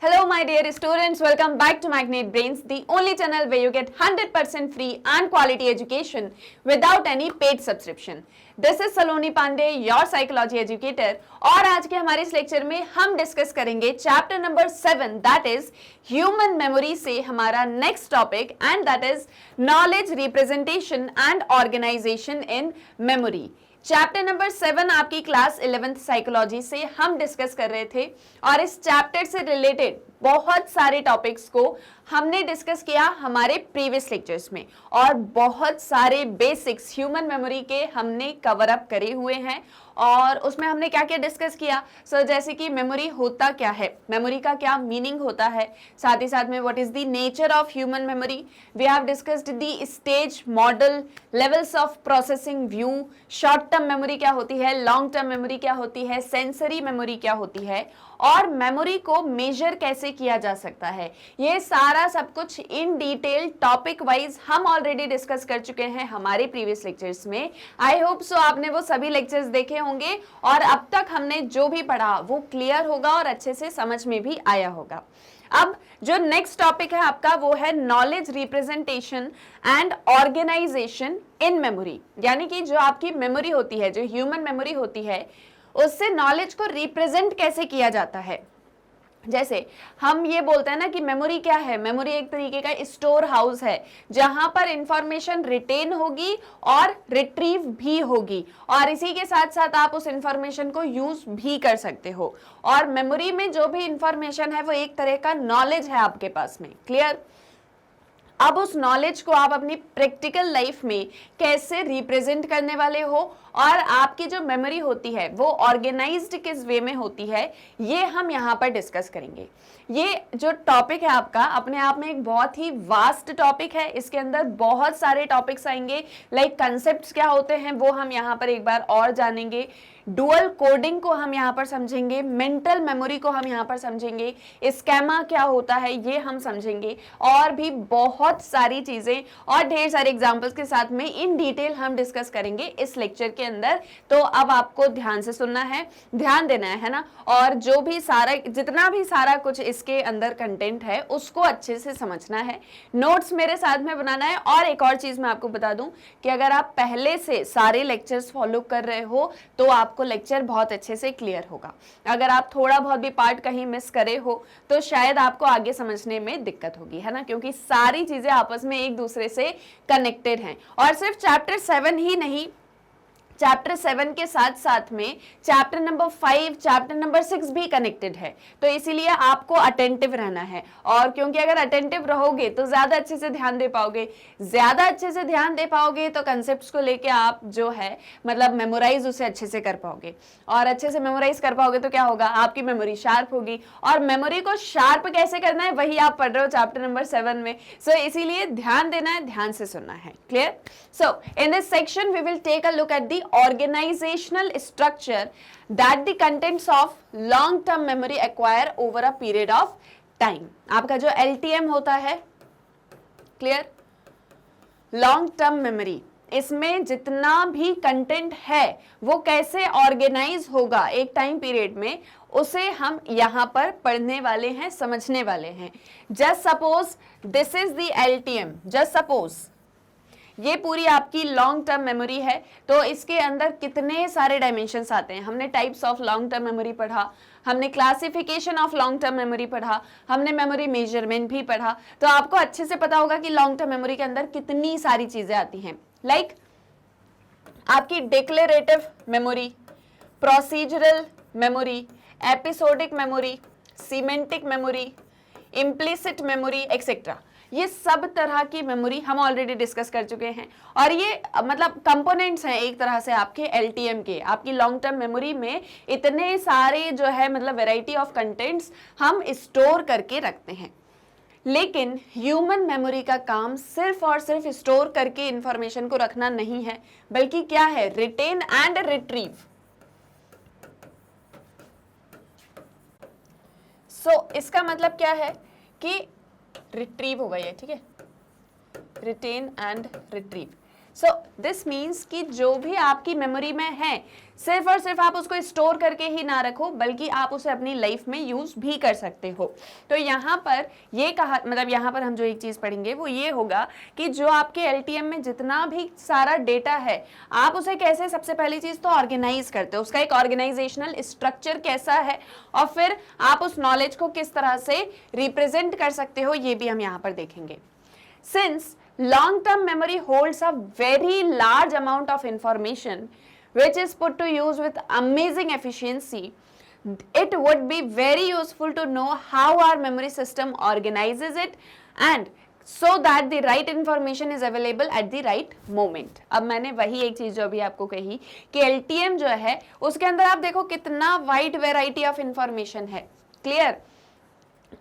Hello my dear students, welcome back to Magnet Brains, the only channel where you get 100% free and quality education without any paid subscription. This is Saloni Pandey, your psychology educator और आज के हमारे इस lecture में हम discuss करेंगे chapter number 7 that is human memory से हमारा next topic and that is knowledge representation and organisation in memory. Chapter number 7 आपकी क्लास 11th साइकोलॉजी से हम डिस्कस कर रहे थे और इस चैप्टर से रिलेटेड बहुत सारे टॉपिक्स को हमने डिस्कस किया हमारे प्रीवियस लेक्चर्स में और बहुत सारे बेसिक्स ह्यूमन मेमोरी के हमने कवर अप करे हुए हैं और उसमें हमने क्या क्या डिस्कस किया। जैसे कि मेमोरी होता क्या है, मेमोरी का क्या मीनिंग होता है, साथ ही साथ में what is the nature of human memory. We have discussed the stage model, levels of processing view, short term memory क्या होती है, लॉन्ग टर्म मेमोरी क्या होती है, सेंसरी मेमोरी क्या होती है और मेमोरी को मेजर कैसे किया जा सकता है। ये सारा सब कुछ इन डिटेल टॉपिक वाइज हम ऑलरेडी डिस्कस कर चुके हैं हमारे प्रीवियस लेक्चर्स में। आई होप सो आपने वो सभी लेक्चर्स देखे होंगे और अब तक हमने जो भी पढ़ा वो क्लियर होगा और अच्छे से समझ में भी आया होगा। अब जो नेक्स्ट टॉपिक है आपका वो है knowledge representation and organisation in memory, यानी कि जो आपकी मेमोरी होती है, जो ह्यूमन मेमोरी होती है, उससे नॉलेज को रिप्रेजेंट कैसे किया जाता है। जैसे हम ये बोलते हैं ना कि मेमोरी क्या है, मेमोरी एक तरीके का स्टोर हाउस है जहां पर इंफॉर्मेशन रिटेन होगी और रिट्रीव भी होगी और इसी के साथ साथ आप उस इंफॉर्मेशन को यूज भी कर सकते हो और मेमोरी में जो भी इंफॉर्मेशन है वो एक तरह का नॉलेज है आपके पास में। क्लियर? अब उस नॉलेज को आप अपनी प्रैक्टिकल लाइफ में कैसे रिप्रेजेंट करने वाले हो और आपकी जो मेमोरी होती है वो ऑर्गेनाइज्ड किस वे में होती है, ये हम यहाँ पर डिस्कस करेंगे। ये जो टॉपिक है आपका अपने आप में एक बहुत ही वास्ट टॉपिक है, इसके अंदर बहुत सारे टॉपिक्स आएंगे। लाइक कंसेप्ट्स क्या होते हैं वो हम यहाँ पर एक बार और जानेंगे, डुअल कोडिंग को हम यहाँ पर समझेंगे, मेंटल मेमोरी को हम यहाँ पर समझेंगे, स्केमा क्या होता है ये हम समझेंगे और भी बहुत सारी चीजें और ढेर सारे एग्जांपल्स के साथ में इन डिटेल हम डिस्कस करेंगे इस लेक्चर के अंदर। तो अब आपको ध्यान से सुनना है, ध्यान देना है ना, और जो भी सारा जितना भी सारा कुछ इसके अंदर कंटेंट है उसको अच्छे से समझना है, नोट्स मेरे साथ में बनाना है। और एक और चीज मैं आपको बता दूं कि अगर आप पहले से सारे लेक्चर्स फॉलो कर रहे हो तो आपको लेक्चर बहुत अच्छे से क्लियर होगा। अगर आप थोड़ा बहुत भी पार्ट कहीं मिस करे हो तो शायद आपको आगे समझने में दिक्कत होगी, है ना, क्योंकि सारी चीजें आपस में एक दूसरे से कनेक्टेड हैं। और सिर्फ चैप्टर 7 ही नहीं, चैप्टर 7 के साथ साथ में चैप्टर नंबर 5, चैप्टर नंबर 6 भी कनेक्टेड है, तो इसीलिए आपको अटेंटिव रहना है। और क्योंकि अगर अटेंटिव रहोगे तो ज्यादा अच्छे से ध्यान दे पाओगे, ज्यादा अच्छे से ध्यान दे पाओगे तो कंसेप्ट्स को लेके आप जो है मतलब मेमोराइज उसे अच्छे से कर पाओगे और अच्छे से मेमोराइज कर पाओगे तो क्या होगा, आपकी मेमोरी शार्प होगी। और मेमोरी को शार्प कैसे करना है वही आप पढ़ रहे हो चैप्टर नंबर 7 में। इसीलिए ध्यान देना है, ध्यान से सुनना है। Clear? So in this section we will take a look at the organizational structure that the contents of long term memory acquire over a period of time। आपका जो LTM होता है, क्लियर, लॉन्ग टर्म मेमोरी, इसमें जितना भी content है वो कैसे ऑर्गेनाइज होगा एक टाइम पीरियड में, उसे हम यहां पर पढ़ने वाले हैं, समझने वाले हैं। Just suppose this is the LTM, just suppose ये पूरी आपकी लॉन्ग टर्म मेमोरी है, तो इसके अंदर कितने सारे डायमेंशंस आते हैं। हमने types of long term memory पढ़ा, हमने classification of long term memory पढ़ा, हमने मेमोरी मेजरमेंट भी पढ़ा, तो आपको अच्छे से पता होगा कि लॉन्ग टर्म मेमोरी के अंदर कितनी सारी चीजें आती हैं। लाइक आपकी declarative memory, procedural memory, episodic memory, semantic memory, implicit memory etcetera. ये सब तरह की मेमोरी हम ऑलरेडी डिस्कस कर चुके हैं और ये मतलब कंपोनेंट्स हैं एक तरह से आपके LTM के। आपकी लॉन्ग टर्म मेमोरी में इतने सारे जो है मतलब वैरायटी ऑफ कंटेंट्स हम स्टोर करके रखते हैं, लेकिन ह्यूमन मेमोरी का काम सिर्फ और सिर्फ स्टोर करके इंफॉर्मेशन को रखना नहीं है, बल्कि क्या है, रिटेन एंड रिट्रीव। इसका मतलब क्या है कि रिट्रीव होगा ये, ठीक है, retain and retrieve. So this means कि जो भी आपकी मेमोरी में है सिर्फ और सिर्फ आप उसको स्टोर करके ही ना रखो, बल्कि आप उसे अपनी लाइफ में यूज भी कर सकते हो। तो यहाँ पर ये कहा, मतलब यहाँ पर हम जो एक चीज पढ़ेंगे वो ये होगा कि जो आपके एलटीएम में जितना भी सारा डेटा है, आप उसे कैसे, सबसे पहली चीज तो ऑर्गेनाइज करते हो, उसका एक ऑर्गेनाइजेशनल स्ट्रक्चर कैसा है, और फिर आप उस नॉलेज को किस तरह से रिप्रेजेंट कर सकते हो, ये भी हम यहाँ पर देखेंगे। Since long-term memory holds a very large amount of information which is put to use with amazing efficiency, it would be very useful to know how our memory system organizes it and so that the right information is available at the right moment। अब मैंने वही एक चीज जो अभी आपको कही कि LTM जो है उसके अंदर आप देखो कितना वाइड वेराइटी ऑफ इंफॉर्मेशन है। क्लियर?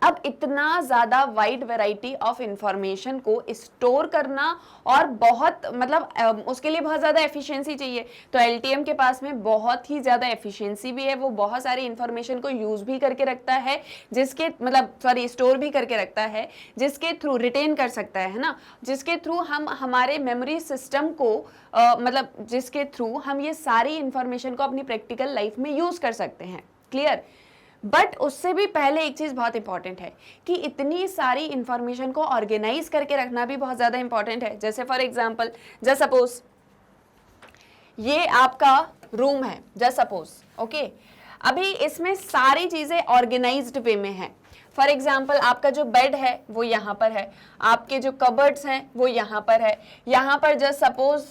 अब इतना ज़्यादा वाइड वैरायटी ऑफ इंफॉर्मेशन को स्टोर करना और बहुत, मतलब उसके लिए बहुत ज़्यादा एफिशिएंसी चाहिए। तो एलटीएम के पास में बहुत ही ज़्यादा एफिशिएंसी भी है, वो बहुत सारी इंफॉर्मेशन को यूज़ भी करके रखता है, जिसके मतलब सॉरी स्टोर भी करके रखता है, जिसके थ्रू रिटेन कर सकता है ना, जिसके थ्रू हम हमारे मेमोरी सिस्टम को मतलब जिसके थ्रू हम ये सारी इंफॉर्मेशन को अपनी प्रैक्टिकल लाइफ में यूज़ कर सकते हैं। क्लियर? बट उससे भी पहले एक चीज़ बहुत इंपॉर्टेंट है कि इतनी सारी इंफॉर्मेशन को ऑर्गेनाइज करके रखना भी बहुत ज़्यादा इंपॉर्टेंट है। जैसे फॉर एग्जांपल, जस्ट सपोज ये आपका रूम है, जस्ट सपोज, ओके, अभी इसमें सारी चीज़ें ऑर्गेनाइज्ड वे में है। फॉर एग्जाम्पल आपका जो बेड है वो यहाँ पर है, आपके जो कबर्ड्स हैं वो यहाँ पर है, यहाँ पर जस्ट सपोज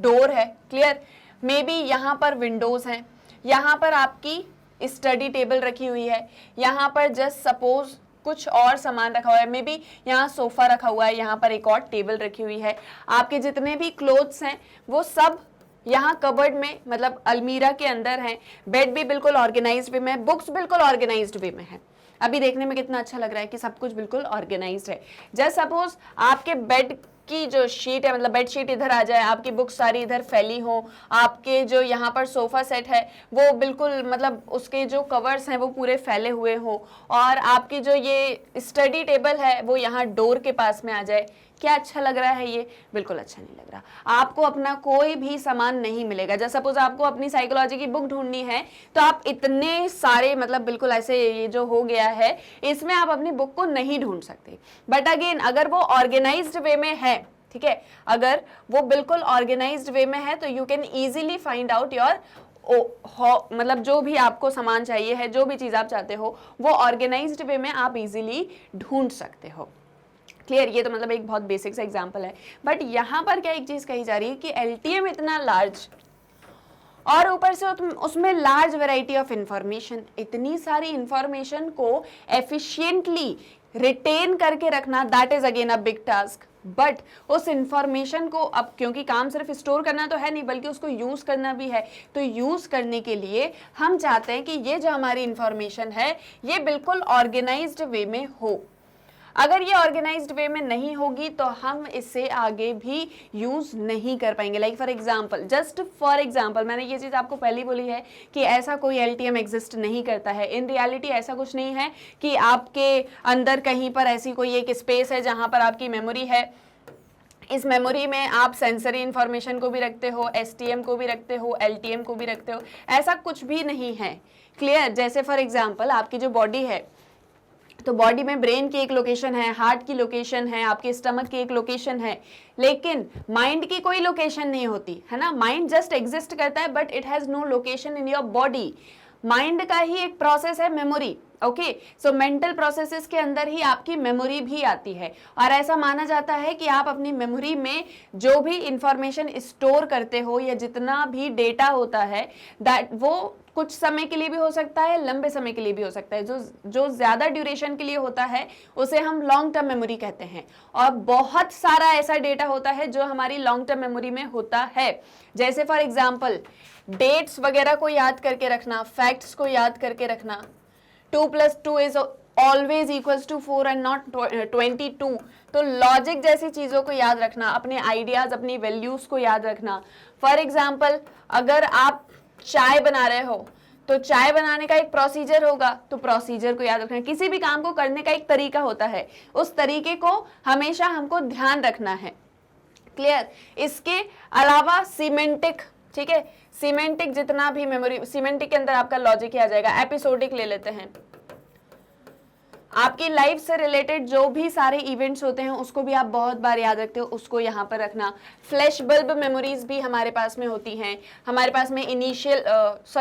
डोर है। क्लियर? मे बी यहाँ पर विंडोज़ हैं, यहाँ पर आपकी स्टडी टेबल रखी हुई है, यहाँ पर जस्ट सपोज कुछ और सामान रखा हुआ है, मे बी यहाँ सोफा रखा हुआ है, यहाँ पर एक और टेबल रखी हुई है, आपके जितने भी क्लोथ्स हैं वो सब यहाँ कबर्ड में, मतलब अलमीरा के अंदर हैं, बेड भी बिल्कुल ऑर्गेनाइज्ड वे में, बुक्स बिल्कुल ऑर्गेनाइज्ड वे में है। अभी देखने में कितना अच्छा लग रहा है कि सब कुछ बिल्कुल ऑर्गेनाइज्ड है। जस्ट सपोज आपके बेड की जो शीट है, मतलब बेड शीट इधर आ जाए, आपकी बुक सारी इधर फैली हो, आपके जो यहाँ पर सोफा सेट है वो बिल्कुल, मतलब उसके जो कवर्स हैं वो पूरे फैले हुए हो, और आपकी जो ये स्टडी टेबल है वो यहाँ डोर के पास में आ जाए। क्या अच्छा लग रहा है? ये बिल्कुल अच्छा नहीं लग रहा। आपको अपना कोई भी सामान नहीं मिलेगा। जैसे सपोज आपको अपनी साइकोलॉजी की बुक ढूंढनी है तो आप इतने सारे, मतलब बिल्कुल ऐसे ये जो हो गया है इसमें आप अपनी बुक को नहीं ढूंढ सकते। बट अगेन अगर वो ऑर्गेनाइज्ड वे में है, ठीक है, अगर वो बिल्कुल ऑर्गेनाइज्ड वे में है तो you can easily find out your मतलब जो भी आपको सामान चाहिए है, जो भी चीज़ आप चाहते हो वो ऑर्गेनाइज्ड वे में आप इजीली ढूंढ सकते हो। क्लियर? ये तो मतलब एक बहुत बेसिक सा एग्जांपल है। बट यहाँ पर क्या एक चीज़ कही जा रही है कि एलटीएम इतना लार्ज और ऊपर से उसमें लार्ज वैरायटी ऑफ इंफॉर्मेशन, इतनी सारी इंफॉर्मेशन को एफिशिएंटली रिटेन करके रखना, that is again a big task. But उस इंफॉर्मेशन को अब, क्योंकि काम सिर्फ स्टोर करना तो है नहीं बल्कि उसको यूज़ करना भी है, तो यूज़ करने के लिए हम चाहते हैं कि ये जो हमारी इंफॉर्मेशन है ये बिल्कुल ऑर्गेनाइज्ड वे में हो। अगर ये ऑर्गेनाइज्ड वे में नहीं होगी तो हम इसे आगे भी यूज़ नहीं कर पाएंगे। Like for example, just for example, मैंने ये चीज़ आपको पहले बोली है कि ऐसा कोई एलटीएम एग्जिस्ट नहीं करता है। इन रियलिटी ऐसा कुछ नहीं है कि आपके अंदर कहीं पर ऐसी कोई एक स्पेस है जहाँ पर आपकी मेमोरी है, इस मेमोरी में आप सेंसरी इंफॉर्मेशन को भी रखते हो, एसटीएम को भी रखते हो, एलटीएम को भी रखते हो, ऐसा कुछ भी नहीं है। क्लियर? जैसे फॉर एग्जांपल आपकी जो बॉडी है तो बॉडी में ब्रेन की एक लोकेशन है, हार्ट की लोकेशन है, आपके स्टमक की एक लोकेशन है, लेकिन माइंड की कोई लोकेशन नहीं होती है ना। माइंड जस्ट एग्जिस्ट करता है but it has no location in your body. Mind का ही एक प्रोसेस है memory. Okay, so mental processes के अंदर ही आपकी मेमोरी भी आती है, और ऐसा माना जाता है कि आप अपनी मेमोरी में जो भी इंफॉर्मेशन स्टोर करते हो या जितना भी डेटा होता है दैट वो कुछ समय के लिए भी हो सकता है, लंबे समय के लिए भी हो सकता है। जो ज़्यादा ड्यूरेशन के लिए होता है उसे हम लॉन्ग टर्म मेमोरी कहते हैं, और बहुत सारा ऐसा डेटा होता है जो हमारी लॉन्ग टर्म मेमोरी में होता है। जैसे फॉर एग्जाम्पल डेट्स वगैरह को याद करके रखना, फैक्ट्स को याद करके रखना, 2 + 2 is always equals to 4 and not 22। तो लॉजिक जैसी चीज़ों को याद रखना, अपने आइडियाज़, अपनी वैल्यूज़ को याद रखना। फॉर एग्जाम्पल अगर आप चाय बना रहे हो तो चाय बनाने का एक प्रोसीजर होगा, तो प्रोसीजर को याद रखना। किसी भी काम को करने का एक तरीका होता है, उस तरीके को हमेशा हमको ध्यान रखना है। क्लियर। इसके अलावा सीमेंटिक, ठीक है, सीमेंटिक जितना भी मेमोरी, सीमेंटिक के अंदर आपका लॉजिक आ जाएगा। एपिसोडिक ले लेते हैं, आपकी लाइफ से रिलेटेड जो भी सारे इवेंट्स होते हैं उसको भी आप बहुत बार याद रखते हो, उसको यहाँ पर रखना। फ्लैश बल्ब मेमोरीज भी हमारे पास में होती हैं, हमारे पास में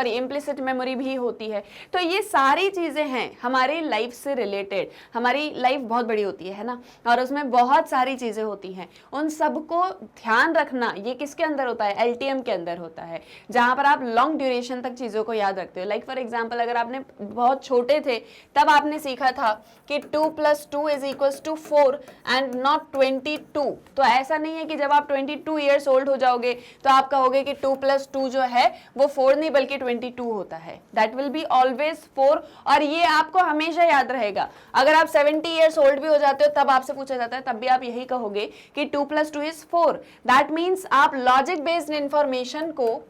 इम्प्लिसिट मेमोरी भी होती है। तो ये सारी चीज़ें हैं हमारी लाइफ से रिलेटेड। हमारी लाइफ बहुत बड़ी होती है ना, और उसमें बहुत सारी चीज़ें होती हैं, उन सबको ध्यान रखना ये किसके अंदर होता है, LTM के अंदर होता है, जहाँ पर आप लॉन्ग ड्यूरेशन तक चीज़ों को याद रखते हो। लाइक फॉर एग्जाम्पल, अगर आपने बहुत छोटे थे तब आपने सीखा था कि 2 + 2 = 4 एंड नॉट 22। तो ऐसा नहीं है कि जब आप 22 ईयर्स ओल्ड हो जाओगे तो आप कहोगे कि 2 + 2 जो है वो 4 नहीं बल्कि 22 होता है। दैट विल बी ऑलवेज 4, और ये आपको हमेशा याद रहेगा। अगर आप 70 ईयर्स ओल्ड भी हो जाते हो तब आपसे पूछा जाता है, तब भी आप यही कहोगे कि 2 + 2 = 4। दैट मीन्स आप लॉजिक बेस्ड इंफॉर्मेशन को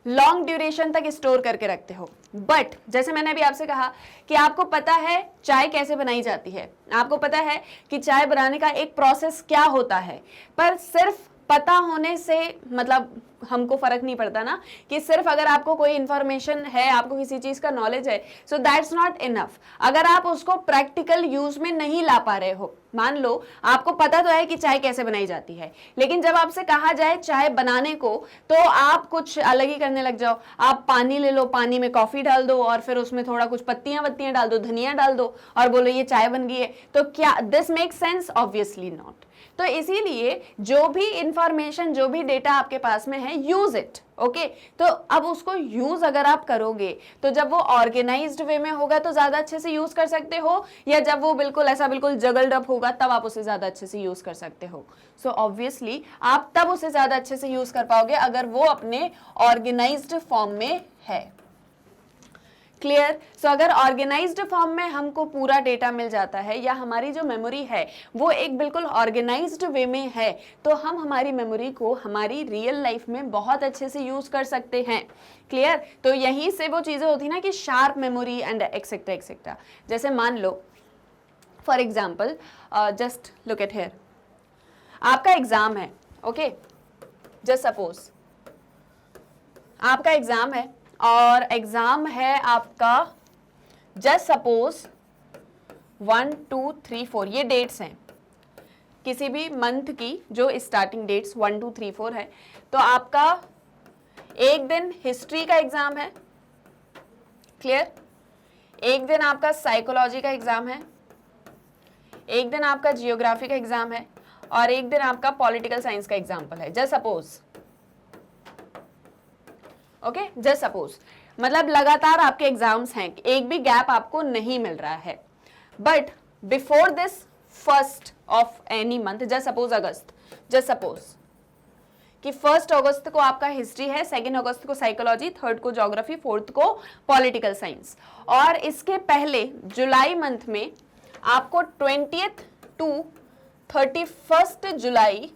लॉन्ग ड्यूरेशन तक स्टोर करके रखते हो। बट जैसे मैंने अभी आपसे कहा कि आपको पता है चाय कैसे बनाई जाती है, आपको पता है कि चाय बनाने का एक प्रोसेस क्या होता है, पर सिर्फ पता होने से मतलब हमको फर्क नहीं पड़ता ना, कि सिर्फ अगर आपको कोई इंफॉर्मेशन है, आपको किसी चीज का नॉलेज है, सो दैट्स नॉट इनफ। अगर आप उसको प्रैक्टिकल यूज में नहीं ला पा रहे हो, मान लो आपको पता तो है कि चाय कैसे बनाई जाती है, लेकिन जब आपसे कहा जाए चाय बनाने को तो आप कुछ अलग ही करने लग जाओ। आप पानी ले लो, पानी में कॉफी डाल दो और फिर उसमें थोड़ा कुछ पत्तियां डाल दो, धनिया डाल दो और बोलो ये चाय बन गई है। तो क्या this make sense? Obviously not. तो इसीलिए जो भी इंफॉर्मेशन, जो भी डेटा आपके पास में है, यूज इट। ओके, तो अब उसको यूज अगर आप करोगे तो जब वो ऑर्गेनाइज्ड वे में होगा तो ज्यादा अच्छे से यूज कर सकते हो, या जब वो बिल्कुल ऐसा बिल्कुल जगल्ड अप होगा तब आप उसे ज्यादा अच्छे से यूज कर सकते हो। सो ऑब्वियसली आप तब उसे ज्यादा अच्छे से यूज कर पाओगे अगर वो अपने ऑर्गेनाइज्ड फॉर्म में है। क्लियर? सो अगर ऑर्गेनाइज्ड फॉर्म में हमको पूरा डेटा मिल जाता है, या हमारी जो मेमोरी है वो एक बिल्कुल ऑर्गेनाइज्ड वे में है, तो हम हमारी मेमोरी को हमारी रियल लाइफ में बहुत अच्छे से यूज कर सकते हैं। क्लियर? तो यहीं से वो चीजें होती ना कि sharp memory and etcetera etcetera. जैसे मान लो for example, just look at here, आपका एग्जाम है, ओके, जस्ट सपोज आपका एग्जाम है, और एग्जाम है आपका जस्ट सपोज 1, 2, 3, 4, ये डेट्स हैं किसी भी मंथ की, जो स्टार्टिंग डेट्स 1, 2, 3, 4 है। तो आपका एक दिन हिस्ट्री का एग्जाम है, क्लियर, एक दिन आपका साइकोलॉजी का एग्जाम है, एक दिन आपका जियोग्राफी का एग्जाम है, और एक दिन आपका पॉलिटिकल साइंस का एग्जाम्पल है। Just suppose, okay, just suppose, मतलब लगातार आपके एग्जाम्स हैं, एक भी गैप आपको नहीं मिल रहा है। But before this 1st of any month, just suppose August, just suppose कि 1 अगस्त को आपका हिस्ट्री है, 2 अगस्त को साइकोलॉजी, 3 को ज्योग्राफी, 4 को पॉलिटिकल साइंस, और इसके पहले जुलाई मंथ में आपको 20th to 31st July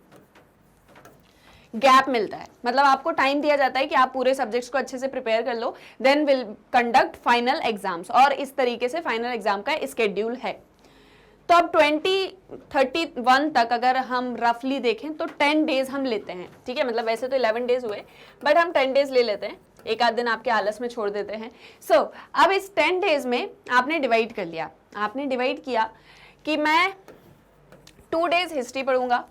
gap मिलता है। मतलब आपको टाइम दिया जाता है कि आप पूरे सब्जेक्ट्स को अच्छे से प्रिपेयर कर लो, then will conduct final exams, और इस तरीके से फाइनल एग्जाम का स्केड्यूल है। तो अब 2031 तक अगर हम रफली देखें तो 10 डेज हम लेते हैं, ठीक है, मतलब वैसे तो 11 डेज हुए, बट हम 10 डेज ले लेते हैं, एक आध दिन आपके आलस में छोड़ देते हैं। सो अब इस 10 डेज में आपने डिवाइड कर लिया, आपने डिवाइड किया कि मैं 2 डेज हिस्ट्री पढ़ूंगा,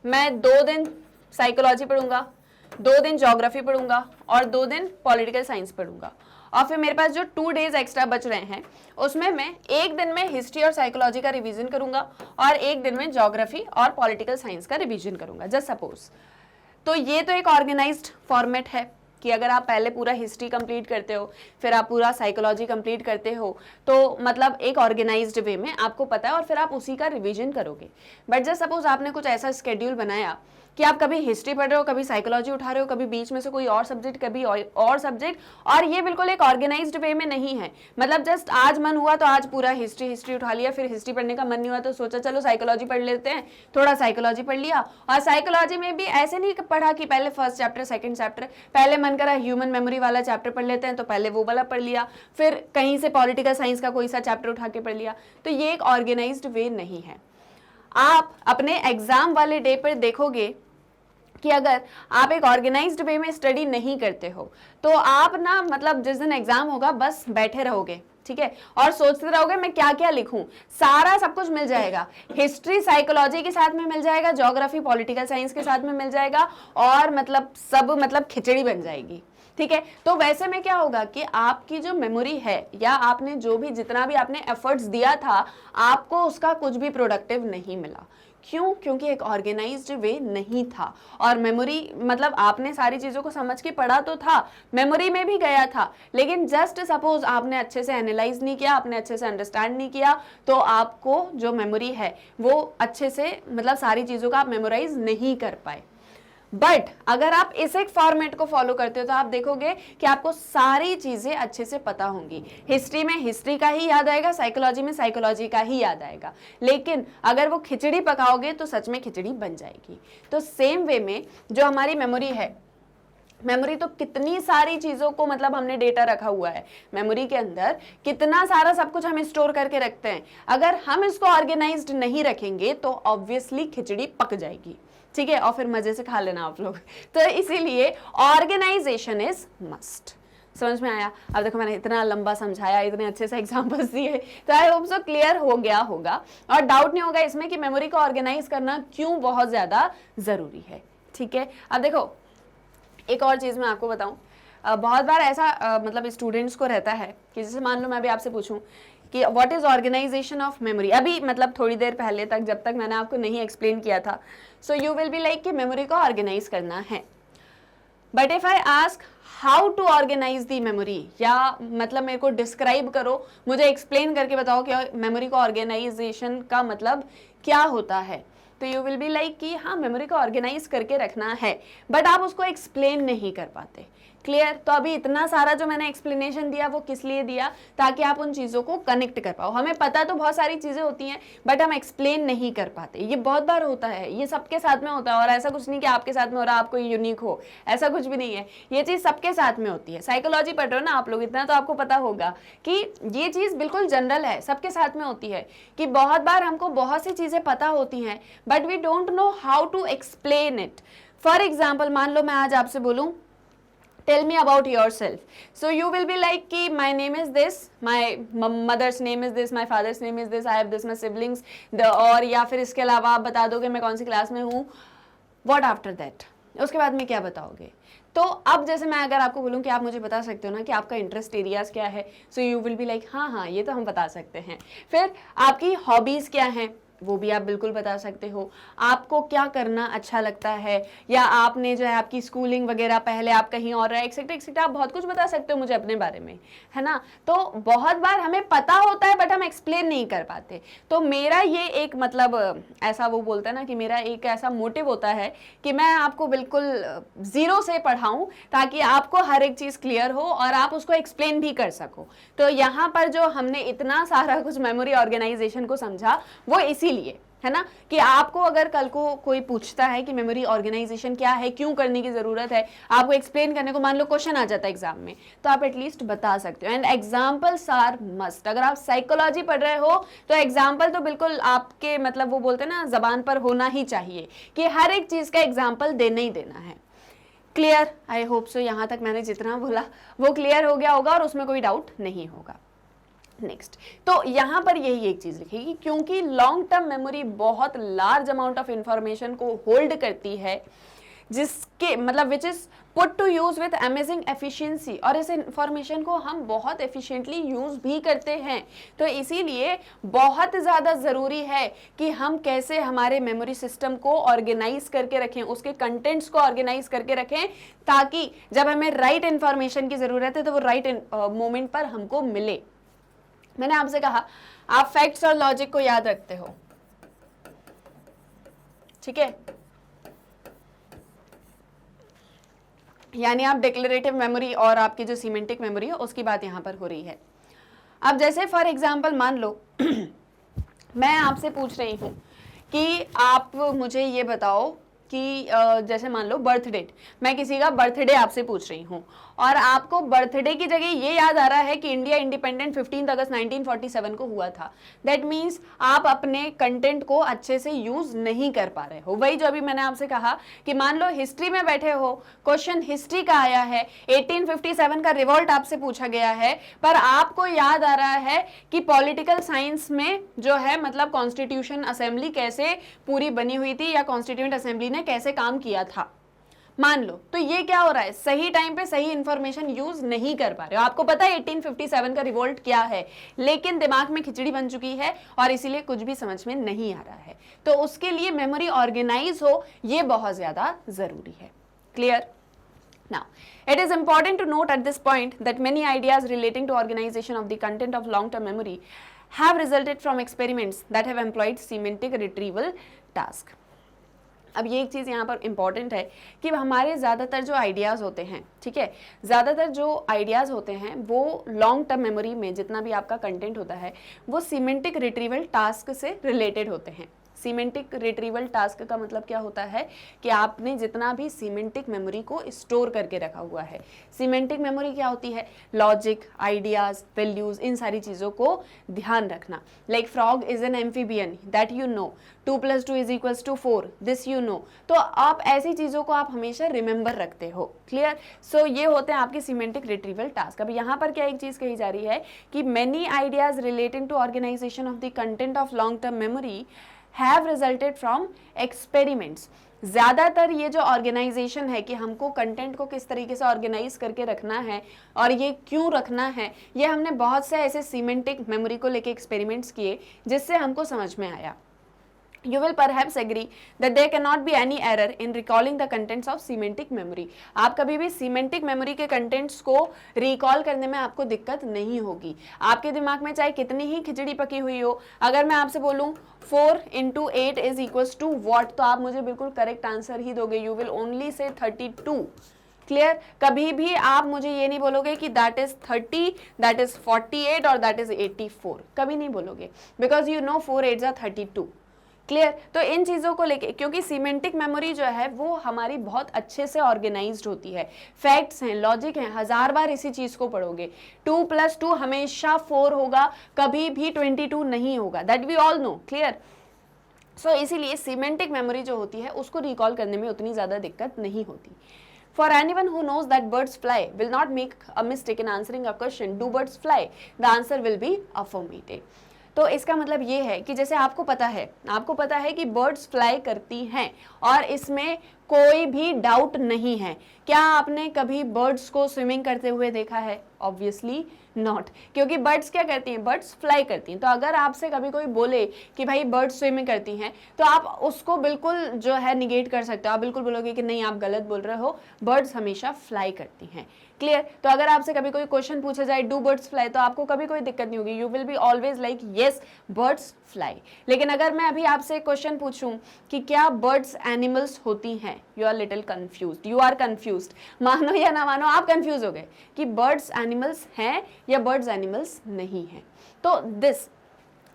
मैं 2 दिन साइकोलॉजी पढ़ूंगा, 2 दिन ज्योग्राफी पढ़ूंगा, और 2 दिन पॉलिटिकल साइंस पढ़ूंगा, और फिर मेरे पास जो 2 डेज एक्स्ट्रा बच रहे हैं उसमें मैं एक दिन में हिस्ट्री और साइकोलॉजी का रिवीजन करूंगा, और एक दिन में ज्योग्राफी और पॉलिटिकल साइंस का रिवीजन करूंगा, जस्ट सपोज। तो ये तो एक ऑर्गेनाइज्ड फॉर्मेट है कि अगर आप पहले पूरा हिस्ट्री कंप्लीट करते हो, फिर आप पूरा साइकोलॉजी कंप्लीट करते हो, तो मतलब एक ऑर्गेनाइज्ड वे में आपको पता है, और फिर आप उसी का रिवीजन करोगे। बट जस्ट सपोज आपने कुछ ऐसा स्केड्यूल बनाया कि आप कभी हिस्ट्री पढ़ रहे हो, कभी साइकोलॉजी उठा रहे हो, कभी बीच में से कोई और सब्जेक्ट, कभी और सब्जेक्ट, और ये बिल्कुल एक ऑर्गेनाइज्ड वे में नहीं है। मतलब जस्ट आज मन हुआ तो आज पूरा हिस्ट्री उठा लिया, फिर हिस्ट्री पढ़ने का मन नहीं हुआ तो सोचा चलो साइकोलॉजी पढ़ लेते हैं, थोड़ा साइकोलॉजी पढ़ लिया। और साइकोलॉजी में भी ऐसे नहीं पढ़ा कि पहले 1st चैप्टर 2nd चैप्टर, पहले मन करा ह्यूमन मेमोरी वाला चैप्टर पढ़ लेते हैं तो पहले वो वाला पढ़ लिया, फिर कहीं से पॉलिटिकल साइंस का कोई सा चैप्टर उठा के पढ़ लिया। तो ये एक ऑर्गेनाइज्ड वे नहीं है। आप अपने एग्जाम वाले डे पर देखोगे कि अगर आप एक ऑर्गेनाइज्ड वे में स्टडी नहीं करते हो तो आप ना मतलब जिस दिन एग्जाम होगा बस बैठे रहोगे, ठीक है, और सोचते रहोगे मैं क्या क्या लिखूं। सारा सब कुछ मिल जाएगा, हिस्ट्री साइकोलॉजी के साथ में मिल जाएगा, ज्योग्राफी पॉलिटिकल साइंस के साथ में मिल जाएगा, और मतलब सब मतलब खिचड़ी बन जाएगी, ठीक है। तो वैसे में क्या होगा कि आपकी जो मेमोरी है या आपने जो भी जितना भी आपने एफर्ट्स दिया था आपको उसका कुछ भी प्रोडक्टिव नहीं मिला। क्यों? क्योंकि एक ऑर्गेनाइज्ड वे नहीं था। और मेमोरी मतलब आपने सारी चीज़ों को समझ के पढ़ा तो था, मेमोरी में भी गया था, लेकिन जस्ट सपोज आपने अच्छे से एनालाइज नहीं किया, आपने अच्छे से अंडरस्टैंड नहीं किया, तो आपको जो मेमोरी है वो अच्छे से मतलब सारी चीज़ों का आप मेमोराइज नहीं कर पाए। बट अगर आप इस एक फॉर्मेट को फॉलो करते हो तो आप देखोगे कि आपको सारी चीजें अच्छे से पता होंगी। हिस्ट्री में हिस्ट्री का ही याद आएगा, साइकोलॉजी में साइकोलॉजी का ही याद आएगा, लेकिन अगर वो खिचड़ी पकाओगे तो सच में खिचड़ी बन जाएगी। तो सेम वे में जो हमारी मेमोरी है, मेमोरी तो कितनी सारी चीजों को मतलब हमने डेटा रखा हुआ है, मेमोरी के अंदर कितना सारा सब कुछ हम स्टोर करके रखते हैं। अगर हम इसको ऑर्गेनाइज्ड नहीं रखेंगे तो ऑब्वियसली खिचड़ी पक जाएगी, ठीक है, और फिर मजे से खा लेना आप लोग। तो इसीलिए ऑर्गेनाइजेशन इज मस्ट। समझ में आया? अब देखो मैंने इतना लंबा समझाया, इतने अच्छे से एग्जांपल्स दिए, तो आई होप सो क्लियर हो गया होगा और डाउट नहीं होगा इसमें कि मेमोरी को ऑर्गेनाइज करना क्यों बहुत ज्यादा जरूरी है, ठीक है। अब देखो एक और चीज मैं आपको बताऊं, बहुत बार ऐसा मतलब स्टूडेंट्स को रहता है कि जैसे मान लो मैं अभी आपसे पूछूं कि what is organisation of memory, अभी मतलब थोड़ी देर पहले तक जब तक मैंने आपको नहीं एक्सप्लेन किया था, so you will be like कि मेमोरी को ऑर्गेनाइज करना है। But if I ask how to organise the memory, या मतलब मेरे को डिस्क्राइब करो, मुझे एक्सप्लेन करके बताओ कि मेमोरी को ऑर्गेनाइजेशन का मतलब क्या होता है, तो यू विल बी लाइक कि हाँ मेमोरी को ऑर्गेनाइज करके रखना है, बट आप उसको एक्सप्लेन नहीं कर पाते। क्लियर? तो अभी इतना सारा जो मैंने एक्सप्लेनेशन दिया वो किस लिए दिया, ताकि आप उन चीज़ों को कनेक्ट कर पाओ। हमें पता तो बहुत सारी चीज़ें होती हैं बट हम एक्सप्लेन नहीं कर पाते, ये बहुत बार होता है, ये सबके साथ में होता है। और ऐसा कुछ नहीं कि आपके साथ में हो रहा आपको यूनिक हो, ऐसा कुछ भी नहीं है, ये चीज़ सबके साथ में होती है। साइकोलॉजी पढ़ रहे हो ना आप लोग, इतना तो आपको पता होगा कि ये चीज़ बिल्कुल जनरल है, सबके साथ में होती है कि बहुत बार हमको बहुत सी चीज़ें पता होती हैं but we don't know how to explain it. For example मान लो मैं आज आपसे बोलूँ tell me about yourself, so you will be like कि my name is this, my mother's name is this, my father's name is this, I have this my siblings, और या फिर इसके अलावा आप बता दोगे मैं कौन सी क्लास में हूँ। what after that? उसके बाद में क्या बताओगे? तो अब जैसे मैं अगर आपको बोलूँ कि आप मुझे बता सकते हो ना कि आपका इंटरेस्ट एरियाज क्या है, सो यू विल बी लाइक हाँ हाँ ये तो हम बता सकते हैं। फिर आपकी हॉबीज़ क्या हैं वो भी आप बिल्कुल बता सकते हो, आपको क्या करना अच्छा लगता है, या आपने जो है आपकी स्कूलिंग वगैरह पहले आप कहीं और रहे एक्सेट्रा एक्सेट्रा, आप बहुत कुछ बता सकते हो मुझे अपने बारे में, है ना। तो बहुत बार हमें पता होता है बट हम एक्सप्लेन नहीं कर पाते। तो मेरा ये एक मतलब ऐसा वो बोलता है ना कि मेरा एक ऐसा मोटिव होता है कि मैं आपको बिल्कुल ज़ीरो से पढ़ाऊँ ताकि आपको हर एक चीज़ क्लियर हो और आप उसको एक्सप्लेन भी कर सको। तो यहाँ पर जो हमने इतना सारा कुछ मेमोरी ऑर्गेनाइजेशन को समझा वो इसीलिए है ना कि आपको अगर कल को कोई पूछता है कि मेमोरी ऑर्गेनाइजेशन क्या है, क्यों करने की जरूरत है, आपको एक्सप्लेन करने को मान लो क्वेश्चन आ जाता है एग्जाम में, तो आप एटलीस्ट बता सकते हो। And examples are must. अगर आप साइकोलॉजी पढ़ रहे हो तो एग्जाम्पल तो बिल्कुल आपके मतलब वो बोलते हैं ना जबान पर होना ही चाहिए कि हर एक चीज का एग्जाम्पल देना ही देना है। क्लियर? आई होप सो यहाँ तक मैंने जितना बोला वो क्लियर हो गया होगा और उसमें कोई डाउट नहीं होगा। नेक्स्ट, तो यहाँ पर यही एक चीज लिखेगी क्योंकि लॉन्ग टर्म मेमोरी बहुत लार्ज अमाउंट ऑफ इंफॉर्मेशन को होल्ड करती है, जिसके मतलब which is put to use with amazing efficiency, और इस इंफॉर्मेशन को हम बहुत एफिशिएंटली यूज भी करते हैं। तो इसीलिए बहुत ज़्यादा ज़रूरी है कि हम कैसे हमारे मेमोरी सिस्टम को ऑर्गेनाइज करके रखें, उसके कंटेंट्स को ऑर्गेनाइज करके रखें, ताकि जब हमें राइट इंफॉर्मेशन की ज़रूरत है तो वो राइट मोमेंट पर हमको मिले। मैंने आपसे कहा आप फैक्ट्स और लॉजिक को याद रखते हो, ठीक है, यानी आप डिक्लेरेटिव मेमोरी और आपकी जो सीमेंटिक मेमोरी है उसकी बात यहाँ पर हो रही है। अब जैसे फॉर एग्जांपल मान लो मैं आपसे पूछ रही हूँ कि आप मुझे ये बताओ कि जैसे मान लो बर्थ डेट, मैं किसी का बर्थडे आपसे पूछ रही हूँ और आपको बर्थडे की जगह ये याद आ रहा है कि इंडिया इंडिपेंडेंट 15 अगस्त 1947 को हुआ था, दैट मीन्स आप अपने कंटेंट को अच्छे से यूज नहीं कर पा रहे हो। वही जो अभी मैंने आपसे कहा कि मान लो हिस्ट्री में बैठे हो, क्वेश्चन हिस्ट्री का आया है, 1857 का रिवॉल्ट आपसे पूछा गया है, पर आपको याद आ रहा है कि पॉलिटिकल साइंस में जो है मतलब कॉन्स्टिट्यूशन असेंबली कैसे पूरी बनी हुई थी या कॉन्स्टिट्यूएंट असेंबली ने कैसे काम किया था, मान लो, तो ये क्या हो रहा है, सही टाइम पे सही इंफॉर्मेशन यूज नहीं कर पा रहे हो। आपको पता है 1857 का रिवोल्ट क्या है, लेकिन दिमाग में खिचड़ी बन चुकी है और इसीलिए कुछ भी समझ में नहीं आ रहा है। तो उसके लिए मेमोरी ऑर्गेनाइज हो, ये बहुत ज्यादा जरूरी है। Clear? Now, it is important to note at this point that many ideas relating to organization of the content of long-term memory have resulted from experiments that have employed semantic retrieval task. अब ये एक चीज़ यहाँ पर important है कि हमारे ज़्यादातर जो आइडियाज़ होते हैं, ठीक है, ज़्यादातर जो आइडियाज़ होते हैं वो लॉन्ग टर्म मेमोरी में जितना भी आपका कंटेंट होता है वो सीमेंटिक रिट्रीवल टास्क से रिलेटेड होते हैं। सीमेंटिक रिट्रीवल टास्क का मतलब क्या होता है कि आपने जितना भी सीमेंटिक मेमोरी को स्टोर करके रखा हुआ है। सीमेंटिक मेमोरी क्या होती है? लॉजिक, आइडियाज, वैल्यूज, इन सारी चीज़ों को ध्यान रखना। Like frog is an amphibian, that you know, 2 + 2 = 4, this you know. तो आप ऐसी चीज़ों को आप हमेशा रिमेंबर रखते हो। क्लियर? सो ये होते हैं आपके सीमेंटिक रिट्रीवल टास्क। अब यहाँ पर क्या एक चीज़ कही जा रही है कि many ideas relating to organisation of the content of long term memory have resulted from experiments। ज़्यादातर ये जो ऑर्गेनाइजेशन है कि हमको कंटेंट को किस तरीके से ऑर्गेनाइज करके रखना है और ये क्यों रखना है, ये हमने बहुत से ऐसे सीमेंटिक मेमोरी को लेके एक्सपेरिमेंट्स किए जिससे हमको समझ में आया। You will perhaps agree that there cannot be any error in recalling the contents of semantic memory। आप कभी भी semantic memory के contents को recall करने में आपको दिक्कत नहीं होगी। आपके दिमाग में चाहे कितनी ही खिचड़ी पकी हुई हो, अगर मैं आपसे बोलूं 4 × 8 = what, तो आप मुझे बिल्कुल करेक्ट आंसर ही दोगे। You will only say 32। Clear? कभी भी आप मुझे ये नहीं बोलोगे कि दैट इज 30, दैट इज 48 और दैट इज 84, कभी नहीं बोलोगे, बिकॉज यू नो 4 8 = 32। क्लियर? तो इन चीज़ों को लेके, क्योंकि सीमेंटिक मेमोरी जो है वो हमारी बहुत अच्छे से ऑर्गेनाइज्ड होती है, फैक्ट्स हैं, लॉजिक हैं, 1000 बार इसी चीज़ को पढ़ोगे। 2 + 2 हमेशा 4 होगा, कभी भी 22 नहीं होगा, that we all know. Clear? So इसीलिए सीमेंटिक मेमोरी जो होती है उसको रिकॉल करने में उतनी ज़्यादा दिक्कत नहीं होती। For anyone who knows that birds fly will not make a mistake in answering a question, do birds fly? The answer will be affirmative। तो इसका मतलब ये है कि जैसे आपको पता है कि बर्ड्स फ्लाई करती हैं और इसमें कोई भी डाउट नहीं है। क्या आपने कभी बर्ड्स को स्विमिंग करते हुए देखा है? ऑब्वियसली नॉट, क्योंकि बर्ड्स क्या करती हैं? बर्ड्स फ्लाई करती हैं। तो अगर आपसे कभी कोई बोले कि भाई बर्ड्स स्विमिंग करती हैं, तो आप उसको बिल्कुल जो है निगेट कर सकते हो। आप बिल्कुल बोलोगे कि नहीं, आप गलत बोल रहे हो, बर्ड्स हमेशा फ्लाई करती हैं। क्लियर? तो अगर आपसे कभी कोई क्वेश्चन पूछा जाए डू बर्ड्स फ्लाई, तो आपको कभी कोई दिक्कत नहीं होगी, you will be always like yes birds fly. लेकिन अगर मैं अभी आपसे क्वेश्चन पूछूं कि क्या बर्ड्स एनिमल्स होती हैं, you are little confused, you are confused. मानो या ना मानो आप कंफ्यूज हो गए कि बर्ड्स एनिमल्स हैं या बर्ड्स एनिमल्स नहीं हैं। तो this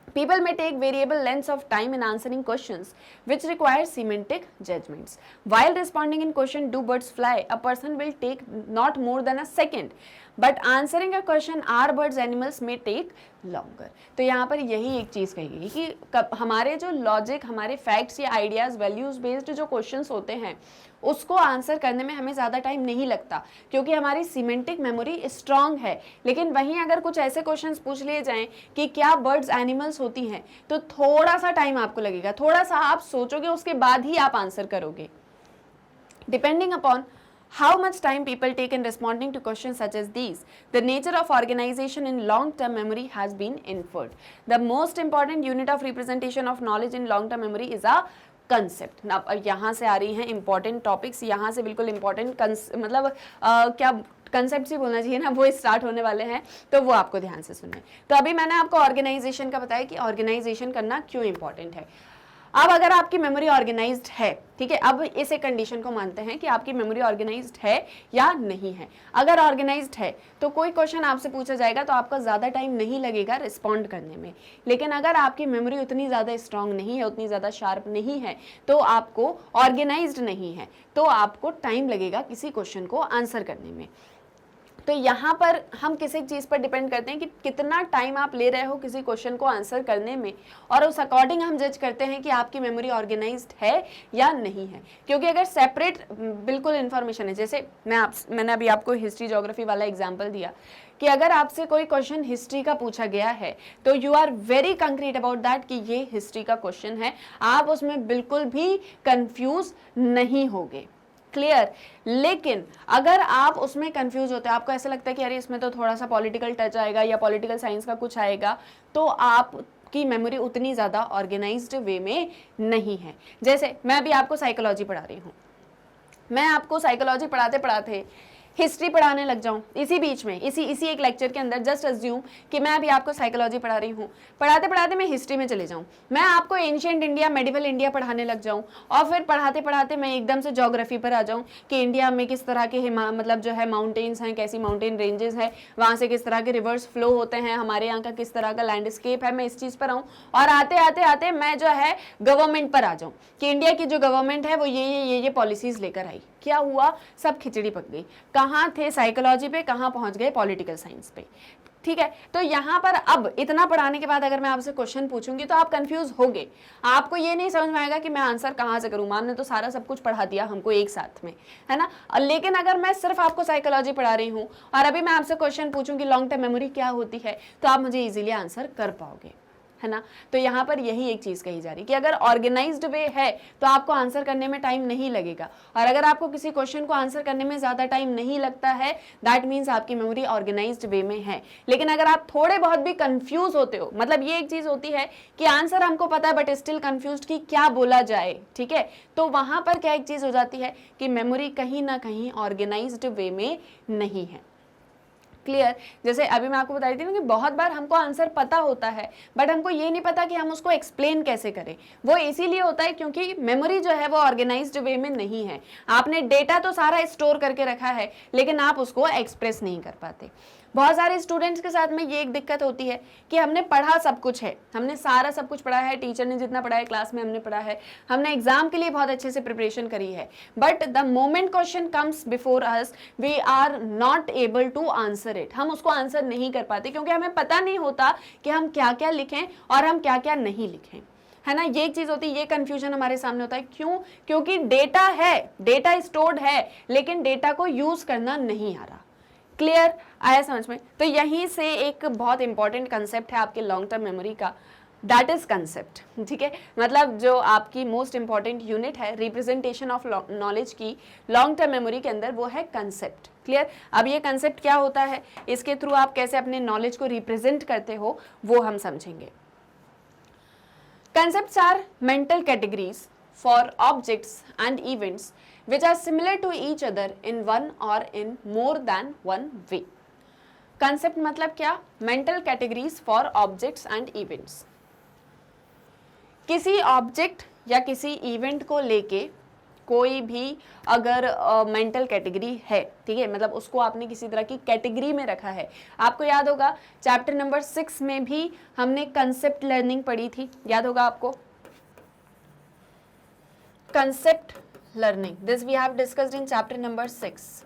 people may take variable lengths of time in answering questions which require semantic judgments. While responding in question do birds fly, a person will take not more than a second, but answering a question are birds animals may take longer। तो यहाँ पर यही एक चीज़ कही गई कि हमारे जो लॉजिक, हमारे फैक्ट्स या आइडियाज़, वैल्यूज बेस्ड जो क्वेश्चंस होते हैं उसको आंसर करने में हमें ज़्यादा टाइम नहीं लगता, क्योंकि हमारी सीमेंटिक मेमोरी स्ट्रांग है। लेकिन वहीं अगर कुछ ऐसे क्वेश्चंस पूछ लिए जाएं कि क्या बर्ड्स एनिमल्स होती हैं, तो थोड़ा सा टाइम आपको लगेगा, थोड़ा सा आप सोचोगे, उसके बाद ही आप आंसर करोगे। Depending upon how much time people take in responding to questions such as these, the nature of organization in long-term memory has been inferred. The most important unit of representation of knowledge in long-term memory is a concept। अब यहाँ से आ रही हैं important topics, यहाँ से बिल्कुल important मतलब क्या कंसेप्ट ही बोलना चाहिए ना, वो स्टार्ट होने वाले हैं, तो वो आपको ध्यान से सुनना है। तो अभी मैंने आपको ऑर्गेनाइजेशन का बताया कि ऑर्गेनाइजेशन करना क्यों इंपॉर्टेंट है। अब अगर आपकी मेमोरी ऑर्गेनाइज्ड है, ठीक है, अब इस एक कंडीशन को मानते हैं कि आपकी मेमोरी ऑर्गेनाइज्ड है या नहीं है। अगर ऑर्गेनाइज्ड है तो कोई क्वेश्चन आपसे पूछा जाएगा तो आपका ज़्यादा टाइम नहीं लगेगा रिस्पॉन्ड करने में। लेकिन अगर आपकी मेमोरी उतनी ज़्यादा स्ट्रांग नहीं है, उतनी ज़्यादा शार्प नहीं है, तो आपको ऑर्गेनाइज्ड नहीं है, तो आपको टाइम लगेगा किसी क्वेश्चन को आंसर करने में। तो यहाँ पर हम किसी चीज़ पर डिपेंड करते हैं कि कितना टाइम आप ले रहे हो किसी क्वेश्चन को आंसर करने में, और उस अकॉर्डिंग हम जज करते हैं कि आपकी मेमोरी ऑर्गेनाइज्ड है या नहीं है। क्योंकि अगर सेपरेट बिल्कुल इन्फॉर्मेशन है, जैसे मैंने अभी आपको हिस्ट्री ज्योग्राफी वाला एग्जाम्पल दिया कि अगर आपसे कोई क्वेश्चन हिस्ट्री का पूछा गया है तो you are very concrete about that कि ये हिस्ट्री का क्वेश्चन है, आप उसमें बिल्कुल भी कंफ्यूज नहीं होगे। क्लियर। लेकिन अगर आप उसमें कंफ्यूज होते हैं, आपको ऐसा लगता है कि अरे इसमें तो थोड़ा सा पॉलिटिकल टच आएगा या पॉलिटिकल साइंस का कुछ आएगा, तो आपकी मेमोरी उतनी ज़्यादा ऑर्गेनाइज्ड वे में नहीं है। जैसे मैं अभी आपको साइकोलॉजी पढ़ा रही हूँ, मैं आपको साइकोलॉजी पढ़ाते पढ़ाते हिस्ट्री पढ़ाने लग जाऊं इसी बीच में, इसी एक लेक्चर के अंदर, जस्ट अज्यूम कि मैं अभी आपको साइकोलॉजी पढ़ा रही हूँ, पढ़ाते पढ़ाते मैं हिस्ट्री में चले जाऊं, मैं आपको एंशिएंट इंडिया, मेडिवल इंडिया पढ़ाने लग जाऊं, और फिर पढ़ाते पढ़ाते मैं एकदम से ज्योग्राफी पर आ जाऊं कि इंडिया में किस तरह के मतलब जो है माउंटेन्स हैं, कैसी माउंटेन रेंजेस हैं, वहाँ से किस तरह के रिवर्स फ्लो होते हैं, हमारे यहाँ का किस तरह का लैंडस्केप है, मैं इस चीज़ पर आऊँ, और आते आते आते मैं जो है गवर्नमेंट पर आ जाऊँ कि इंडिया की जो गवर्नमेंट है वो ये पॉलिसीज लेकर आई। क्या हुआ? सब खिचड़ी पक गई। कहाँ थे साइकोलॉजी पे, कहाँ पहुंच गए पॉलिटिकल साइंस पे। ठीक है, तो यहाँ पर अब इतना पढ़ाने के बाद अगर मैं आपसे क्वेश्चन पूछूंगी तो आप कंफ्यूज होगे, आपको ये नहीं समझ में आएगा कि मैं आंसर कहाँ से करूँ। मैम ने तो सारा सब कुछ पढ़ा दिया हमको एक साथ में, है ना। लेकिन अगर मैं सिर्फ आपको साइकोलॉजी पढ़ा रही हूँ और अभी मैं आपसे क्वेश्चन पूछूंगी लॉन्ग टर्म मेमोरी क्या होती है, तो आप मुझे ईजिली आंसर कर पाओगे, है ना। तो यहाँ पर यही एक चीज़ कही जा रही है कि अगर ऑर्गेनाइज्ड वे है तो आपको आंसर करने में टाइम नहीं लगेगा, और अगर आपको किसी क्वेश्चन को आंसर करने में ज़्यादा टाइम नहीं लगता है, दैट मीन्स आपकी मेमोरी ऑर्गेनाइज्ड वे में है। लेकिन अगर आप थोड़े बहुत भी कंफ्यूज होते हो, मतलब ये एक चीज़ होती है कि आंसर हमको पता है बट स्टिल कंफ्यूज कि क्या बोला जाए, ठीक है, तो वहाँ पर क्या एक चीज़ हो जाती है कि मेमोरी कहीं ना कहीं ऑर्गेनाइज्ड वे में नहीं है। क्लियर। जैसे अभी मैं आपको बता रही थी ना कि बहुत बार हमको आंसर पता होता है बट हमको ये नहीं पता कि हम उसको एक्सप्लेन कैसे करें। वो इसीलिए होता है क्योंकि मेमोरी जो है वो ऑर्गेनाइज्ड वे में नहीं है। आपने डेटा तो सारा स्टोर करके रखा है लेकिन आप उसको एक्सप्रेस नहीं कर पाते। बहुत सारे स्टूडेंट्स के साथ में ये एक दिक्कत होती है कि हमने पढ़ा सब कुछ है, हमने सारा सब कुछ पढ़ा है, टीचर ने जितना पढ़ा है क्लास में हमने पढ़ा है, हमने एग्जाम के लिए बहुत अच्छे से प्रिपरेशन करी है, but the moment question comes before us we are not able to answer it. हम उसको आंसर नहीं कर पाते क्योंकि हमें पता नहीं होता कि हम क्या क्या लिखें और हम क्या क्या नहीं लिखें, है ना। ये एक चीज होती है, ये कंफ्यूजन हमारे सामने होता है। क्यों? क्योंकि डेटा है, डेटा स्टोर्ड है लेकिन डेटा को यूज करना नहीं आ रहा। क्लियर? आया समझ में? तो यहीं से एक बहुत इंपॉर्टेंट कंसेप्ट है आपके लॉन्ग टर्म मेमोरी का, दैट इज कंसेप्ट। ठीक है, मतलब जो आपकी मोस्ट इंपॉर्टेंट यूनिट है रिप्रेजेंटेशन ऑफ नॉलेज की लॉन्ग टर्म मेमोरी के अंदर, वो है कंसेप्ट। क्लियर? अब ये कंसेप्ट क्या होता है, इसके थ्रू आप कैसे अपने नॉलेज को रिप्रेजेंट करते हो वो हम समझेंगे। Concepts are mental categories for objects and events which are similar to each other in one or in more than one way. Concept मतलब क्या? Mental categories for objects and events. किसी object या किसी इवेंट को लेके कोई भी अगर मेंटल कैटेगरी है, ठीक है, मतलब उसको आपने किसी तरह की कैटेगरी में रखा है। आपको याद होगा चैप्टर नंबर 6 में भी हमने कंसेप्ट लर्निंग पढ़ी थी, याद होगा आपको, concept learning, this we have discussed in chapter number 6।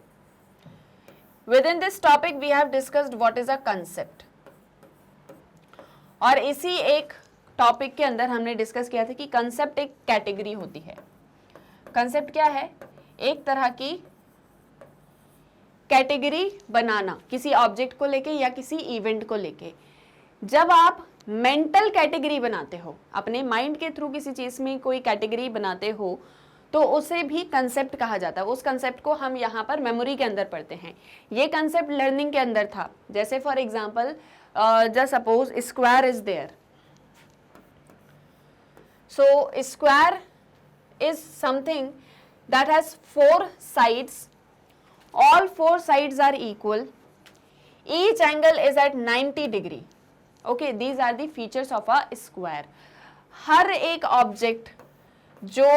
Within this topic we have discussed what is a concept, और इसी एक टॉपिक के अंदर हमने डिस्कस किया था कि कंसेप्ट एक कैटेगरी होती है। कंसेप्ट क्या है? एक तरह की कैटेगरी बनाना किसी ऑब्जेक्ट को लेके या किसी इवेंट को लेके। जब आप मेंटल कैटेगरी बनाते हो, अपने माइंड के थ्रू किसी चीज में कोई कैटेगरी बनाते हो, तो उसे भी कंसेप्ट कहा जाता है। उस कंसेप्ट को हम यहाँ पर मेमोरी के अंदर पढ़ते हैं। ये कंसेप्ट लर्निंग के अंदर था। जैसे for example just suppose square is there, so square is something that has 4 sides, all 4 sides are equal, each angle is at 90 degree, okay, these are the features of a square। हर एक object जो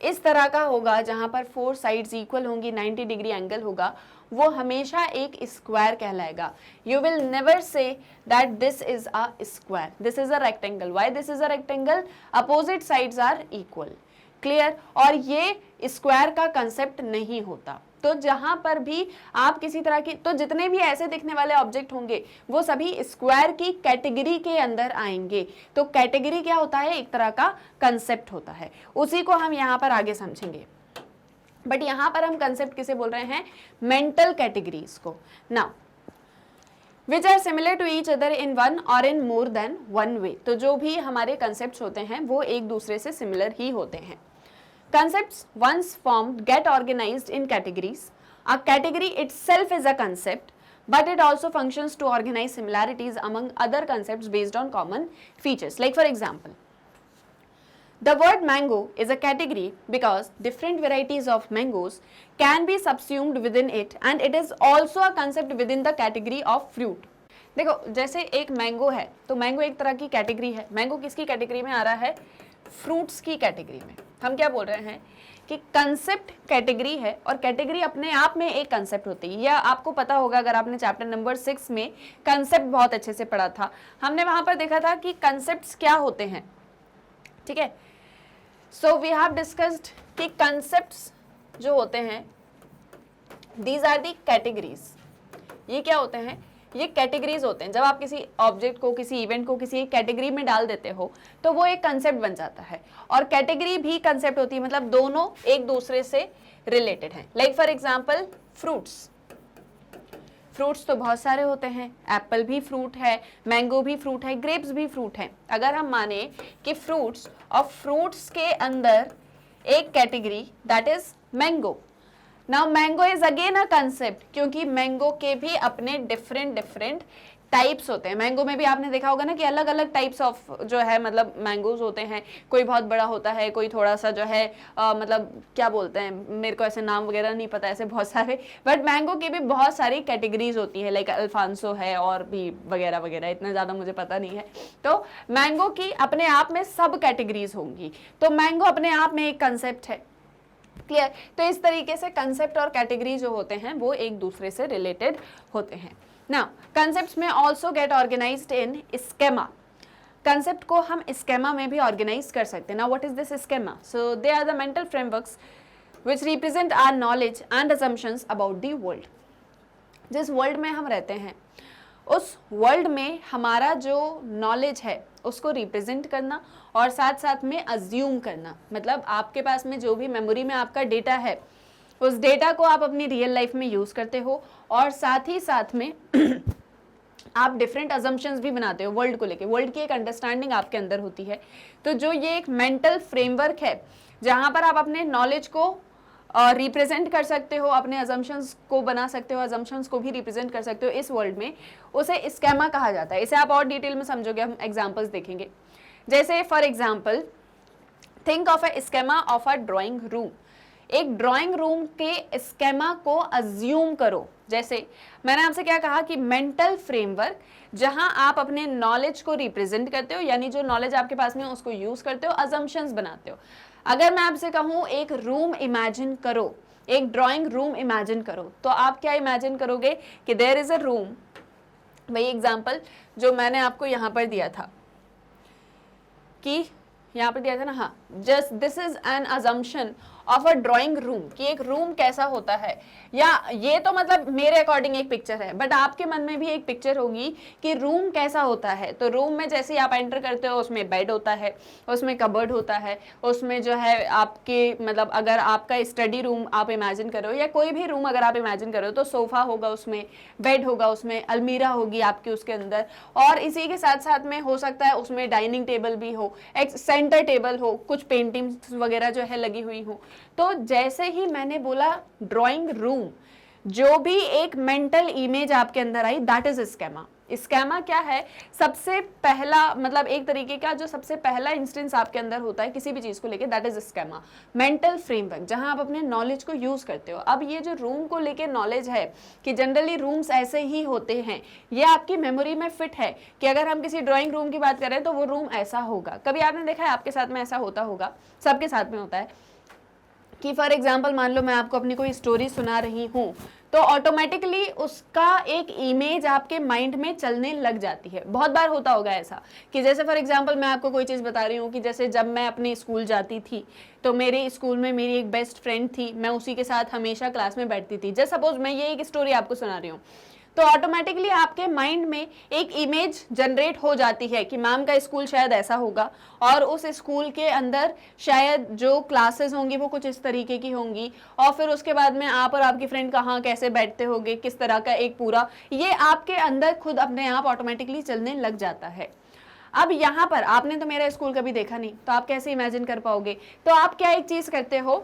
इस तरह का होगा जहां पर 4 sides equal होंगी, 90 degree angle होगा, वो हमेशा एक स्क्वायर कहलाएगा। You will never say that this is a square, this is a rectangle. Why this is a rectangle? Opposite sides are equal. Clear? और ये स्क्वायर का कंसेप्ट नहीं होता। तो जहां पर भी आप किसी तरह की, तो जितने भी ऐसे दिखने वाले ऑब्जेक्ट होंगे वो सभी स्क्वायर की कैटेगरी के अंदर आएंगे। तो कैटेगरी क्या होता है, एक तरह का कंसेप्ट होता है, उसी को हम यहाँ पर आगे समझेंगे। बट यहाँ पर हम कंसेप्ट किसे बोल रहे हैं, मेंटल कैटेगरीज को। Now which are similar to each other in one और in more than one way. तो जो भी हमारे कंसेप्ट होते हैं वो एक दूसरे से सिमिलर ही होते हैं। Concepts once formed get organised in categories. A category itself is a concept, but it also functions to organize similarities among other concepts based on common features. Like for example, the word mango is a category because different varieties of mangoes can be subsumed within it, and it is also a concept within the category of fruit. देखो जैसे एक mango है तो mango एक तरह की category है। Mango किसकी कैटेगरी में आ रहा है, फ्रूट्स की कैटेगरी में। हम क्या बोल रहे हैं कि कंसेप्ट कैटेगरी है और कैटेगरी अपने आप में एक कंसेप्ट होती है। यह आपको पता होगा अगर आपने चैप्टर नंबर 6 में कंसेप्ट बहुत अच्छे से पढ़ा था। हमने वहां पर देखा था कि कंसेप्ट्स क्या होते हैं, ठीक है। सो वी हैव डिस्कस्ड कि कंसेप्ट्स जो होते हैं दीज आर दी कैटेगरीज। ये क्या होते हैं, ये कैटेगरीज होते हैं। जब आप किसी ऑब्जेक्ट को, किसी इवेंट को किसी एक कैटेगरी में डाल देते हो तो वो एक कंसेप्ट बन जाता है, और कैटेगरी भी कंसेप्ट होती है, मतलब दोनों एक दूसरे से रिलेटेड हैं। Like for example fruits. Fruits तो बहुत सारे होते हैं, एप्पल भी फ्रूट है, मैंगो भी फ्रूट है, ग्रेप्स भी फ्रूट है। अगर हम माने कि फ्रूट्स और फ्रूट्स के अंदर एक category that is mango. Now mango is again a concept, क्योंकि मैंगो के भी अपने डिफरेंट टाइप्स होते हैं। मैंगो में भी आपने देखा होगा ना कि अलग अलग टाइप्स ऑफ जो है मतलब मैंगोज होते हैं। कोई बहुत बड़ा होता है, कोई थोड़ा सा जो है मतलब क्या बोलते हैं, मेरे को ऐसे नाम वगैरह नहीं पता, ऐसे बहुत सारे। बट मैंगो की भी बहुत सारी कैटेगरीज होती है, लाइक अल्फांसो है और भी वगैरह वगैरह, इतना ज़्यादा मुझे पता नहीं है। तो मैंगो की अपने आप में सब कैटेगरीज होंगी, तो मैंगो अपने आप में एक कंसेप्ट है। क्लियर। तो इस तरीके से कंसेप्ट और कैटेगरी जो होते हैं वो एक दूसरे से रिलेटेड होते हैं। Now concepts may also get organised in schema. Concept को हम स्केमा में भी ऑर्गेनाइज कर सकते हैं। Now what is this schema? So they are the mental frameworks which represent our knowledge and assumptions about the world. जिस world में हम रहते हैं उस वर्ल्ड में हमारा जो नॉलेज है उसको रिप्रेजेंट करना और साथ साथ में अज्यूम करना। मतलब आपके पास में जो भी मेमोरी में आपका डेटा है उस डेटा को आप अपनी रियल लाइफ में यूज करते हो, और साथ ही साथ में आप डिफरेंट अजम्पशंस भी बनाते हो वर्ल्ड को लेके। वर्ल्ड की एक अंडरस्टैंडिंग आपके अंदर होती है। तो जो ये एक मेंटल फ्रेमवर्क है जहाँ पर आप अपने नॉलेज को रिप्रेजेंट कर सकते हो, अपने अजम्पशंस को बना सकते हो, अजम्पशंस को भी रिप्रेजेंट कर सकते हो इस वर्ल्ड में, उसे स्केमा कहा जाता है। इसे आप और डिटेल में समझोगे, हम एग्जांपल्स देखेंगे। जैसे for example think of a schema of a drawing room. एक ड्राइंग रूम के स्केमा को अज्यूम करो। जैसे मैंने आपसे क्या कहा कि मेंटल फ्रेमवर्क जहां आप अपने नॉलेज को रिप्रेजेंट करते हो, यानी जो नॉलेज आपके पास में उसको यूज करते हो, अजम्पशंस बनाते हो। अगर मैं आपसे कहूं एक रूम इमेजिन करो, एक ड्राइंग रूम इमेजिन करो, तो आप क्या इमेजिन करोगे कि देयर इज अ रूम। वही एग्जांपल जो मैंने आपको यहाँ पर दिया था कि यहाँ पर दिया था ना, हाँ, just this is an assumption of a drawing room कि एक रूम कैसा होता है, या ये तो मतलब मेरे अकॉर्डिंग एक पिक्चर है, बट आपके मन में भी एक पिक्चर होगी कि रूम कैसा होता है। तो रूम में जैसे आप एंटर करते हो उसमें बेड होता है, उसमें कबर्ड होता है, उसमें जो है आपके मतलब अगर आपका स्टडी रूम आप इमेजिन करो या कोई भी रूम अगर आप इमेजिन करो तो सोफा होगा, उसमें बेड होगा, उसमें अलमीरा होगी आपकी उसके अंदर, और इसी के साथ साथ में हो सकता है उसमें डाइनिंग टेबल भी हो, एक सेंटर टेबल हो, कुछ पेंटिंग्स वगैरह जो है लगी हुई हो। तो जैसे ही मैंने बोला ड्राइंग रूम, जो भी एक मेंटल इमेज आपके अंदर आई दैट इज स्केमा। स्केमा क्या है? सबसे पहला मतलब एक तरीके का जो सबसे पहला इंस्टेंस आपके अंदर होता है किसी भी चीज को लेके, that is schema, mental framework, जहां आप अपने नॉलेज को यूज करते हो। अब ये जो रूम को लेके नॉलेज है कि जनरली रूम्स ऐसे ही होते हैं, ये आपकी मेमोरी में फिट है कि अगर हम किसी ड्राइंग रूम की बात करें तो वो रूम ऐसा होगा। कभी आपने देखा है आपके साथ में ऐसा होता होगा, सबके साथ में होता है कि फॉर एग्जाम्पल मान लो मैं आपको अपनी कोई स्टोरी सुना रही हूँ, तो ऑटोमेटिकली उसका एक इमेज आपके माइंड में चलने लग जाती है। बहुत बार होता होगा ऐसा कि जैसे फॉर एग्जांपल मैं आपको कोई चीज़ बता रही हूँ कि जैसे जब मैं अपने स्कूल जाती थी तो मेरे स्कूल में मेरी एक बेस्ट फ्रेंड थी, मैं उसी के साथ हमेशा क्लास में बैठती थी। जस्ट सपोज मैं ये एक स्टोरी आपको सुना रही हूँ, तो ऑटोमेटिकली आपके माइंड में एक इमेज जनरेट हो जाती है कि मैम का स्कूल शायद ऐसा होगा और उस स्कूल के अंदर शायद जो क्लासेस होंगी वो कुछ इस तरीके की होंगी, और फिर उसके बाद में आप और आपकी फ्रेंड कहाँ कैसे बैठते होंगे, किस तरह का एक पूरा ये आपके अंदर खुद अपने आप ऑटोमेटिकली चलने लग जाता है। अब यहाँ पर आपने तो मेरा स्कूल कभी देखा नहीं, तो आप कैसे इमेजिन कर पाओगे? तो आप क्या एक चीज़ करते हो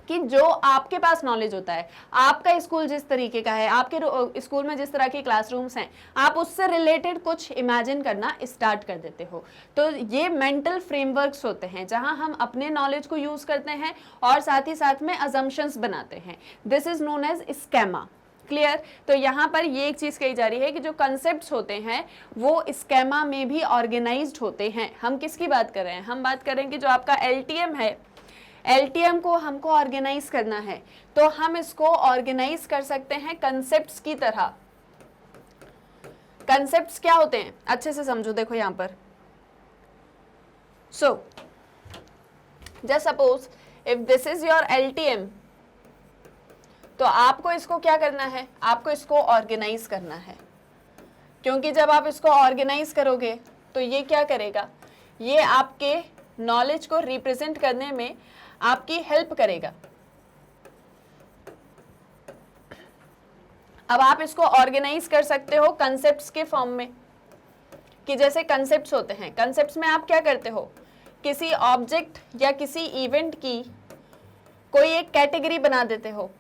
कि जो आपके पास नॉलेज होता है, आपका स्कूल जिस तरीके का है, आपके स्कूल में जिस तरह के क्लासरूम्स हैं, आप उससे रिलेटेड कुछ इमेजिन करना स्टार्ट कर देते हो। तो ये मेंटल फ्रेमवर्क्स होते हैं जहां हम अपने नॉलेज को यूज करते हैं और साथ ही साथ में अजम्पशंस बनाते हैं। This is known as schema. Clear? तो यहाँ पर ये एक चीज़ कही जा रही है कि जो कंसेप्ट्स होते हैं वो स्केमा में भी ऑर्गेनाइज्ड होते हैं। हम किसकी बात कर रहे हैं? हम बात करें कि जो आपका एलटीएम है, एलटीएम को हमको ऑर्गेनाइज करना है, तो हम इसको ऑर्गेनाइज कर सकते हैं कंसेप्ट्स की तरह। कंसेप्ट्स क्या होते हैं अच्छे से समझो, देखो यहां पर। So just suppose if this is your LTM, तो आपको इसको क्या करना है? आपको इसको ऑर्गेनाइज करना है, क्योंकि जब आप इसको ऑर्गेनाइज करोगे तो ये क्या करेगा? ये आपके नॉलेज को रिप्रेजेंट करने में आपकी हेल्प करेगा। अब आप इसको ऑर्गेनाइज कर सकते हो कंसेप्ट्स के फॉर्म में, कि जैसे कंसेप्ट्स होते हैं, कंसेप्ट्स में आप क्या करते हो? किसी ऑब्जेक्ट या किसी इवेंट की कोई एक कैटेगरी बना देते हो।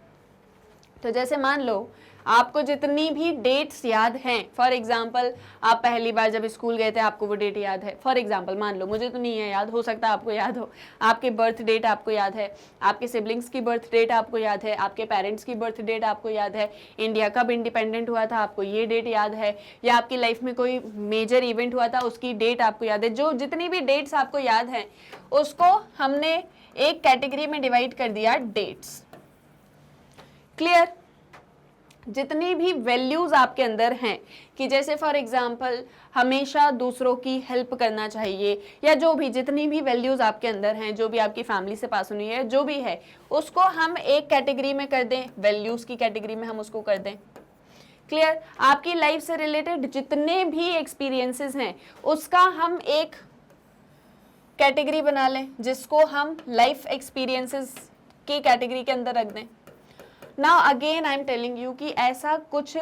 तो जैसे मान लो आपको जितनी भी डेट्स याद हैं, फॉर एग्जाम्पल आप पहली बार जब स्कूल गए थे आपको वो डेट याद है, फॉर एग्जाम्पल मान लो, मुझे तो नहीं है याद, हो सकता है आपको याद हो। आपके बर्थ डेट आपको याद है, आपके सिबलिंग्स की बर्थ डेट आपको याद है, आपके पेरेंट्स की बर्थ डेट आपको याद है, इंडिया कब इंडिपेंडेंट हुआ था आपको ये डेट याद है, या आपकी लाइफ में कोई मेजर इवेंट हुआ था उसकी डेट आपको याद है। जो जितनी भी डेट्स आपको याद हैं उसको हमने एक कैटेगरी में डिवाइड कर दिया, डेट्स। क्लियर? जितनी भी वैल्यूज आपके अंदर हैं, कि जैसे फॉर एग्जांपल हमेशा दूसरों की हेल्प करना चाहिए, या जो भी जितनी भी वैल्यूज आपके अंदर हैं, जो भी आपकी फैमिली से पास हुई है, जो भी है, उसको हम एक कैटेगरी में कर दें, वैल्यूज की कैटेगरी में हम उसको कर दें। क्लियर? आपकी लाइफ से रिलेटेड जितने भी एक्सपीरियंसेस हैं उसका हम एक कैटेगरी बना लें, जिसको हम लाइफ एक्सपीरियंसेस की कैटेगरी के अंदर रख दें। Now again I am telling you कि ऐसा कुछ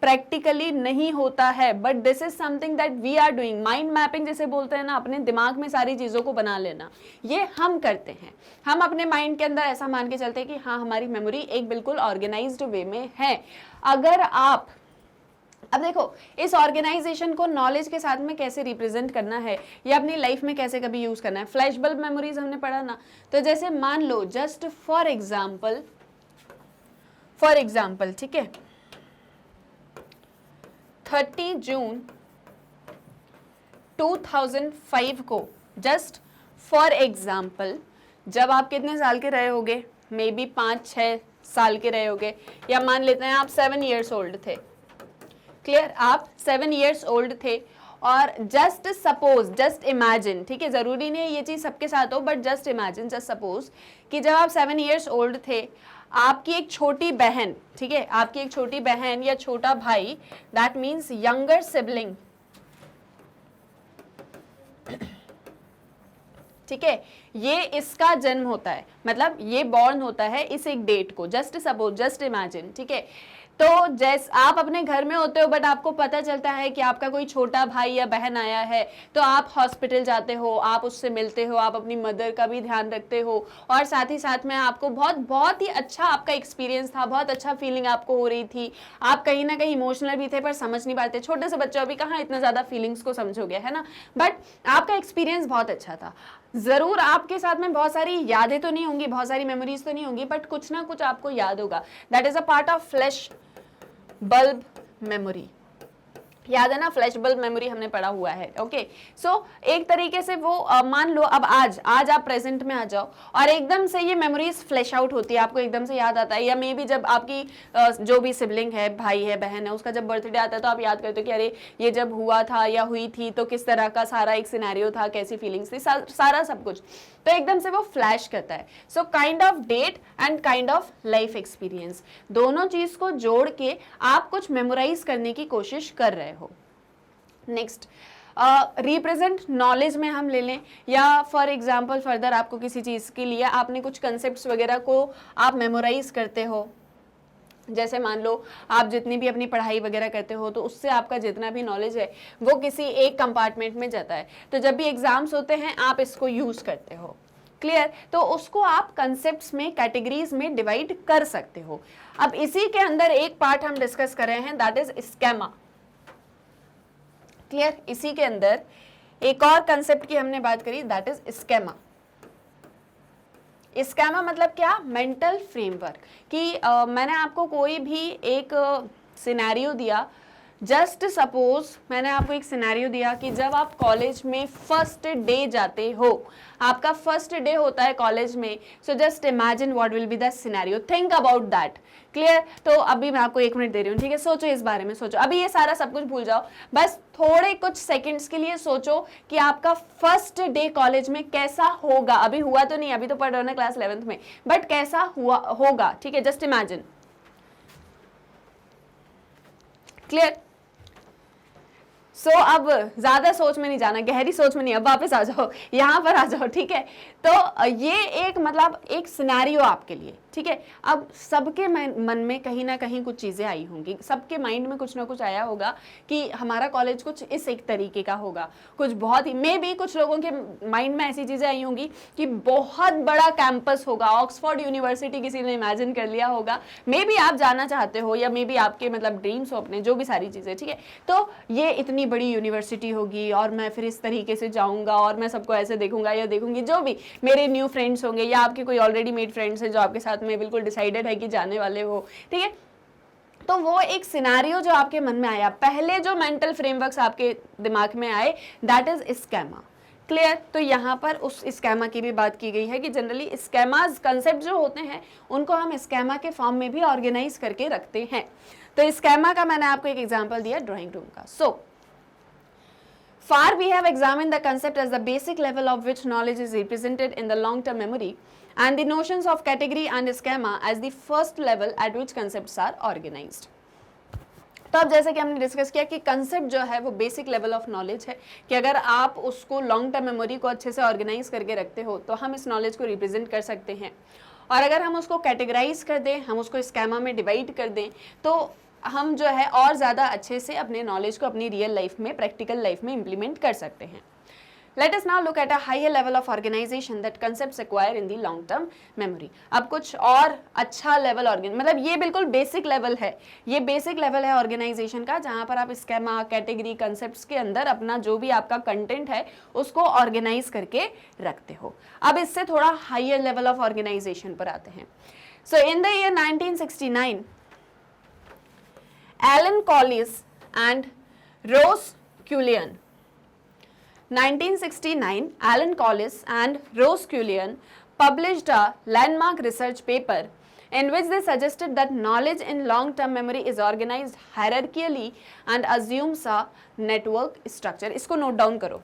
प्रैक्टिकली नहीं होता है, but this is something that we are doing. Mind mapping जैसे बोलते हैं ना, अपने दिमाग में सारी चीज़ों को बना लेना, ये हम करते हैं। हम अपने माइंड के अंदर ऐसा मान के चलते हैं कि हाँ हमारी मेमोरी एक बिल्कुल ऑर्गेनाइज्ड वे में है। अगर आप अब देखो इस ऑर्गेनाइजेशन को नॉलेज के साथ में कैसे रिप्रेजेंट करना है या अपनी लाइफ में कैसे कभी यूज करना है। फ्लैश बल्ब मेमोरीज हमने पढ़ा ना, तो जैसे मान लो जस्ट फॉर एग्जाम्पल ठीक है, 30 जून 2005 को, जस्ट फॉर एग्जाम्पल, जब आप कितने साल के रहे होगे, मे बी 5-6 साल के रहे होगे, या मान लेते हैं आप 7 ईयर्स ओल्ड थे। क्लियर? आप 7 ईयर्स ओल्ड थे और जस्ट सपोज, जस्ट इमेजिन, ठीक है, जरूरी नहीं है ये चीज सबके साथ हो, but just imagine, just suppose कि जब आप 7 ईयर्स ओल्ड थे, आपकी एक छोटी बहन, ठीक है, आपकी एक छोटी बहन या छोटा भाई, दैट मीन्स यंगर सिबलिंग, ठीक है, ये इसका जन्म होता है, मतलब ये बॉर्न होता है इस एक डेट को, जस्ट सपोज, जस्ट इमेजिन, ठीक है। तो जैसे आप अपने घर में होते हो बट आपको पता चलता है कि आपका कोई छोटा भाई या बहन आया है, तो आप हॉस्पिटल जाते हो, आप उससे मिलते हो, आप अपनी मदर का भी ध्यान रखते हो, और साथ ही साथ में आपको बहुत ही अच्छा आपका एक्सपीरियंस था, बहुत अच्छा फीलिंग आपको हो रही थी, आप कहीं ना कहीं इमोशनल भी थे पर समझ नहीं पाते, छोटे से बच्चों अभी कहाँ इतना ज़्यादा फीलिंग्स को समझोगे, है ना, बट आपका एक्सपीरियंस बहुत अच्छा था। जरूर आपके साथ में बहुत सारी यादें तो नहीं होंगी, बहुत सारी मेमोरीज तो नहीं होंगी, बट कुछ ना कुछ आपको याद होगा। That is a part of flash bulb memory. याद है ना, फ्लैशबल्ब मेमोरी हमने पढ़ा हुआ है। ओके, सो एक तरीके से वो मान लो अब आज आप प्रेजेंट में आ जाओ और एकदम से ये मेमोरीज फ्लैश आउट होती है, आपको एकदम से याद आता है, या मे बी जब आपकी जो भी सिबलिंग है, भाई है, बहन है, उसका जब बर्थडे आता है तो आप याद करते हो कि अरे ये जब हुआ था या हुई थी तो किस तरह का सारा एक सिनेरियो था, कैसी फीलिंग्स थी, सारा सब कुछ, तो एकदम से वो फ्लैश करता है। So kind of date and kind of life experience, दोनों चीज को जोड़ के आप कुछ मेमोराइज करने की कोशिश कर रहे हो। नेक्स्ट, रिप्रेजेंट नॉलेज में हम ले लें, या फॉर एग्जाम्पल फर्दर आपको किसी चीज़ के लिए आपने कुछ कंसेप्ट वगैरह को आप मेमोराइज करते हो, जैसे मान लो आप जितनी भी अपनी पढ़ाई वगैरह करते हो तो उससे आपका जितना भी नॉलेज है वो किसी एक कंपार्टमेंट में जाता है, तो जब भी एग्जाम्स होते हैं आप इसको यूज करते हो। क्लियर, तो उसको आप कंसेप्ट्स में, कैटेगरीज में डिवाइड कर सकते हो। अब इसी के अंदर एक पार्ट हम डिस्कस कर रहे हैं, दैट इज स्केमा। क्लियर, इसी के अंदर एक और कंसेप्ट की हमने बात करी, दैट इज स्केमा। स्केमा मतलब क्या, मेंटल फ्रेमवर्क, कि मैंने आपको कोई भी एक सिनेरियो दिया, जस्ट सपोज मैंने आपको एक सिनेरियो दिया कि जब आप कॉलेज में फर्स्ट डे जाते हो, आपका फर्स्ट डे होता है कॉलेज में, so just imagine what will be the scenario, think about that. Clear, तो अभी मैं आपको 1 मिनट दे रही हूँ, ठीक है, सोचो इस बारे में, सोचो, अभी ये सारा सब कुछ भूल जाओ, बस थोड़े कुछ सेकंड्स के लिए सोचो कि आपका फर्स्ट डे कॉलेज में कैसा होगा। अभी हुआ तो नहीं, अभी तो पढ़ रहे हो ना क्लास 11th में, बट कैसा हुआ होगा, ठीक है, जस्ट इमेजिन। क्लियर, सो अब ज्यादा सोच में नहीं जाना, गहरी सोच में नहीं, अब वापस आ जाओ, यहाँ पर आ जाओ, ठीक है। तो ये एक मतलब एक सिनेरियो आपके लिए, ठीक है। अब सबके मन में कहीं ना कहीं कुछ चीजें आई होंगी, सबके माइंड में कुछ ना कुछ आया होगा कि हमारा कॉलेज कुछ इस एक तरीके का होगा, कुछ बहुत ही, मे बी कुछ लोगों के माइंड में ऐसी चीजें आई होंगी कि बहुत बड़ा कैंपस होगा, ऑक्सफोर्ड यूनिवर्सिटी किसी ने इमेजिन कर लिया होगा, मे बी आप जाना चाहते हो, या मे बी आपके मतलब ड्रीम्स हो अपने, जो भी सारी चीजें, ठीक है। तो ये इतनी बड़ी यूनिवर्सिटी होगी और मैं फिर इस तरीके से जाऊंगा और मैं सबको ऐसे देखूंगा या देखूंगी, जो भी मेरे न्यू फ्रेंड्स होंगे या आपके कोई ऑलरेडी मेड फ्रेंड्स हैं जो आपके साथ में बिल्कुल डिसाइडेड है कि जाने वाले हो, ठीक है। तो वो एक सिनेरियो जो आपके मन में आया, पहले जो मेंटल फ्रेमवर्क्स आपके दिमाग में आए, दैट इज स्केमा। क्लियर, तो यहाँ पर उस स्केमा की भी बात की गई है कि जनरली स्केमाज कंसेप्ट जो होते हैं उनको हम स्केमा के फॉर्म में भी ऑर्गेनाइज करके रखते हैं। तो स्केमा का मैंने आपको एक एग्जांपल दिया ड्राइंग रूम का। सो far we have examined the concept as the basic level of which knowledge is represented in the long term memory, and the notions of category and schema as the first level at which concepts are organized. तो अब जैसे कि हमने discuss किया कि concept जो है वो बेसिक लेवल ऑफ नॉलेज है, कि अगर आप उसको लॉन्ग टर्म मेमोरी को अच्छे से ऑर्गेनाइज करके रखते हो तो हम इस नॉलेज को रिप्रेजेंट कर सकते हैं, और अगर हम उसको कैटेगराइज कर दें, हम उसको स्केमा में डिवाइड कर दें, तो हम जो है और ज़्यादा अच्छे से अपने नॉलेज को अपनी रियल लाइफ में, प्रैक्टिकल लाइफ में इम्प्लीमेंट कर सकते हैं। Let us now look at a higher level of organization that concepts acquire in the long term memory. अब कुछ और अच्छा लेवल मतलब ये बिल्कुल बेसिक लेवल है, ये बेसिक लेवल है ऑर्गेनाइजेशन का, जहाँ पर आप स्केमा, कैटेगरी, कंसेप्ट्स के अंदर अपना जो भी आपका कंटेंट है उसको ऑर्गेनाइज करके रखते हो। अब इससे थोड़ा हाइयर लेवल ऑफ ऑर्गेनाइजेशन पर आते हैं। So in the year 1969 Alan Collis and Rose Cullion. 1969, Alan Collis and Rose Cullion published a landmark research paper in which they suggested that knowledge in long-term memory is organized hierarchically and assumes a network structure. इसको note down करो,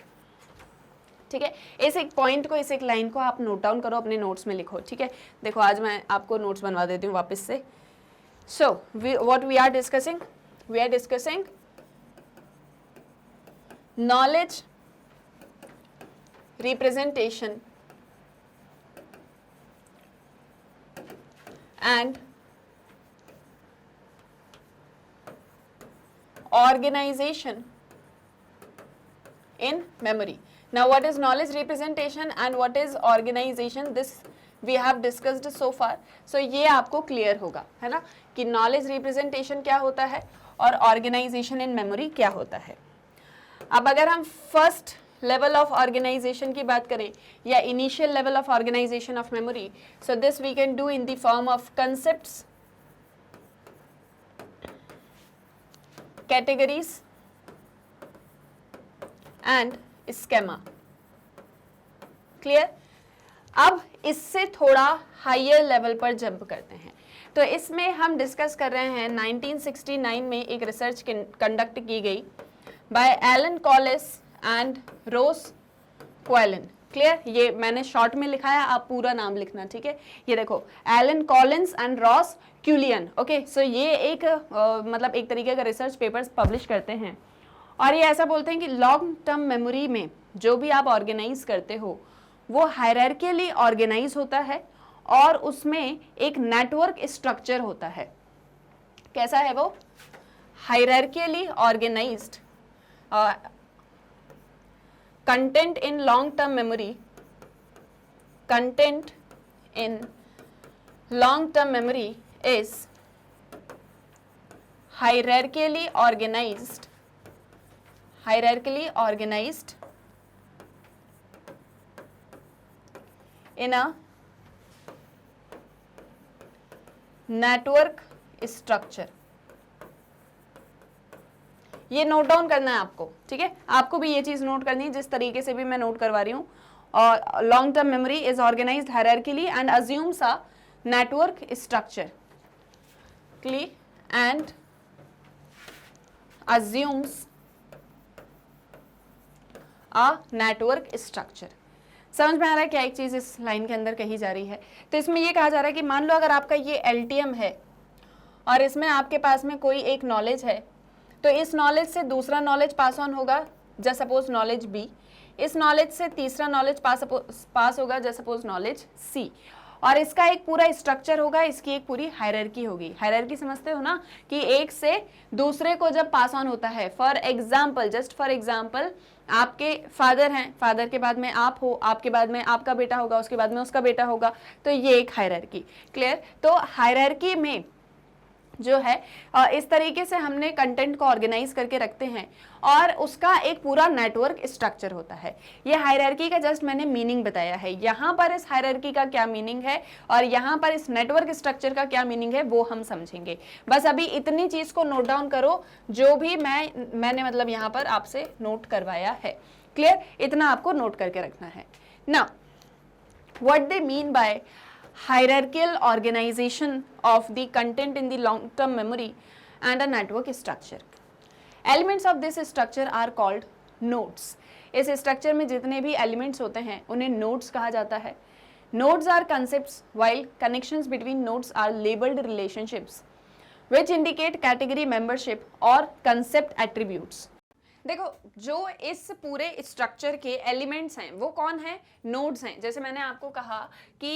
ठीक है। इस एक point को, इस एक line को आप नोट डाउन करो, अपने नोट्स में लिखो, ठीक है। देखो आज मैं आपको नोट्स बनवा देती हूँ वापस से। So, what we are discussing? We are discussing knowledge representation and organization in memory. Now, what is knowledge representation and what is organization? This we have discussed so far. So ये आपको clear होगा, है ना, कि knowledge representation क्या होता है और ऑर्गेनाइजेशन इन मेमोरी क्या होता है। अब अगर हम फर्स्ट लेवल ऑफ ऑर्गेनाइजेशन की बात करें या initial level of organisation of memory, so this we can do in the form of concepts, categories and schema. Clear? अब इससे थोड़ा हायर लेवल पर जंप करते हैं। तो इसमें हम डिस्कस कर रहे हैं 1969 में एक रिसर्च कंडक्ट की गई by Allan Collins and Ross Quillian. Clear? ये मैंने शॉर्ट में लिखा है, आप पूरा नाम लिखना, ठीक है? ये देखो, Allan Collins and Ross Quillian. Okay, so ये एक मतलब एक तरीके का रिसर्च पेपर्स पब्लिश करते हैं और ये ऐसा बोलते हैं कि लॉन्ग टर्म मेमोरी में जो भी आप ऑर्गेनाइज करते हो वो हायरार्किकली ऑर्गेनाइज होता है और उसमें एक नेटवर्क स्ट्रक्चर होता है। कैसा है वो? Hierarchically organised content in long term memory, content in long term memory is hierarchically organized in a network structure। ये नोट डाउन करना है आपको, ठीक है? आपको भी ये चीज नोट करनी है जिस तरीके से भी मैं नोट करवा रही हूँ। और long term memory is organised hierarchically and assumes a network structure and assumes a network structure. समझ में आ रहा है क्या एक चीज इस लाइन के अंदर कही जा रही है? तो इसमें ये कहा जा रहा है कि मान लो अगर आपका ये LTM है और इसमें आपके पास में कोई एक नॉलेज है, तो इस नॉलेज से दूसरा नॉलेज पास ऑन होगा, जस्ट सपोज नॉलेज B। इस नॉलेज से तीसरा नॉलेज पास होगा, जस्ट सपोज नॉलेज C। और इसका एक पूरा स्ट्रक्चर होगा, इसकी एक पूरी हायरार्की होगी। हायरार्की समझते हो ना, कि एक से दूसरे को जब पास ऑन होता है, for example, just for example, आपके फादर हैं, फादर के बाद में आप हो, आपके बाद में आपका बेटा होगा, उसके बाद में उसका बेटा होगा, तो ये एक हायरार्की। क्लियर? तो हायरार्की में जो है इस तरीके से हमने कंटेंट को ऑर्गेनाइज करके रखते हैं और उसका एक पूरा नेटवर्क स्ट्रक्चर होता है। ये हायरार्की का जस्ट मैंने मीनिंग बताया है। यहाँ पर इस हायरार्की का क्या मीनिंग है और यहाँ पर इस नेटवर्क स्ट्रक्चर का क्या मीनिंग है वो हम समझेंगे। बस अभी इतनी चीज को नोट डाउन करो जो भी मैंने मतलब यहाँ पर आपसे नोट करवाया है। क्लियर? इतना आपको नोट करके रखना है ना। What they mean by hierarchical organization of the content in the long term memory and a network structure. Elements of this structure are called nodes. इस स्ट्रक्चर में जितने भी एलिमेंट्स होते हैं उन्हें नोड्स कहा जाता है। Nodes are concepts while connections between nodes are labeled relationships which indicate category membership or concept attributes. देखो, जो इस पूरे स्ट्रक्चर के एलिमेंट्स हैं वो कौन है? नोड्स हैं। जैसे मैंने आपको कहा कि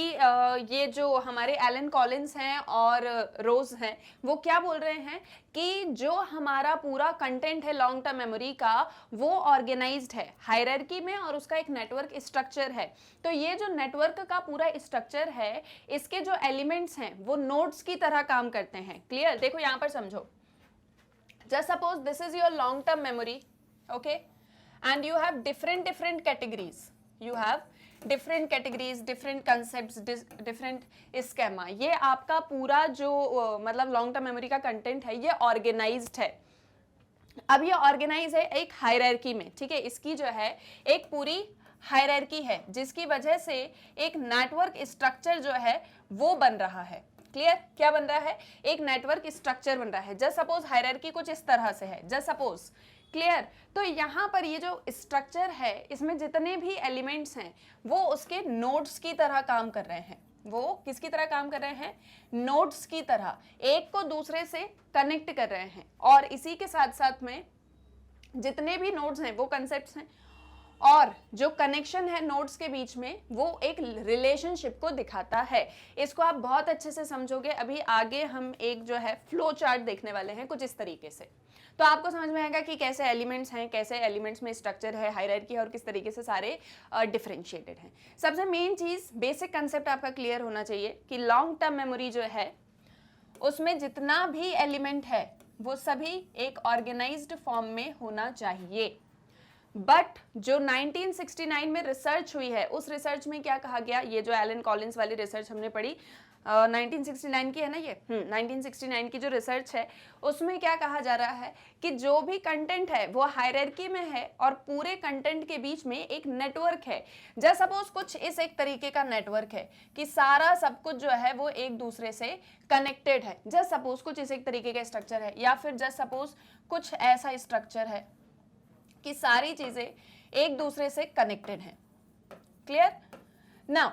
ये जो हमारे एलन कॉलिन्स हैं और रोज हैं, वो क्या बोल रहे हैं कि जो हमारा पूरा कंटेंट है लॉन्ग टर्म मेमोरी का वो ऑर्गेनाइज्ड है हायरार्की में और उसका एक नेटवर्क स्ट्रक्चर है। तो ये जो नेटवर्क का पूरा स्ट्रक्चर है, इसके जो एलिमेंट्स हैं वो नोड्स की तरह काम करते हैं। क्लियर? देखो यहाँ पर समझो, just suppose this is your long term memory, okay, and you have different categories, different concepts, different schema। ये आपका पूरा जो मतलब लॉन्ग टर्म मेमोरी का कंटेंट है ये ऑर्गेनाइज्ड है। अब ये ऑर्गेनाइज है एक हायरार्की में, ठीक है? इसकी जो है एक पूरी हायरार्की है जिसकी वजह से एक नेटवर्क स्ट्रक्चर जो है वो बन रहा है। क्लियर? क्या बन रहा है? एक नेटवर्क स्ट्रक्चर बन रहा है। जस्ट सपोज हायरार्की कुछ इस तरह से है, जस्ट सपोज। क्लियर? तो यहाँ पर ये जो स्ट्रक्चर है इसमें जितने भी एलिमेंट्स हैं वो उसके नोड्स की तरह काम कर रहे हैं। वो किसकी तरह काम कर रहे हैं? नोड्स की तरह, एक को दूसरे से कनेक्ट कर रहे हैं। और इसी के साथ साथ में जितने भी नोड्स हैं वो कंसेप्ट्स हैं और जो कनेक्शन है नोड्स के बीच में वो एक रिलेशनशिप को दिखाता है। इसको आप बहुत अच्छे से समझोगे। अभी आगे हम एक जो है फ्लो चार्ट देखने वाले हैं कुछ इस तरीके से, तो आपको समझ में आएगा कि कैसे एलिमेंट्स हैं, कैसे एलिमेंट्स में स्ट्रक्चर है, हायरार्की है और किस तरीके से सारे डिफरेंशिएटेड हैं। सबसे मेन चीज, बेसिक कंसेप्ट आपका क्लियर होना चाहिए कि लॉन्ग टर्म मेमोरी जो है उसमें जितना भी एलिमेंट है वो सभी एक ऑर्गेनाइज्ड फॉर्म में होना चाहिए। बट जो 1969 में रिसर्च हुई है, उस रिसर्च में क्या कहा गया, ये जो एलन कॉलिंस वाली रिसर्च हमने पढ़ी 1969 की है ना, ये 1969 की जो रिसर्च है उसमें क्या कहा जा रहा है कि जो भी कंटेंट है वो हायरार्की में है और पूरे कंटेंट के बीच में एक नेटवर्क है। जैसे सपोज कुछ इस एक तरीके का नेटवर्क है कि सारा सब कुछ जो है वो एक दूसरे से कनेक्टेड है। जस्ट सपोज कुछ इस एक तरीके का स्ट्रक्चर है, या फिर जस्ट सपोज कुछ ऐसा स्ट्रक्चर है कि सारी चीजें एक दूसरे से कनेक्टेड हैं। क्लियर? नाउ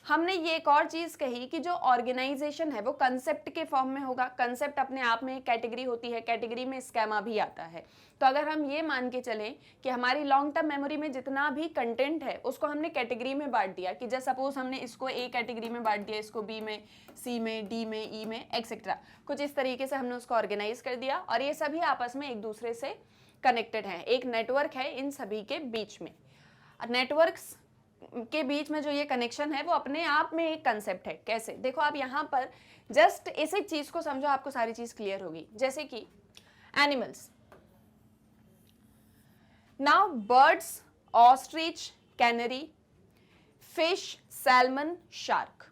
हमने ये एक और चीज कही कि जो ऑर्गेनाइजेशन है वो कंसेप्ट के फॉर्म में होगा। कंसेप्ट अपने आप में एक कैटेगरी होती है, कैटेगरी में स्कीमा भी आता है। तो अगर हम ये मान के चलें कि हमारी लॉन्ग टर्म मेमोरी में जितना भी कंटेंट है उसको हमने कैटेगरी में बांट दिया, कि जैसे सपोज हमने इसको ए कैटेगरी में बांट दिया, इसको बी में, सी में, डी में, ई में, एक्सेट्रा, कुछ इस तरीके से हमने उसको ऑर्गेनाइज कर दिया और ये सभी आपस में एक दूसरे से कनेक्टेड हैं। एक नेटवर्क है इन सभी के बीच में। नेटवर्क्स के बीच में जो ये कनेक्शन है वो अपने आप में एक कंसेप्ट है। कैसे? देखो आप यहाँ पर जस्ट इस एक चीज को समझो, आपको सारी चीज क्लियर होगी। जैसे कि animals, now birds, ostrich, canary, fish, salmon, shark,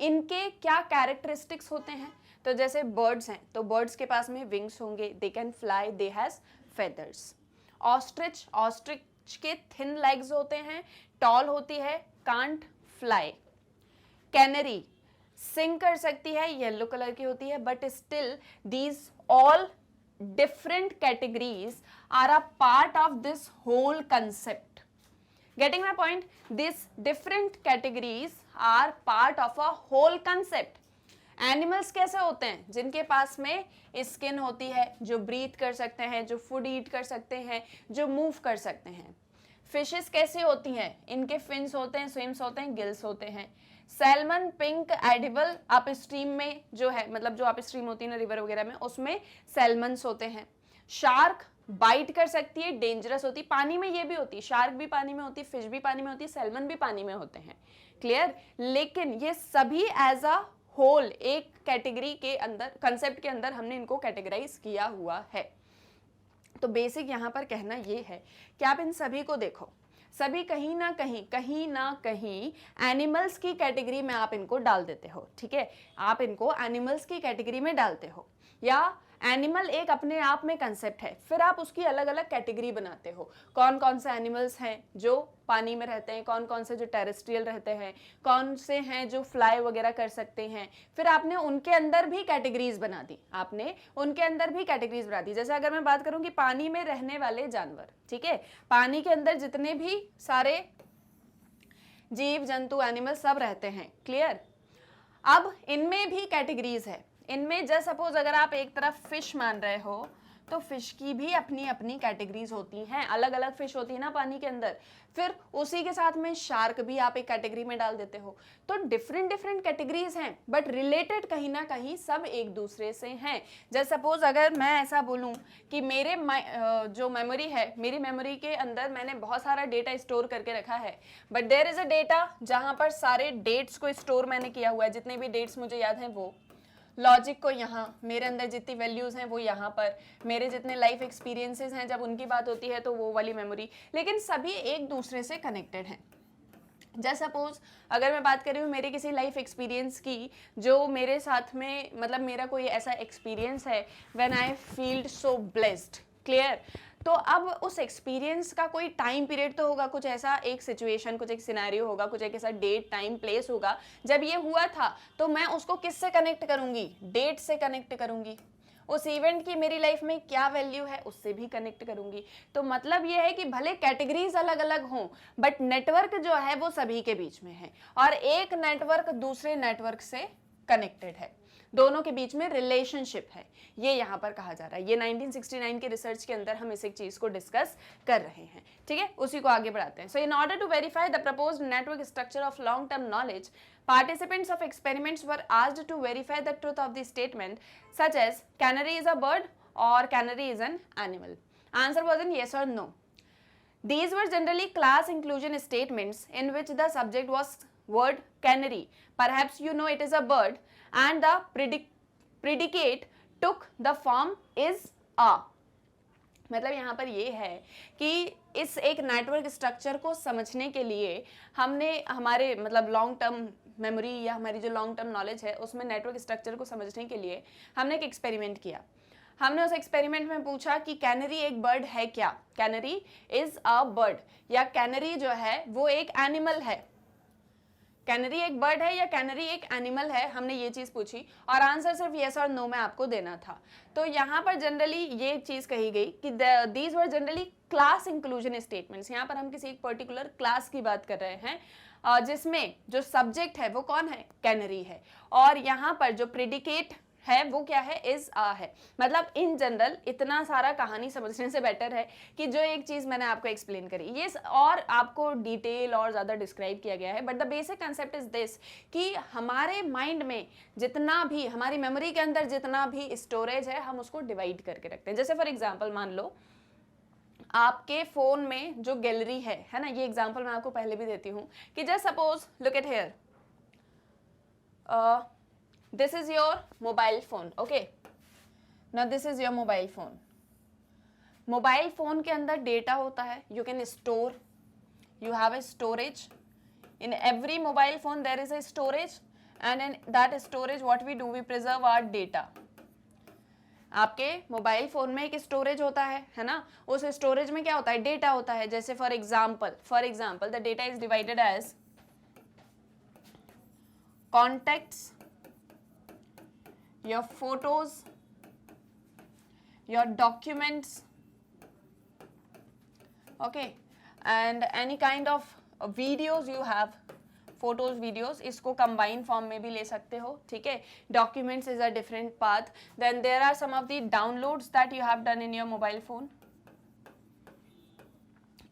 इनके क्या कैरेक्टरिस्टिक्स होते हैं? तो जैसे बर्ड्स हैं तो बर्ड्स के पास में विंग्स होंगे, they can fly, they has feathers. Ostrich, ostrich के थिन लेग्स होते हैं, टॉल होती है, कांट फ्लाई। कैनरी सिंग कर सकती है, येलो कलर की होती है, but still these all different categories are a part of this whole concept. Getting my point? These different categories are part of a whole concept. Animals कैसे होते हैं? जिनके पास में स्किन होती है, जो ब्रीथ कर सकते हैं, जो फूड ईट कर सकते हैं, जो मूव कर सकते हैं। फिशेस कैसी होती हैं? इनके फिन्स होते हैं, स्विम्स होते हैं, गिल्स होते हैं। Salmon pink edible, up stream में जो है, मतलब जो अप स्ट्रीम होती है ना रिवर वगैरह में, उसमें सैल्मन्स होते हैं। शार्क बाइट कर सकती है, डेंजरस होती है, पानी में ये भी होती है, शार्क भी पानी में होती है, फिश भी पानी में होती है, सैल्मन भी पानी में होते हैं। क्लियर? लेकिन ये सभी एज अ होल एक कैटेगरी के अंदर, कंसेप्ट के अंदर हमने इनको कैटेगराइज किया हुआ है। तो बेसिक यहाँ पर कहना ये है कि आप इन सभी को देखो, सभी कहीं ना कहीं एनिमल्स की कैटेगरी में आप इनको डाल देते हो। ठीक है, आप इनको एनिमल्स की कैटेगरी में डालते हो, या एनिमल एक अपने आप में कंसेप्ट है, फिर आप उसकी अलग अलग कैटेगरी बनाते हो। कौन कौन से एनिमल्स हैं जो पानी में रहते हैं, कौन कौन से जो टेरेस्ट्रियल रहते हैं, कौन से हैं जो फ्लाई वगैरह कर सकते हैं, फिर आपने उनके अंदर भी कैटेगरीज बना दी, जैसे अगर मैं बात करूं कि पानी में रहने वाले जानवर, ठीक है, पानी के अंदर जितने भी सारे जीव जंतु एनिमल सब रहते हैं। क्लियर? अब इनमें भी कैटेगरीज है। इनमें जस्ट सपोज अगर आप एक तरफ फिश मान रहे हो तो फिश की भी अपनी अपनी कैटेगरीज होती हैं, अलग अलग फिश होती है ना पानी के अंदर। फिर उसी के साथ में शार्क भी आप एक कैटेगरी में डाल देते हो। तो डिफरेंट कैटेगरीज हैं, बट रिलेटेड कहीं ना कहीं सब एक दूसरे से हैं। जैसे सपोज अगर मैं ऐसा बोलूं कि मेरे जो मेमोरी है, मेरी मेमोरी के अंदर मैंने बहुत सारा डेटा स्टोर करके रखा है, but there is a data जहां पर सारे डेट्स को स्टोर मैंने किया हुआ है, जितने भी डेट्स मुझे याद हैं वो, लॉजिक को यहाँ, मेरे अंदर जितनी वैल्यूज़ हैं वो यहाँ पर, मेरे जितने लाइफ एक्सपीरियंसेस हैं जब उनकी बात होती है तो वो वाली मेमोरी, लेकिन सभी एक दूसरे से कनेक्टेड हैं। जैसे सपोज अगर मैं बात कर रही हूँ मेरे किसी लाइफ एक्सपीरियंस की, जो मेरे साथ में, मतलब मेरा कोई ऐसा एक्सपीरियंस है when I field so blessed. Clear? तो अब उस एक्सपीरियंस का कोई टाइम पीरियड तो होगा, कुछ ऐसा एक सिचुएशन, कुछ एक सिनेरियो होगा, कुछ एक ऐसा डेट टाइम प्लेस होगा जब ये हुआ था, तो मैं उसको किससे कनेक्ट करूंगी? डेट से कनेक्ट करूंगी। उस इवेंट की मेरी लाइफ में क्या वैल्यू है उससे भी कनेक्ट करूंगी। तो मतलब ये है कि भले कैटेगरीज अलग अलग हों, बट नेटवर्क जो है वो सभी के बीच में है, और एक नेटवर्क दूसरे नेटवर्क से कनेक्टेड है, दोनों के बीच में रिलेशनशिप है, ये यहाँ पर कहा जा रहा है। ये 1969 के रिसर्च के अंदर हम इस एक चीज को डिस्कस कर रहे हैं। ठीक है, उसी को आगे बढ़ाते हैं। So in order to verify the proposed network structure of long term knowledge, participants of experiments were asked to verify the truth of the statement such as canary is a bird or canary is an animal. Answer was in yes or no. These were generally class inclusion statements in which the subject was word canary. Perhaps you know it is a bird, and the predicate took the form is a. मतलब यहाँ पर ये है कि इस एक network structure को समझने के लिए हमने हमारे मतलब लॉन्ग टर्म मेमोरी या हमारी जो लॉन्ग टर्म नॉलेज है उसमें नेटवर्क स्ट्रक्चर को समझने के लिए हमने एक एक्सपेरिमेंट किया। हमने उस एक्सपेरिमेंट में पूछा कि कैनरी एक बर्ड है क्या, कैनरी इज अ बर्ड, या कैनरी जो है वो एक एनिमल है, कैनरी एक बर्ड है या कैनरी एक एनिमल है, हमने ये चीज पूछी और आंसर सिर्फ यस और नो में आपको देना था। तो यहाँ पर जनरली ये चीज कही गई कि these were generally class inclusion statements. यहाँ पर हम किसी एक पर्टिकुलर क्लास की बात कर रहे हैं जिसमें जो सब्जेक्ट है वो कौन है, कैनरी है, और यहाँ पर जो प्रेडिकेट है वो क्या है, इज आ है। मतलब इन जनरल इतना सारा कहानी समझने से बेटर है कि जो एक चीज मैंने आपको एक्सप्लेन करी ये और आपको डिटेल और ज्यादा डिस्क्राइब किया गया है, but the basic concept is this कि हमारे माइंड में जितना भी, हमारी मेमोरी के अंदर जितना भी स्टोरेज है हम उसको डिवाइड करके रखते हैं। जैसे फॉर एग्जाम्पल मान लो आपके फोन में जो गैलरी है ना, ये एग्जाम्पल मैं आपको पहले भी देती हूँ कि just suppose look at here, this is your mobile phone, okay, now this is your mobile phone। Mobile phone के अंदर डेटा होता है, you can store, you have a storage, in every mobile phone there is a storage and in that storage what we do, we preserve our data। आपके mobile phone में एक storage होता है ना, उस स्टोरेज में क्या होता है, डेटा होता है। जैसे for example the data is divided as contacts, your photos, your documents, okay, and any kind of videos you have, photos videos, इसको कंबाइन फॉर्म में भी ले सकते हो, ठीक है। Documents is a different path, then there are some of the downloads that you have done in your mobile phone.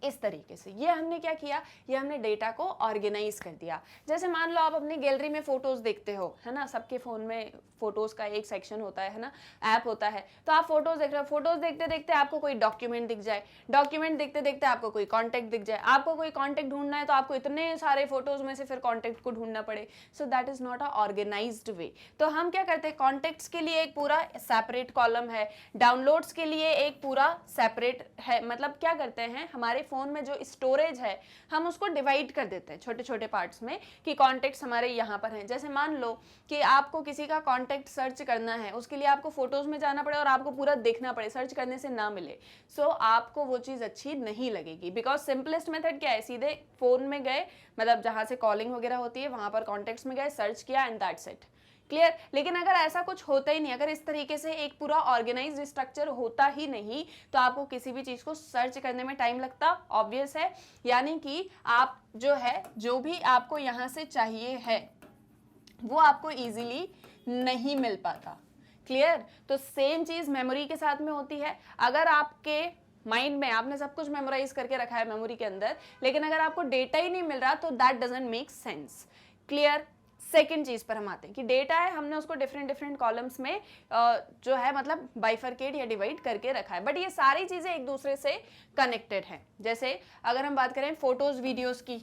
इस तरीके से ये हमने क्या किया, ये हमने डेटा को ऑर्गेनाइज कर दिया। जैसे मान लो आप अपनी गैलरी में फोटोज देखते हो, है ना, सबके फोन में फोटोज का एक सेक्शन होता है ना, ऐप होता है, तो आप फोटोज देख रहे हो, फोटोज देखते देखते आपको कोई डॉक्यूमेंट दिख जाए, डॉक्यूमेंट देखते देखते आपको कोई कॉन्टेक्ट दिख जाए, आपको कोई कॉन्टेक्ट ढूंढना है तो आपको इतने सारे फोटोज में से फिर कॉन्टेक्ट को ढूंढना पड़े। So that is not a organised way. तो हम क्या करते हैं, कॉन्टेक्ट्स के लिए एक पूरा सेपरेट कॉलम है, डाउनलोड्स के लिए एक पूरा सेपरेट है। मतलब क्या करते हैं, हमारे फोन में जो स्टोरेज है हम उसको डिवाइड कर देते हैं छोटे छोटे पार्ट्स में कि कॉन्टेक्ट्स हमारे यहाँ पर हैं। जैसे मान लो कि आपको किसी का कॉन्टेक्ट सर्च करना है, उसके लिए आपको फोटोज में जाना पड़े और आपको पूरा देखना पड़े, सर्च करने से ना मिले, सो आपको वो चीज अच्छी नहीं लगेगी। बिकॉज सिंपलेस्ट मेथड क्या है, सीधे फोन में गए, मतलब जहां से कॉलिंग वगैरह होती है वहां पर कॉन्टेक्ट्स में गए, सर्च किया एंड दैट्स इट, क्लियर। लेकिन अगर ऐसा कुछ होता ही नहीं, अगर इस तरीके से एक पूरा ऑर्गेनाइज्ड स्ट्रक्चर होता ही नहीं, तो आपको किसी भी चीज को सर्च करने में टाइम लगता, ऑब्वियस है। यानी कि आप जो है, जो भी आपको यहाँ से चाहिए है वो आपको इजीली नहीं मिल पाता, क्लियर। तो सेम चीज मेमोरी के साथ में होती है। अगर आपके माइंड में आपने सब कुछ मेमोराइज करके रखा है मेमोरी के अंदर, लेकिन अगर आपको डेटा ही नहीं मिल रहा तो that doesn't make sense, clear. Second चीज पर हम आते हैं कि डेटा है, हमने उसको डिफरेंट डिफरेंट कॉलम्स में जो है मतलब बाइफरकेट या डिवाइड करके रखा है, बट ये सारी चीजें एक दूसरे से कनेक्टेड हैं। जैसे अगर हम बात करें फोटोज वीडियोस की,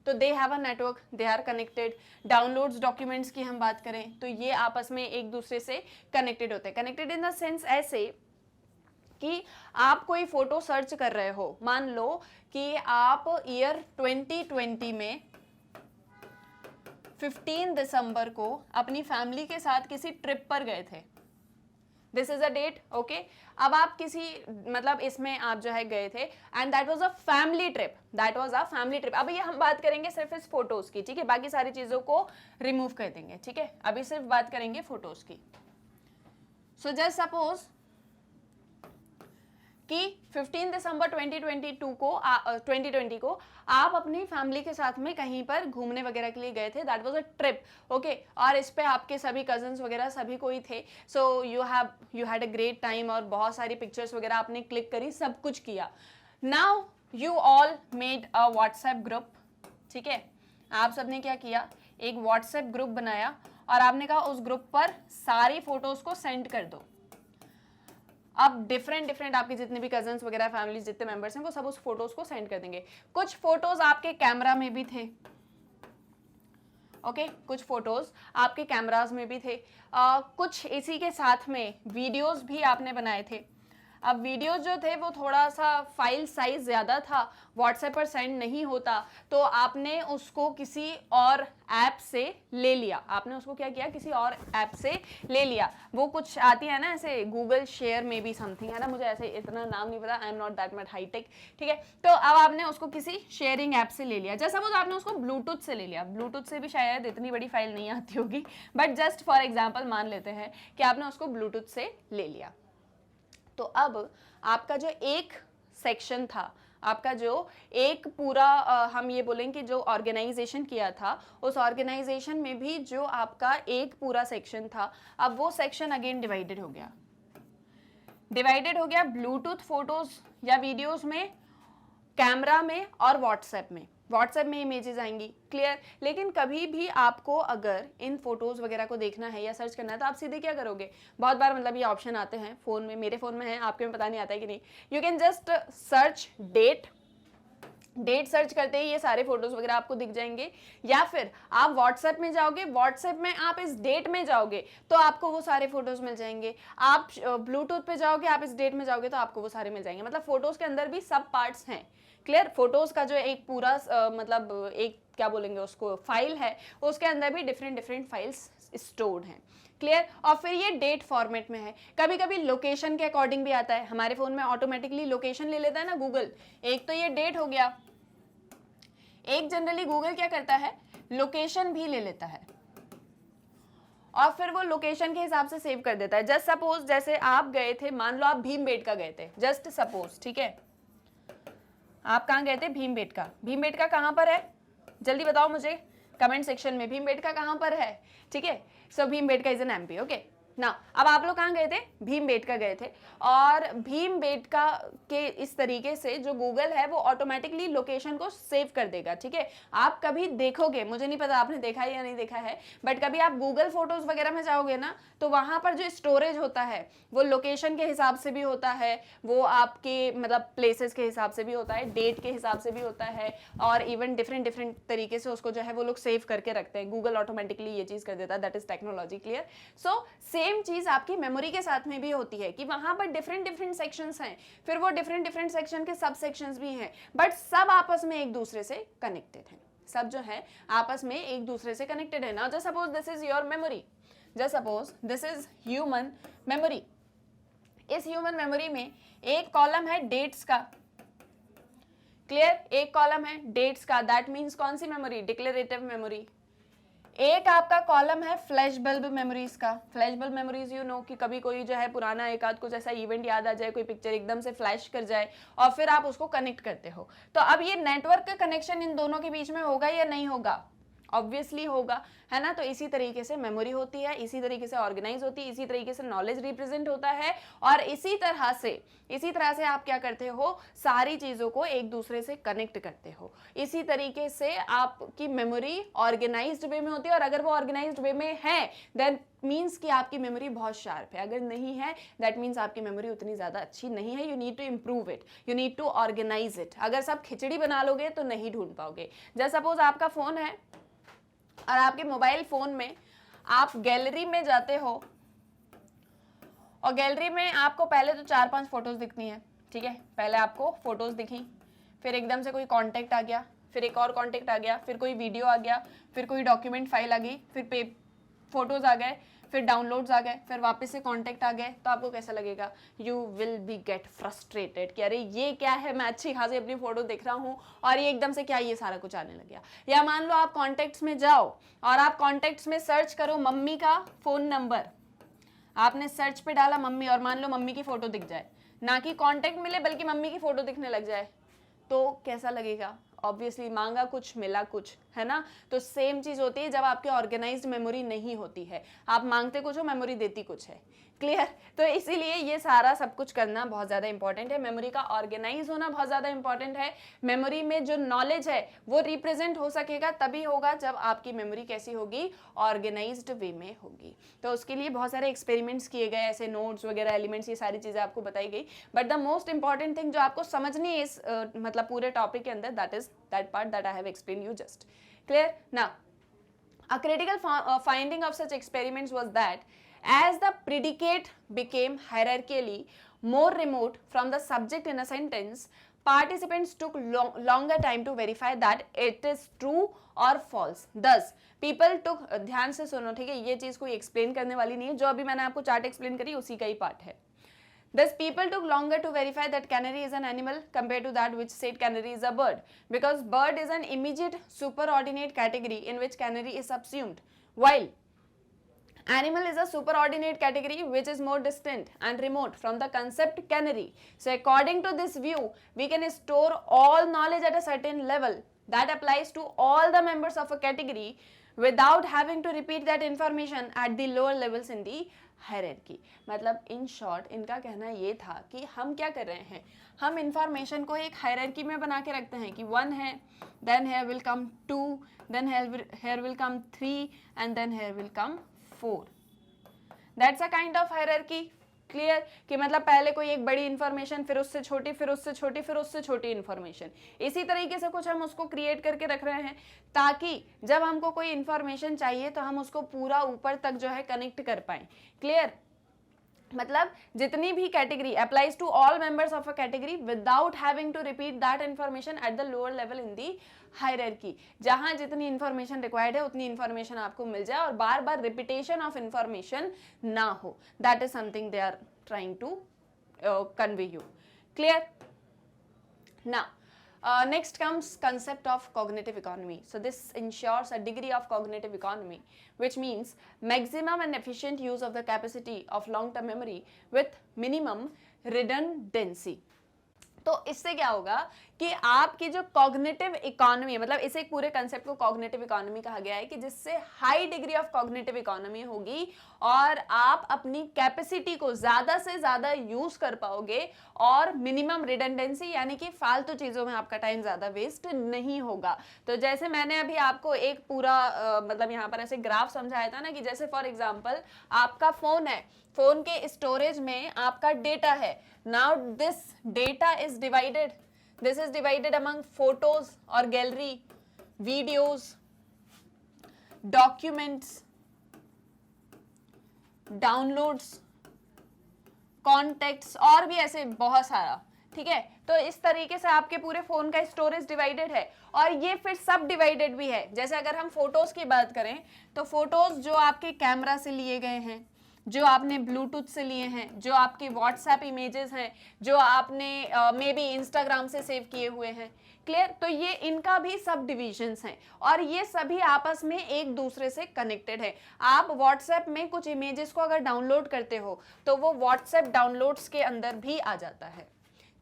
तो they have a network, they are connected. Downloads documents की हम बात करें तो ये आपस में एक दूसरे से कनेक्टेड होते हैं। कनेक्टेड इन द सेंस ऐसे कि आप कोई फोटो सर्च कर रहे हो, मान लो कि आप ईयर 2020 में 15 दिसंबर को अपनी फैमिली के साथ किसी ट्रिप पर गए थे, this is a date, okay. अब आप किसी मतलब इसमें आप जो है गए थे and that was a family trip, that was a family trip. अब ये हम बात करेंगे सिर्फ इस फोटोज की, ठीक है, बाकी सारी चीजों को रिमूव कर देंगे, ठीक है, अभी सिर्फ बात करेंगे फोटोज की। सो जस्ट सपोज कि 15 दिसंबर 2020 को आप अपनी फैमिली के साथ में कहीं पर घूमने वगैरह के लिए गए थे, that was a trip, okay. और इस पे आपके सभी कजन्स वगैरह सभी कोई थे, so you had a great time और बहुत सारी पिक्चर्स वगैरह आपने क्लिक करी, सब कुछ किया। Now you all made a WhatsApp group, ठीक है, आप सबने क्या किया, एक व्हाट्सएप ग्रुप बनाया और आपने कहा उस ग्रुप पर सारी फोटोज को सेंड कर दो। अब डिफरेंट आपके जितने भी कजन्स वगैरह फैमिली जितने मेंबर्स हैं वो सब उस फोटोज को सेंड कर देंगे। कुछ फोटोज आपके कैमरा में भी थे, ओके, कुछ फोटोज आपके कैमराज में भी थे, कुछ इसी के साथ में वीडियोस भी आपने बनाए थे। अब वीडियोज जो थे वो थोड़ा सा फाइल साइज ज़्यादा था, व्हाट्सएप पर सेंड नहीं होता, तो आपने उसको किसी और ऐप से ले लिया, आपने उसको क्या किया, किसी और ऐप से ले लिया। वो कुछ आती है ना ऐसे गूगल शेयर में भी समथिंग, है ना, मुझे ऐसे इतना नाम नहीं पता, I am not that much high tech, ठीक है। तो अब आपने उसको किसी शेयरिंग ऐप से ले लिया, जैसा सपोज आपने उसको ब्लूटूथ से ले लिया, ब्लूटूथ से भी शायद इतनी बड़ी फाइल नहीं आती होगी, बट जस्ट फॉर एग्जाम्पल मान लेते हैं कि आपने उसको ब्लूटूथ से ले लिया। तो अब आपका जो एक सेक्शन था, आपका जो एक पूरा हम ये बोलेंगे जो ऑर्गेनाइजेशन किया था, उस ऑर्गेनाइजेशन में भी जो आपका एक पूरा सेक्शन था, अब वो सेक्शन अगेन डिवाइडेड हो गया, ब्लूटूथ फोटोज या वीडियोस में, कैमरा में और व्हाट्सएप में। व्हाट्सएप में इमेजेस आएंगी, क्लियर। लेकिन कभी भी आपको अगर इन फोटोज वगैरह को देखना है या सर्च करना है तो आप सीधे क्या करोगे, बहुत बार मतलब ये ऑप्शन आते हैं फोन में, मेरे फोन में है, आपके में पता नहीं आता है कि नहीं। You can just search date search करते ही ये सारे फोटोज वगैरह आपको दिख जाएंगे, या फिर आप व्हाट्सएप में जाओगे, व्हाट्सएप में आप इस डेट में जाओगे तो आपको वो सारे फोटोज मिल जाएंगे, आप ब्लूटूथ पे जाओगे, आप इस डेट में जाओगे तो आपको वो सारे मिल जाएंगे। मतलब फोटोज के अंदर भी सब पार्ट्स हैं, क्लियर। फोटोज का जो एक पूरा मतलब एक क्या बोलेंगे उसको फाइल है, उसके अंदर भी डिफरेंट फाइल्स स्टोर्ड हैं, क्लियर। और फिर ये डेट फॉर्मेट में है, कभी कभी लोकेशन के अकॉर्डिंग भी आता है, हमारे फोन में ऑटोमेटिकली लोकेशन ले लेता है ना गूगल, एक तो ये डेट हो गया, एक जनरली गूगल क्या करता है, लोकेशन भी ले लेता है और फिर वो लोकेशन के हिसाब से सेव कर देता है। जस्ट सपोज जैसे आप गए थे, मान लो आप भीमबेटका गए थे, जस्ट सपोज, ठीक है, आप कहाँ गए थे, भीमबेटका कहाँ पर है, जल्दी बताओ मुझे कमेंट सेक्शन में, भीमबेटका कहाँ पर है, ठीक है। So Bhimbetka is an MP, okay ना। अब आप लोग कहाँ गए थे, भीमबेटका गए थे, और भीमबेटका के इस तरीके से जो गूगल है वो ऑटोमेटिकली लोकेशन को सेव कर देगा, ठीक है। आप कभी देखोगे, मुझे नहीं पता आपने देखा है या नहीं देखा है, बट कभी आप गूगल फोटोज वगैरह में जाओगे ना तो वहां पर जो स्टोरेज होता है वो लोकेशन के हिसाब से भी होता है, वो आपके मतलब प्लेसेस के हिसाब से भी होता है, डेट के हिसाब से भी होता है, और इवन डिफरेंट तरीके से उसको जो है वो लोग सेव करके रखते हैं, गूगल ऑटोमेटिकली ये चीज कर देता है, that is technology, clear. So same चीज आपकी मेमोरी के साथ में भी होती है कि वहां पर डिफरेंट सेक्शंस हैं, फिर वो डिफरेंट सेक्शन के सब सेक्शंस भी हैं, बट सब आपस में एक दूसरे से कनेक्टेड हैं, सब जो है आपस में एक दूसरे से कनेक्टेड है ना। Just suppose this is your memory, just suppose this is human memory, इस ह्यूमन मेमोरी में एक कॉलम है डेट्स का, क्लियर, एक कॉलम है डेट्स का, दैट मीन्स कौन सी मेमोरी, डिक्लेरेटिव मेमोरी। एक आपका कॉलम है फ्लैश बल्ब मेमोरीज का, flash bulb memories you know कि कभी कोई जो है पुराना एक आध कुछ ऐसा इवेंट याद आ जाए, कोई पिक्चर एकदम से फ्लैश कर जाए और फिर आप उसको कनेक्ट करते हो। तो अब ये नेटवर्क का कनेक्शन इन दोनों के बीच में होगा या नहीं होगा, ऑब्वियसली होगा, है ना। तो इसी तरीके से मेमोरी होती है, इसी तरीके से ऑर्गेनाइज होती है, इसी तरीके से नॉलेज रिप्रेजेंट होता है, और इसी तरह से आप क्या करते हो, सारी चीजों को एक दूसरे से कनेक्ट करते हो। इसी तरीके से आपकी मेमोरी ऑर्गेनाइज्ड वे में होती है, और अगर वो ऑर्गेनाइज्ड वे में है देन मीन्स कि आपकी मेमोरी बहुत शार्प है, अगर नहीं है दैट मीन्स आपकी मेमोरी उतनी ज्यादा अच्छी नहीं है, you need to improve it, you need to organise it. अगर सब खिचड़ी बना लोगे तो नहीं ढूंढ पाओगे। जैसे सपोज आपका फोन है और आपके मोबाइल फोन में आप गैलरी में जाते हो, और गैलरी में आपको पहले तो 4-5 फोटोज दिखती हैं, ठीक है, पहले आपको फोटोज दिखी, फिर एकदम से कोई कांटेक्ट आ गया, फिर एक और कांटेक्ट आ गया, फिर कोई वीडियो आ गया, फिर कोई डॉक्यूमेंट फाइल आ गई, फिर फोटोज आ गए, फिर डाउनलोड्स आ गए, फिर वापस से कांटेक्ट आ गए, तो आपको कैसा लगेगा, you will B get frustrated कि अरे ये क्या है, मैं अच्छी खासी अपनी फोटो देख रहा हूँ और ये एकदम से क्या ये सारा कुछ आने लग गया। या मान लो आप कॉन्टेक्ट्स में जाओ और आप कॉन्टेक्ट्स में सर्च करो मम्मी का फोन नंबर, आपने सर्च पे डाला मम्मी और मान लो मम्मी की फोटो दिख जाए, ना कि कॉन्टेक्ट मिले बल्कि मम्मी की फोटो दिखने लग जाए, तो कैसा लगेगा, ऑब्वियसली मांगा कुछ मिला कुछ, है ना। तो सेम चीज होती है जब आपकी ऑर्गेनाइज्ड मेमोरी नहीं होती है, आप मांगते कुछ हो मेमोरी देती कुछ है, क्लियर। तो इसीलिए ये सारा सब कुछ करना बहुत ज्यादा इंपॉर्टेंट है, मेमोरी का ऑर्गेनाइज होना बहुत ज्यादा इंपॉर्टेंट है। मेमोरी में जो नॉलेज है वो रिप्रेजेंट हो सकेगा तभी होगा जब आपकी मेमोरी कैसी होगी, ऑर्गेनाइज्ड वे में होगी। तो उसके लिए बहुत सारे एक्सपेरिमेंट्स किए गए, ऐसे नोट्स वगैरह एलिमेंट्स, ये सारी चीजें आपको बताई गई, but the most important thing जो आपको समझनी है इस मतलब पूरे टॉपिक के अंदर, that is that part that I have explained you just. Clear? Now, a critical finding of such experiments was that as the predicate became hierarchically more remote from the subject in a sentence, participants took longer time to verify that it is true or false. Thus, people took, ध्यान से सुनो ठीक है, ये चीज कोई explain करने वाली नहीं है, जो अभी मैंने आपको चार्ट एक्सप्लेन करी उसी का ही पार्ट है. Thus, people took longer to verify that canary is an animal compared to that which said canary is a bird, because bird is an immediate superordinate category in which canary is subsumed, while animal is a superordinate category which is more distant and remote from the concept canary. So, according to this view, we can store all knowledge at a certain level that applies to all the members of a category without having to repeat that information at the lower levels in the hierarchy. मतलब in short इनका कहना ये था कि हम क्या कर रहे हैं, हम इंफॉर्मेशन को एक हायरार्की में बना के रखते हैं कि 1 है, then here will come 2, then here will come 3 and then here will come 4. That's a kind of hierarchy. Clear कि मतलब पहले कोई एक बड़ी इंफॉर्मेशन, फिर उससे छोटी, फिर उससे छोटी, फिर उससे छोटी इंफॉर्मेशन, इसी तरीके से कुछ हम उसको क्रिएट करके रख रहे हैं ताकि जब हमको कोई इंफॉर्मेशन चाहिए तो हम उसको पूरा ऊपर तक जो है कनेक्ट कर पाएं. क्लियर. मतलब जितनी भी category applies to all members of a category without having to repeat that information at the lower level in the hierarchy. जहां जितनी इंफॉर्मेशन रिक्वायर्ड है उतनी इंफॉर्मेशन आपको मिल जाए और बार बार रिपीटेशन ऑफ इंफॉर्मेशन ना हो. That is something they are trying to convey you. Clear. Now next comes concept of cognitive economy. So this ensures a degree of cognitive economy, which means maximum and efficient use of the capacity of long-term memory with minimum redundancy. तो इससे क्या होगा कि आपकी जो cognitive economy है, मतलब इसे एक पूरे कंसेप्ट को कॉग्निटिव इकोनॉमी कहा गया है कि जिससे high degree of cognitive economy होगी और आप अपनी कैपेसिटी को ज्यादा से ज्यादा यूज कर पाओगे और मिनिमम रिडंडेंसी यानी कि फालतू चीजों में आपका टाइम ज्यादा वेस्ट नहीं होगा. तो जैसे मैंने अभी आपको एक पूरा मतलब यहाँ पर ऐसे ग्राफ समझाया था ना कि जैसे फॉर एग्जांपल आपका फोन है, फोन के स्टोरेज में आपका डेटा है. Now this data is divided, this is divided among photos or gallery, videos, documents, downloads, contacts और भी ऐसे बहुत सारा. ठीक है, तो इस तरीके से आपके पूरे फोन का स्टोरेज डिवाइडेड है और ये फिर सब डिवाइडेड भी है. जैसे अगर हम फोटोज की बात करें तो फोटोज जो आपके कैमरा से लिए गए हैं, जो आपने ब्लूटूथ से लिए हैं, जो आपके व्हाट्सएप इमेजेस हैं, जो आपने मे बी इंस्टाग्राम से सेव किए हुए हैं. क्लियर. तो ये इनका भी सब डिविजन्स हैं और ये सभी आपस में एक दूसरे से कनेक्टेड है. आप व्हाट्सएप में कुछ इमेजेस को अगर डाउनलोड करते हो तो वो व्हाट्सएप डाउनलोड्स के अंदर भी आ जाता है.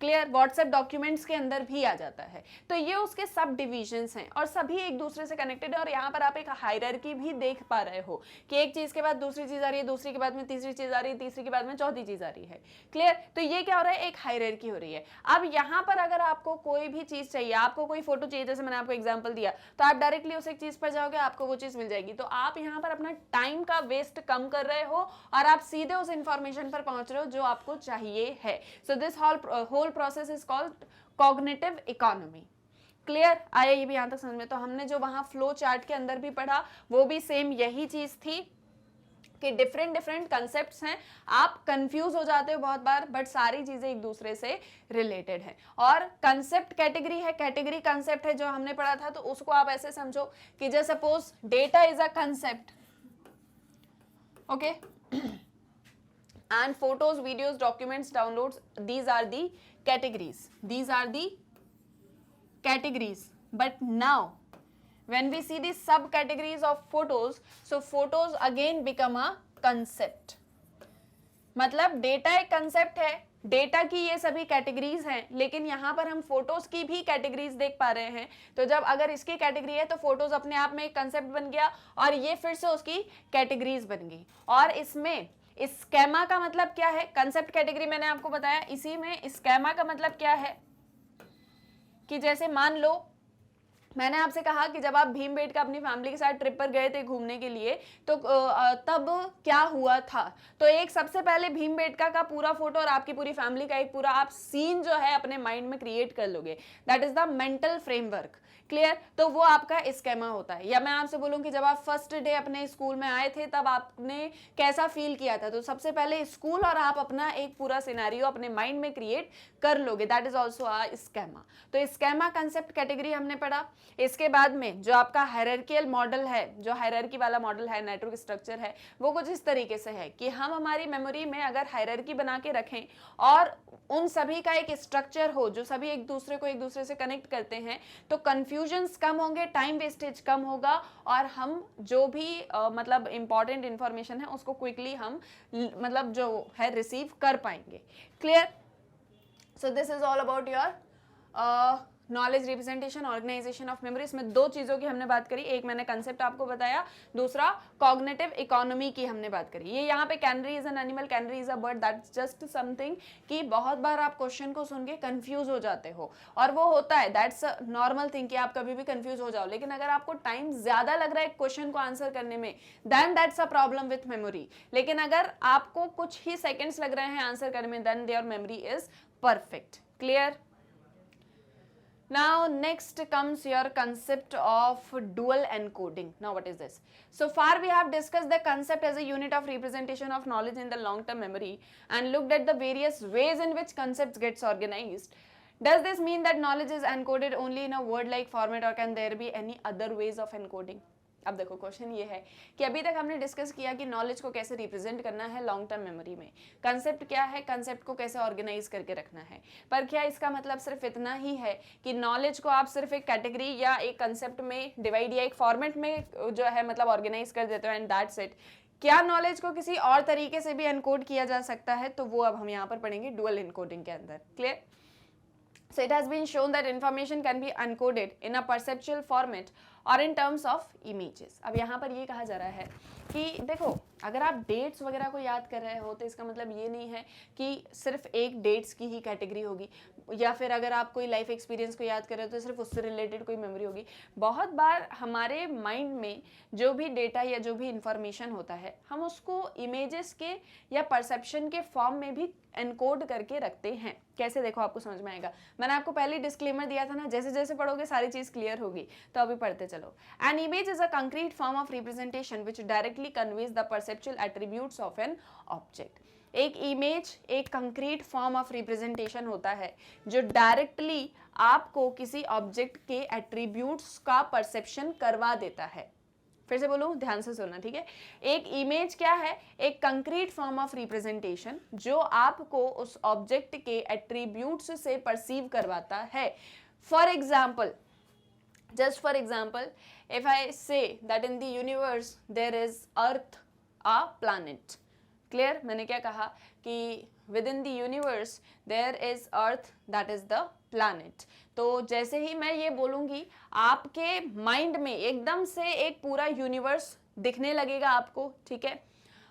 क्लियर. व्हाट्सएप डॉक्यूमेंट्स के अंदर भी आ जाता है. तो ये उसके सब डिविजन्स हैं और सभी एक दूसरे से कनेक्टेड है. और यहाँ पर आप एक हायरार्की भी देख पा रहे हो कि एक चीज के बाद दूसरी चीज आ रही है, दूसरी के बाद में तीसरी चीज आ रही है, तीसरी के बाद में चौथी चीज आ रही है. क्लियर. तो ये क्या हो रहा है, एक हायरार्की हो रही है. अब यहाँ पर अगर आपको कोई भी चीज चाहिए, आपको कोई फोटो चाहिए, जैसे मैंने आपको एग्जाम्पल दिया, तो आप डायरेक्टली उस एक चीज पर जाओगे, आपको वो चीज मिल जाएगी. तो आप यहाँ पर अपना टाइम का वेस्ट कम कर रहे हो और आप सीधे उस इंफॉर्मेशन पर पहुंच रहे हो जो आपको चाहिए है. So this whole process is called cognitive economy. Clear. आया ये भी यहां तक समझ में. तो हमने जो वहां फ्लो चार्ट के अंदर भी पढ़ा वो भी सेम यही चीज थी कि डिफरेंट कंसेप्ट्स हैं. आप कंफ्यूज हो जाते हो बहुत बार, बट सारी चीजें एक दूसरे से रिलेटेड है. और कंसेप्ट कैटेगरी है, कैटेगरी कंसेप्ट है जो हमने पढ़ा था. तो उसको आप ऐसे समझो कि जैसे suppose data is a concept, okay, and photos, videos, documents, downloads, these are the categories. These are the categories. But now when we see the subcategories of photos, so photos again become a concept. मतलब data एक concept है, data की ये सभी categories हैं, लेकिन यहाँ पर हम फोटोज की भी कैटेगरीज देख पा रहे हैं. तो जब अगर इसकी कैटेगरी है तो फोटोज अपने आप में एक कंसेप्ट बन गया और ये फिर से उसकी कैटेगरीज बन गई. और इसमें स्केमा का मतलब क्या है, कंसेप्ट कैटेगरी मैंने आपको बताया. इसी में स्केमा का मतलब क्या है कि जैसे मान लो मैंने आपसे कहा कि जब आप भीमबेटका अपनी फैमिली के साथ ट्रिप पर गए थे घूमने के लिए, तो तब क्या हुआ था. तो एक सबसे पहले भीमबेटका का पूरा फोटो और आपकी पूरी फैमिली का एक पूरा आप सीन जो है अपने माइंड में क्रिएट कर लोगे. That is the mental framework. Clear, तो वो आपका स्केमा होता है। या मैं आपसे बोलूं कि जब आप फर्स्ट डे अपने स्कूल में आए थे तब आपने कैसा फील किया था, तो सबसे पहले स्कूल और आप अपना एक पूरा सिनेरियो अपने माइंड में क्रिएट कर लोगे, that is also a schema. तो स्केमा कंसेप्ट कैटेगरी हमने पढ़ा। इसके बाद में जो आपका हायरार्कियल मॉडल है, जो हायरार्की वाला मॉडल है, नेटवर्क स्ट्रक्चर है, वो कुछ इस तरीके से है कि हम हमारी मेमोरी में अगर हायरार्की बना के रखें और उन सभी का एक स्ट्रक्चर हो जो सभी एक दूसरे को एक दूसरे से कनेक्ट करते हैं, तो कंफ्यूजन्स कम होंगे, टाइम वेस्टेज कम होगा और हम जो भी मतलब इंपॉर्टेंट इंफॉर्मेशन है उसको क्विकली हम मतलब जो है रिसीव कर पाएंगे। Clear, so this is all about your knowledge representation organization of memory. इसमें दो चीज़ों की हमने बात करी, एक मैंने कंसेप्ट आपको बताया, दूसरा कॉग्निटिव इकोनॉमी की हमने बात करी। ये यहाँ पे canary is an animal, canary is a bird, that's just something कि बहुत बार आप क्वेश्चन को सुन के कंफ्यूज हो जाते हो और वो होता है, दैट्स नॉर्मल थिंग कि आप कभी भी कंफ्यूज हो जाओ। लेकिन अगर आपको टाइम ज्यादा लग रहा है क्वेश्चन को आंसर करने में, then that's a problem with memory. लेकिन अगर आपको कुछ ही सेकेंड्स लग रहे हैं आंसर करने में, then your memory is perfect. Clear, now next comes your concept of dual encoding. Now what is this? So far we have discussed the concept as a unit of representation of knowledge in the long term memory and looked at the various ways in which concepts gets organized. Does this mean that knowledge is encoded only in a word like format, or can there be any other ways of encoding? अब देखो question ये है कि अभी तक हमने discuss किया कि नॉलेज को कैसे रिप्रेजेंट करना है लॉन्ग टर्म मेमोरी में, कंसेप्ट क्या है, कंसेप्ट को कैसे ऑर्गेनाइज करके रखना है। पर क्या इसका मतलब सिर्फ इतना ही है कि नॉलेज को आप सिर्फ एक कैटेगरी या एक कंसेप्ट में डिवाइड या एक फॉर्मेट में जो है मतलब ऑर्गेनाइज कर देते हो एंड दैट्स इट? क्या नॉलेज को किसी और तरीके से भी एनकोड किया जा सकता है? तो वो अब हम यहाँ पर पढ़ेंगे डुअल एनकोडिंग के अंदर। Clear, so it has been shown that information can be encoded in a perceptual format और इन टर्म्स ऑफ इमेजेस। अब यहाँ पर ये कहा जा रहा है कि देखो अगर आप डेट्स वगैरह को याद कर रहे हो तो इसका मतलब ये नहीं है कि सिर्फ एक डेट्स की ही कैटेगरी होगी, या फिर अगर आप कोई लाइफ एक्सपीरियंस को याद कर रहे हो तो सिर्फ उससे रिलेटेड कोई मेमोरी होगी। बहुत बार हमारे माइंड में जो भी डेटा या जो भी इंफॉर्मेशन होता है हम उसको इमेजेस के या परसेप्शन के फॉर्म में भी एनकोड करके रखते हैं। कैसे, देखो आपको समझ में आएगा। मैंने आपको पहले डिस्क्लेमर दिया था ना, जैसे जैसे पढ़ोगे सारी चीज क्लियर होगी, तो अभी पढ़ते चलो। An image is a concrete form of representation which directly conveys the perceptual attributes of an object. एक इमेज एक कंक्रीट फॉर्म ऑफ रिप्रेजेंटेशन होता है जो डायरेक्टली आपको किसी ऑब्जेक्ट के एट्रीब्यूट्स का परसेप्शन करवा देता है। फिर से बोलूं, ध्यान से सुनना, ठीक है। एक इमेज क्या है? एक कंक्रीट फॉर्म ऑफ रिप्रेजेंटेशन जो आपको उस ऑब्जेक्ट के एट्रीब्यूट्स से परसीव करवाता है। For example, just for example, if I say that in the universe there is earth a planet, clear, मैंने क्या कहा कि within the universe there is earth, that is the planet। तो जैसे ही मैं ये बोलूंगी आपके माइंड में एकदम से एक पूरा यूनिवर्स दिखने लगेगा आपको, ठीक है।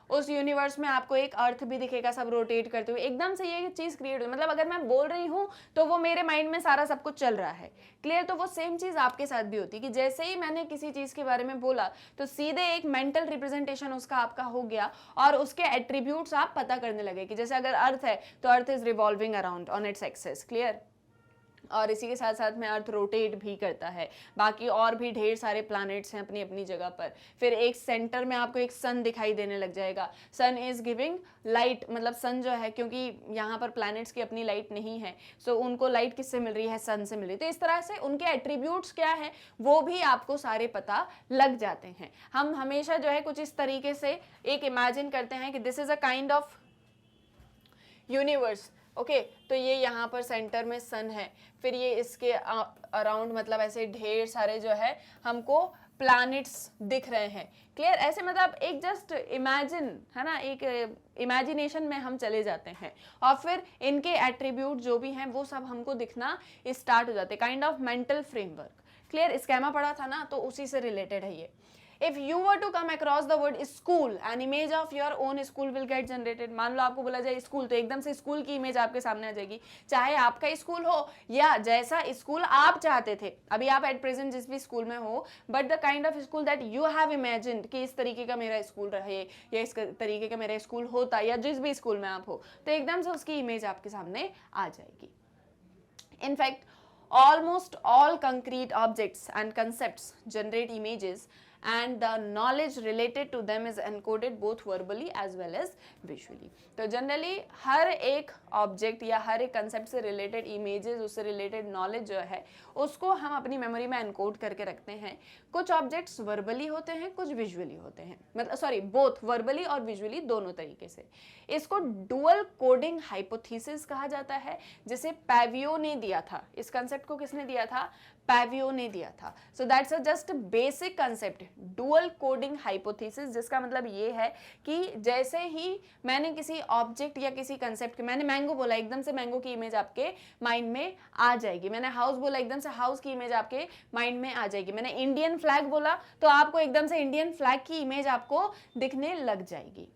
उस यूनिवर्स में आपको एक अर्थ भी दिखेगा, सब रोटेट करते हुए, एकदम से ये चीज क्रिएट हो, मतलब अगर मैं बोल रही हूँ तो वो मेरे माइंड में सारा सब कुछ चल रहा है। क्लियर, तो वो सेम चीज आपके साथ भी होती है कि जैसे ही मैंने किसी चीज के बारे में बोला तो सीधे एक मेंटल रिप्रेजेंटेशन उसका आपका हो गया और उसके एट्रीब्यूट्स आप पता करने लगे कि जैसे अगर अर्थ है तो earth is revolving around on its axis. Clear, और इसी के साथ साथ में अर्थ रोटेट भी करता है, बाकी और भी ढेर सारे प्लैनेट्स हैं अपनी अपनी जगह पर। फिर एक सेंटर में आपको एक सन दिखाई देने लग जाएगा, सन इज गिविंग लाइट, मतलब सन जो है, क्योंकि यहाँ पर प्लैनेट्स की अपनी लाइट नहीं है, सो उनको लाइट किससे मिल रही है? सन से मिल रही है। तो इस तरह से उनके एट्रीब्यूट्स क्या है वो भी आपको सारे पता लग जाते हैं। हम हमेशा जो है कुछ इस तरीके से एक इमेजिन करते हैं कि this is a kind of universe, okay तो ये यहाँ पर सेंटर में सन है, फिर ये इसके अराउंड मतलब ऐसे ढेर सारे जो है हमको प्लैनेट्स दिख रहे हैं। क्लियर, ऐसे मतलब एक जस्ट इमेजिन है ना, एक इमेजिनेशन में हम चले जाते हैं और फिर इनके एट्रीब्यूट जो भी हैं वो सब हमको दिखना स्टार्ट हो जाते हैं, kind of mental framework. Clear, schema पढ़ा था ना, तो उसी से रिलेटेड है ये। If you were to come across the word school, an image of your own school will get generated। मान लो आपको बोला जाए स्कूल, तो एकदम से स्कूल की इमेज आपके सामने आ जाएगी, चाहे आपका स्कूल हो या जैसा स्कूल आप चाहते थे। अभी आप एट प्रेजेंट जिस भी स्कूल में हो, but the kind of school that you have imagined कि इस तरीके का मेरा स्कूल रहे या इस तरीके का मेरा स्कूल होता, या जिस भी स्कूल में आप हो, तो एकदम से उसकी इमेज आपके सामने आ जाएगी। In fact almost all concrete objects and concepts generate images and the knowledge related to them is encoded both verbally as well as visually. तो जनरली हर एक ऑब्जेक्ट या हर एक कंसेप्ट से रिलेटेड इमेजेस, उससे रिलेटेड नॉलेज जो है उसको हम अपनी मेमोरी में एनकोड करके रखते हैं. कुछ ऑब्जेक्ट्स वर्बली होते हैं, कुछ विजुअली होते हैं, मतलब सॉरी बोथ वर्बली और विजुअली दोनों तरीके से. इसको डुअल कोडिंग हाइपोथेसिस कहा जाता है, जिसे पैवियो ने दिया था. इस कंसेप्ट को किसने दिया था? पैवियो ने दिया था. सो that's a just basic concept, dual coding hypothesis, जिसका मतलब ये है कि जैसे ही मैंने किसी ऑब्जेक्ट या किसी कंसेप्ट, मैंने मैंगो बोला, एकदम से मैंगो की इमेज आपके माइंड में आ जाएगी. मैंने हाउस बोला, एकदम से हाउस की इमेज आपके माइंड में आ जाएगी. मैंने इंडियन फ्लैग बोला तो आपको एकदम से इंडियन फ्लैग की इमेज आपको दिखने लग जाएगी.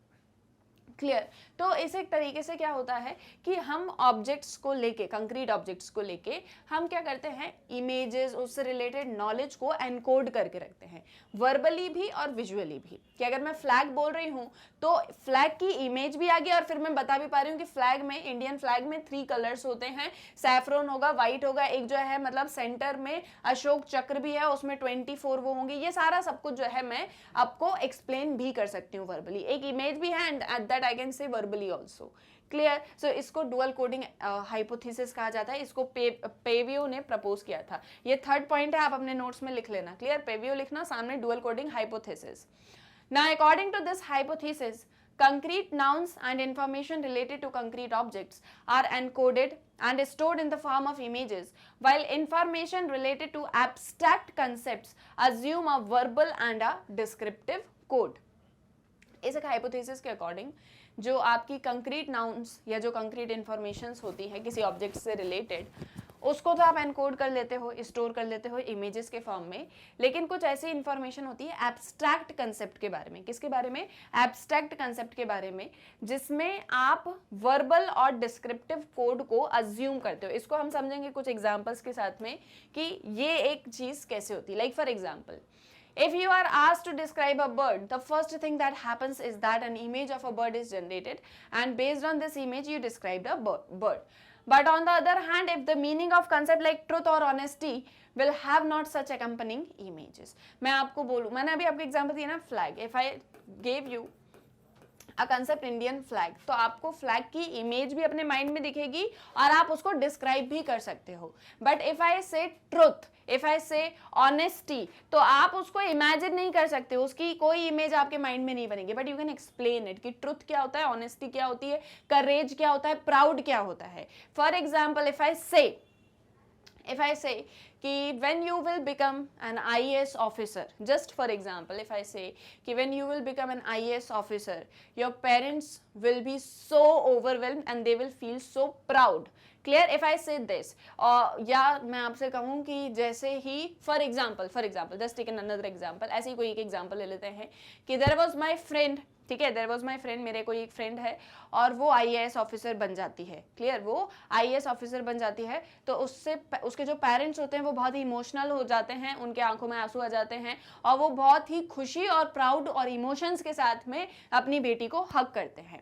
क्लियर? तो इस एक तरीके से क्या होता है कि हम ऑब्जेक्ट्स को लेके, कंक्रीट ऑब्जेक्ट्स को लेके हम क्या करते हैं, इमेजेस, उससे रिलेटेड नॉलेज को एनकोड करके रखते हैं, वर्बली भी और विजुअली भी. कि अगर मैं फ्लैग बोल रही हूँ तो फ्लैग की इमेज भी आ गई और फिर मैं बता भी पा रही हूँ कि फ्लैग में, इंडियन फ्लैग में 3 कलर्स होते हैं, सैफ्रॉन होगा, व्हाइट होगा, एक जो है मतलब सेंटर में अशोक चक्र भी है, उसमें 24 वो होंगे. ये सारा सब कुछ जो है मैं आपको एक्सप्लेन भी कर सकती हूँ वर्बली. एक इमेज भी है and at that I can say verbally also. Clear? So इसको डुअल कोडिंग हाइपोथेसिस कहा जाता है. इसको पेवियो ने प्रपोज किया था. ये थर्ड पॉइंट है, आप अपने नोट्स में लिख लेना. क्लियर? पेवियो लिखना, सामने dual coding hypothesis. Now, according to this hypothesis, concrete nouns and information related to concrete objects are encoded and stored in the form of images, while information related to abstract concepts assume a verbal and a descriptive code. इस एक hypothesis के according जो आपकी concrete nouns या जो concrete informations होती है किसी ऑब्जेक्ट से रिलेटेड, उसको तो आप एनकोड कर लेते हो, स्टोर कर लेते हो इमेजेस के फॉर्म में. लेकिन कुछ ऐसी इंफॉर्मेशन होती है एब्स्ट्रैक्ट कंसेप्ट के बारे में. किसके बारे में? एब्स्ट्रैक्ट कंसेप्ट के बारे में, जिसमें आप वर्बल और डिस्क्रिप्टिव कोड को अज्यूम करते हो. इसको हम समझेंगे कुछ एग्जांपल्स के साथ में कि ये एक चीज कैसे होती है. Like for example, if you are asked to describe a bird, the first thing that happens is that an image of a bird is generated and based on this image you described a bird. But on the other hand, if the meaning of concept like truth or honesty will have not such accompanying images. मैं आपको बोलूँ, मैंने अभी आपको example दिया ना flag. If I gave you a concept Indian flag, तो आपको फ्लैग की इमेज भी अपने माइंड में दिखेगी और आप उसको डिस्क्राइब भी कर सकते हो. बट इफ आई से ट्रुथ, इफ आई से ऑनेस्टी, तो आप उसको इमेजिन नहीं कर सकते, उसकी कोई इमेज आपके माइंड में नहीं बनेगी. But you can explain it कि ट्रुथ क्या होता है, ऑनेस्टी क्या होती है, करेज क्या होता है, प्राउड क्या होता है. For example, if I say कि when you will become an IAS officer, just for example, if I say कि when you will become an IAS officer, your parents will be so overwhelmed and they will feel so proud. Clear? If I say this, या मैं आपसे कहूँ कि जैसे ही for example, just take another example, ऐसे ही कोई एक example ले लेते हैं कि there was my friend, ठीक है, देयर वॉज माई फ्रेंड, मेरे कोई एक फ्रेंड है और वो IAS ऑफिसर बन जाती है. क्लियर? वो IAS ऑफिसर बन जाती है तो उससे उसके जो पेरेंट्स होते हैं वो बहुत ही इमोशनल हो जाते हैं, उनके आंखों में आंसू आ जाते हैं और वो बहुत ही खुशी और प्राउड और इमोशंस के साथ में अपनी बेटी को हक करते हैं.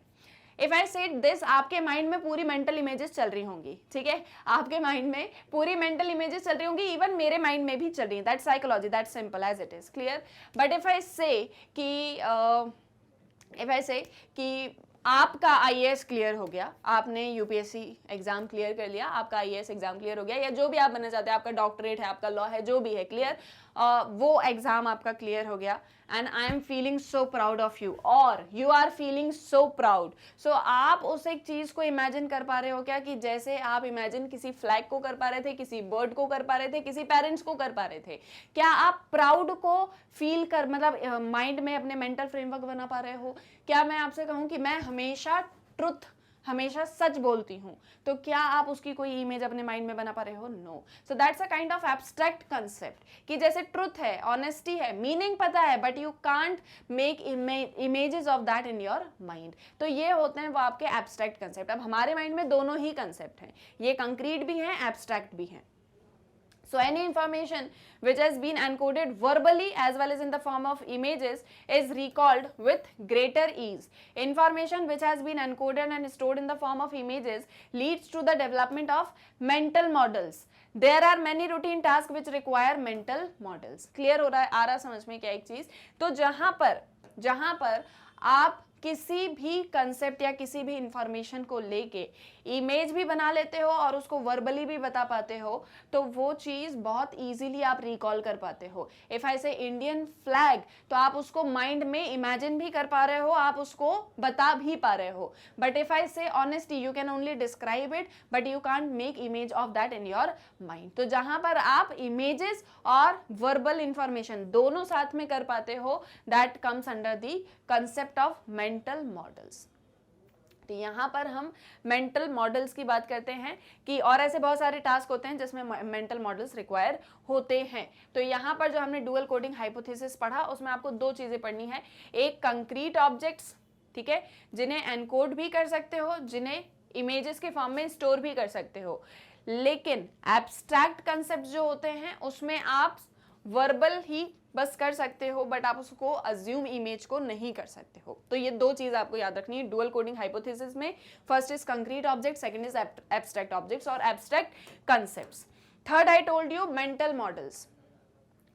इफ आई सेड दिस, आपके माइंड में पूरी मेंटल इमेजेस चल रही होंगी. ठीक है, आपके माइंड में पूरी मेंटल इमेजेस चल रही होंगी, इवन मेरे माइंड में भी चल रही है. That's psychology, that's simple as it is. Clear? But if I say कि आपका IAS क्लियर हो गया, आपने UPSC एग्जाम क्लियर कर लिया, आपका IAS एग्जाम क्लियर हो गया, या जो भी आप बनना चाहते हैं, आपका डॉक्टरेट है, आपका लॉ है, जो भी है, क्लियर, वो एग्जाम आपका क्लियर हो गया and I am feeling so proud of you और you are feeling so proud. So आप उस एक चीज को इमेजिन कर पा रहे हो क्या कि जैसे आप इमेजिन किसी फ्लैग को कर पा रहे थे, किसी बर्ड को कर पा रहे थे, किसी पेरेंट्स को कर पा रहे थे. क्या आप प्राउड को फील कर, मतलब माइंड में अपने मेंटल फ्रेमवर्क बना पा रहे हो? क्या मैं आपसे कहूँ कि मैं हमेशा ट्रुथ, हमेशा सच बोलती हूँ, तो क्या आप उसकी कोई इमेज अपने माइंड में बना पा रहे हो? No. So that's a kind of abstract concept कि जैसे ट्रुथ है, ऑनेस्टी है, मीनिंग पता है, but you can't make images of that in your mind. तो ये होते हैं वो आपके एब्स्ट्रैक्ट कंसेप्ट. अब हमारे माइंड में दोनों ही कंसेप्ट हैं, ये कंक्रीट भी हैं, एब्स्ट्रैक्ट भी हैं. So any information which has been encoded verbally as well as in the form of images is recalled with greater ease. Information which has been encoded and stored in the form of images leads to the development of mental models there are many routine tasks which require mental models. Clear हो रहा है, आ रहा समझ में क्या एक चीज? तो जहां पर आप किसी भी कंसेप्ट या किसी भी इंफॉर्मेशन को लेके इमेज भी बना लेते हो और उसको वर्बली भी बता पाते हो, तो वो चीज बहुत इजीली आप रिकॉल कर पाते हो। इफ आई से इंडियन फ्लैग, तो आप उसको माइंड में इमेजिन भी कर पा रहे हो, आप उसको बता भी पा रहे हो। बट इफ आई से honesty, you can only describe it but you can't make image of that in your mind. तो जहां पर आप इमेजेस और वर्बल इंफॉर्मेशन दोनों साथ में कर पाते हो, that comes under the concept of mental models. तो यहाँ पर हम मेंटल मॉडल्स की बात करते हैं कि और ऐसे बहुत सारे टास्क होते हैं जिसमें मेंटल मॉडल्स रिक्वायर होते हैं। तो यहाँ पर जो हमने डुअल कोडिंग हाइपोथेसिस पढ़ा, उसमें आपको दो चीजें पढ़नी है। एक कंक्रीट ऑब्जेक्ट्स, ठीक है, जिन्हें एनकोड भी कर सकते हो, जिन्हें इमेजेस के फॉर्म में स्टोर भी कर सकते हो। लेकिन एब्स्ट्रैक्ट कंसेप्ट जो होते हैं उसमें आप वर्बल ही बस कर सकते हो, बट आप उसको अज्यूम इमेज को नहीं कर सकते हो। तो ये दो चीज आपको याद रखनी है डुअल कोडिंग हाइपोथेसिस में। First is concrete object, second is abstract objects और abstract concepts. Third I told you mental models.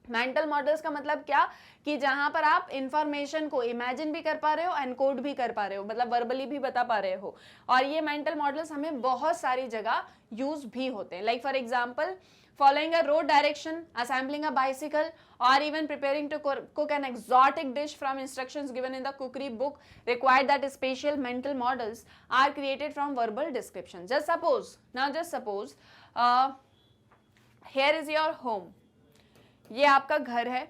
Mental models का मतलब क्या कि जहां पर आप इंफॉर्मेशन को इमेजिन भी कर पा रहे हो, एनकोड भी कर पा रहे हो, मतलब वर्बली भी बता पा रहे हो। और ये मेंटल मॉडल्स हमें बहुत सारी जगह यूज भी होते हैं। Like for example, following a road direction, assembling a bicycle, or even preparing to cook an exotic dish from instructions given in the cookery book required that special mental models are created from verbal description. Just suppose, here is your home. ये आपका घर है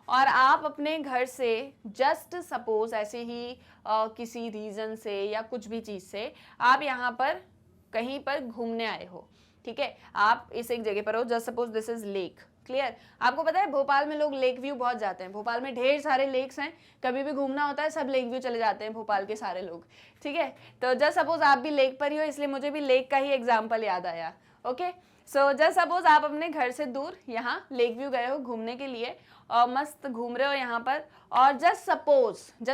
और आप अपने घर से just suppose ऐसे ही किसी रीजन से या कुछ भी चीज से आप यहाँ पर कहीं पर घूमने आए हो, ठीक है, आप इस एक जगह पर हो। Just suppose this is lake. Clear? आपको पता है भोपाल में लोग लेक व्यू बहुत जाते हैं, भोपाल में ढेर सारे लेक्स हैं, कभी भी घूमना होता है सब लेक व्यू चले जाते हैं भोपाल के सारे लोग, ठीक है। तो जस्ट सपोज आप भी लेक पर ही हो, इसलिए मुझे भी लेक का ही एग्जाम्पल याद आया। ओके, सो जस्ट सपोज आप अपने घर से दूर यहाँ लेक व्यू गए हो घूमने के लिए और मस्त घूम रहे हो यहाँ पर, और जस्ट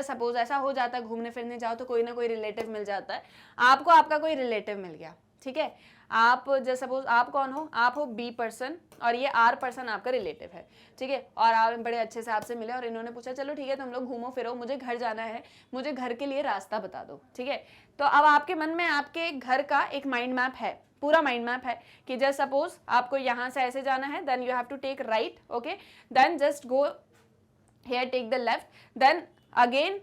सपोज ऐसा हो जाता है घूमने फिरने जाओ तो कोई ना कोई रिलेटिव मिल जाता है आपको, आपका कोई रिलेटिव मिल गया, ठीक है। आप जस्ट सपोज आप कौन हो, आप हो बी पर्सन और ये आर पर्सन आपका रिलेटिव है, ठीक है। और आप बड़े अच्छे से आपसे मिले और इन्होंने पूछा चलो ठीक है तुम लोग घूमो फिरो, मुझे घर जाना है, मुझे घर के लिए रास्ता बता दो, ठीक है। तो अब आपके मन में आपके घर का एक माइंड मैप है, पूरा माइंड मैप है कि जस्ट सपोज आपको यहाँ से ऐसे जाना है, then you have to take right, okay, then just go here, take the left, then again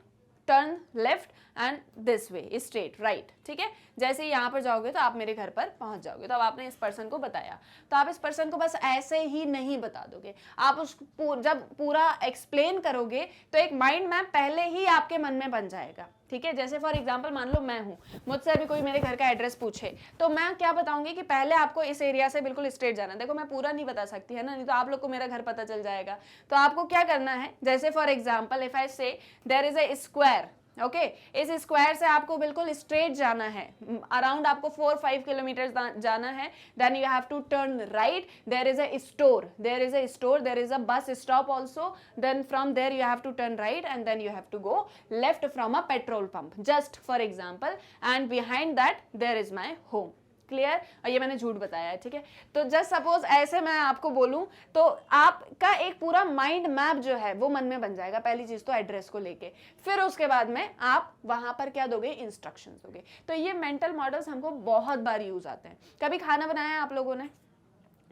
turn left and this way straight right, ठीक है। जैसे ही यहाँ पर जाओगे तो आप मेरे घर पर पहुंच जाओगे। तो अब आपने इस पर्सन को बताया, तो आप इस पर्सन को बस ऐसे ही नहीं बता दोगे, आप उसको जब पूरा एक्सप्लेन करोगे तो एक माइंड मैप पहले ही आपके मन में बन जाएगा, ठीक है। जैसे फॉर एग्जाम्पल मान लो मैं हूँ, मुझसे अभी कोई मेरे घर का एड्रेस पूछे तो मैं क्या बताऊंगी कि पहले आपको इस एरिया से बिल्कुल स्ट्रेट जाना है। देखो मैं पूरा नहीं बता सकती है ना, नहीं तो आप लोग को मेरा घर पता चल जाएगा। तो आपको क्या करना है, जैसे for example if I say there is a square, okay, इस स्क्वायर से आपको बिल्कुल स्ट्रेट जाना है, अराउंड आपको 4-5 किलोमीटर जाना है, then you have to turn right, there is a store, there is a bus stop also, then from there you have to turn right and then you have to go left from a petrol pump, just for example, and behind that there is my home. Clear? और ये मैंने झूठ बताया है, ठीक है। तो just suppose ऐसे मैं आपको बोलूं तो आपका एक पूरा माइंड मैप जो है वो मन में बन जाएगा, पहली चीज तो एड्रेस को लेके, फिर उसके बाद में आप वहां पर क्या दोगे, इंस्ट्रक्शंस दोगे। तो ये मेंटल मॉडल्स हमको बहुत बार यूज आते हैं। कभी खाना बनाया है आप लोगों ने,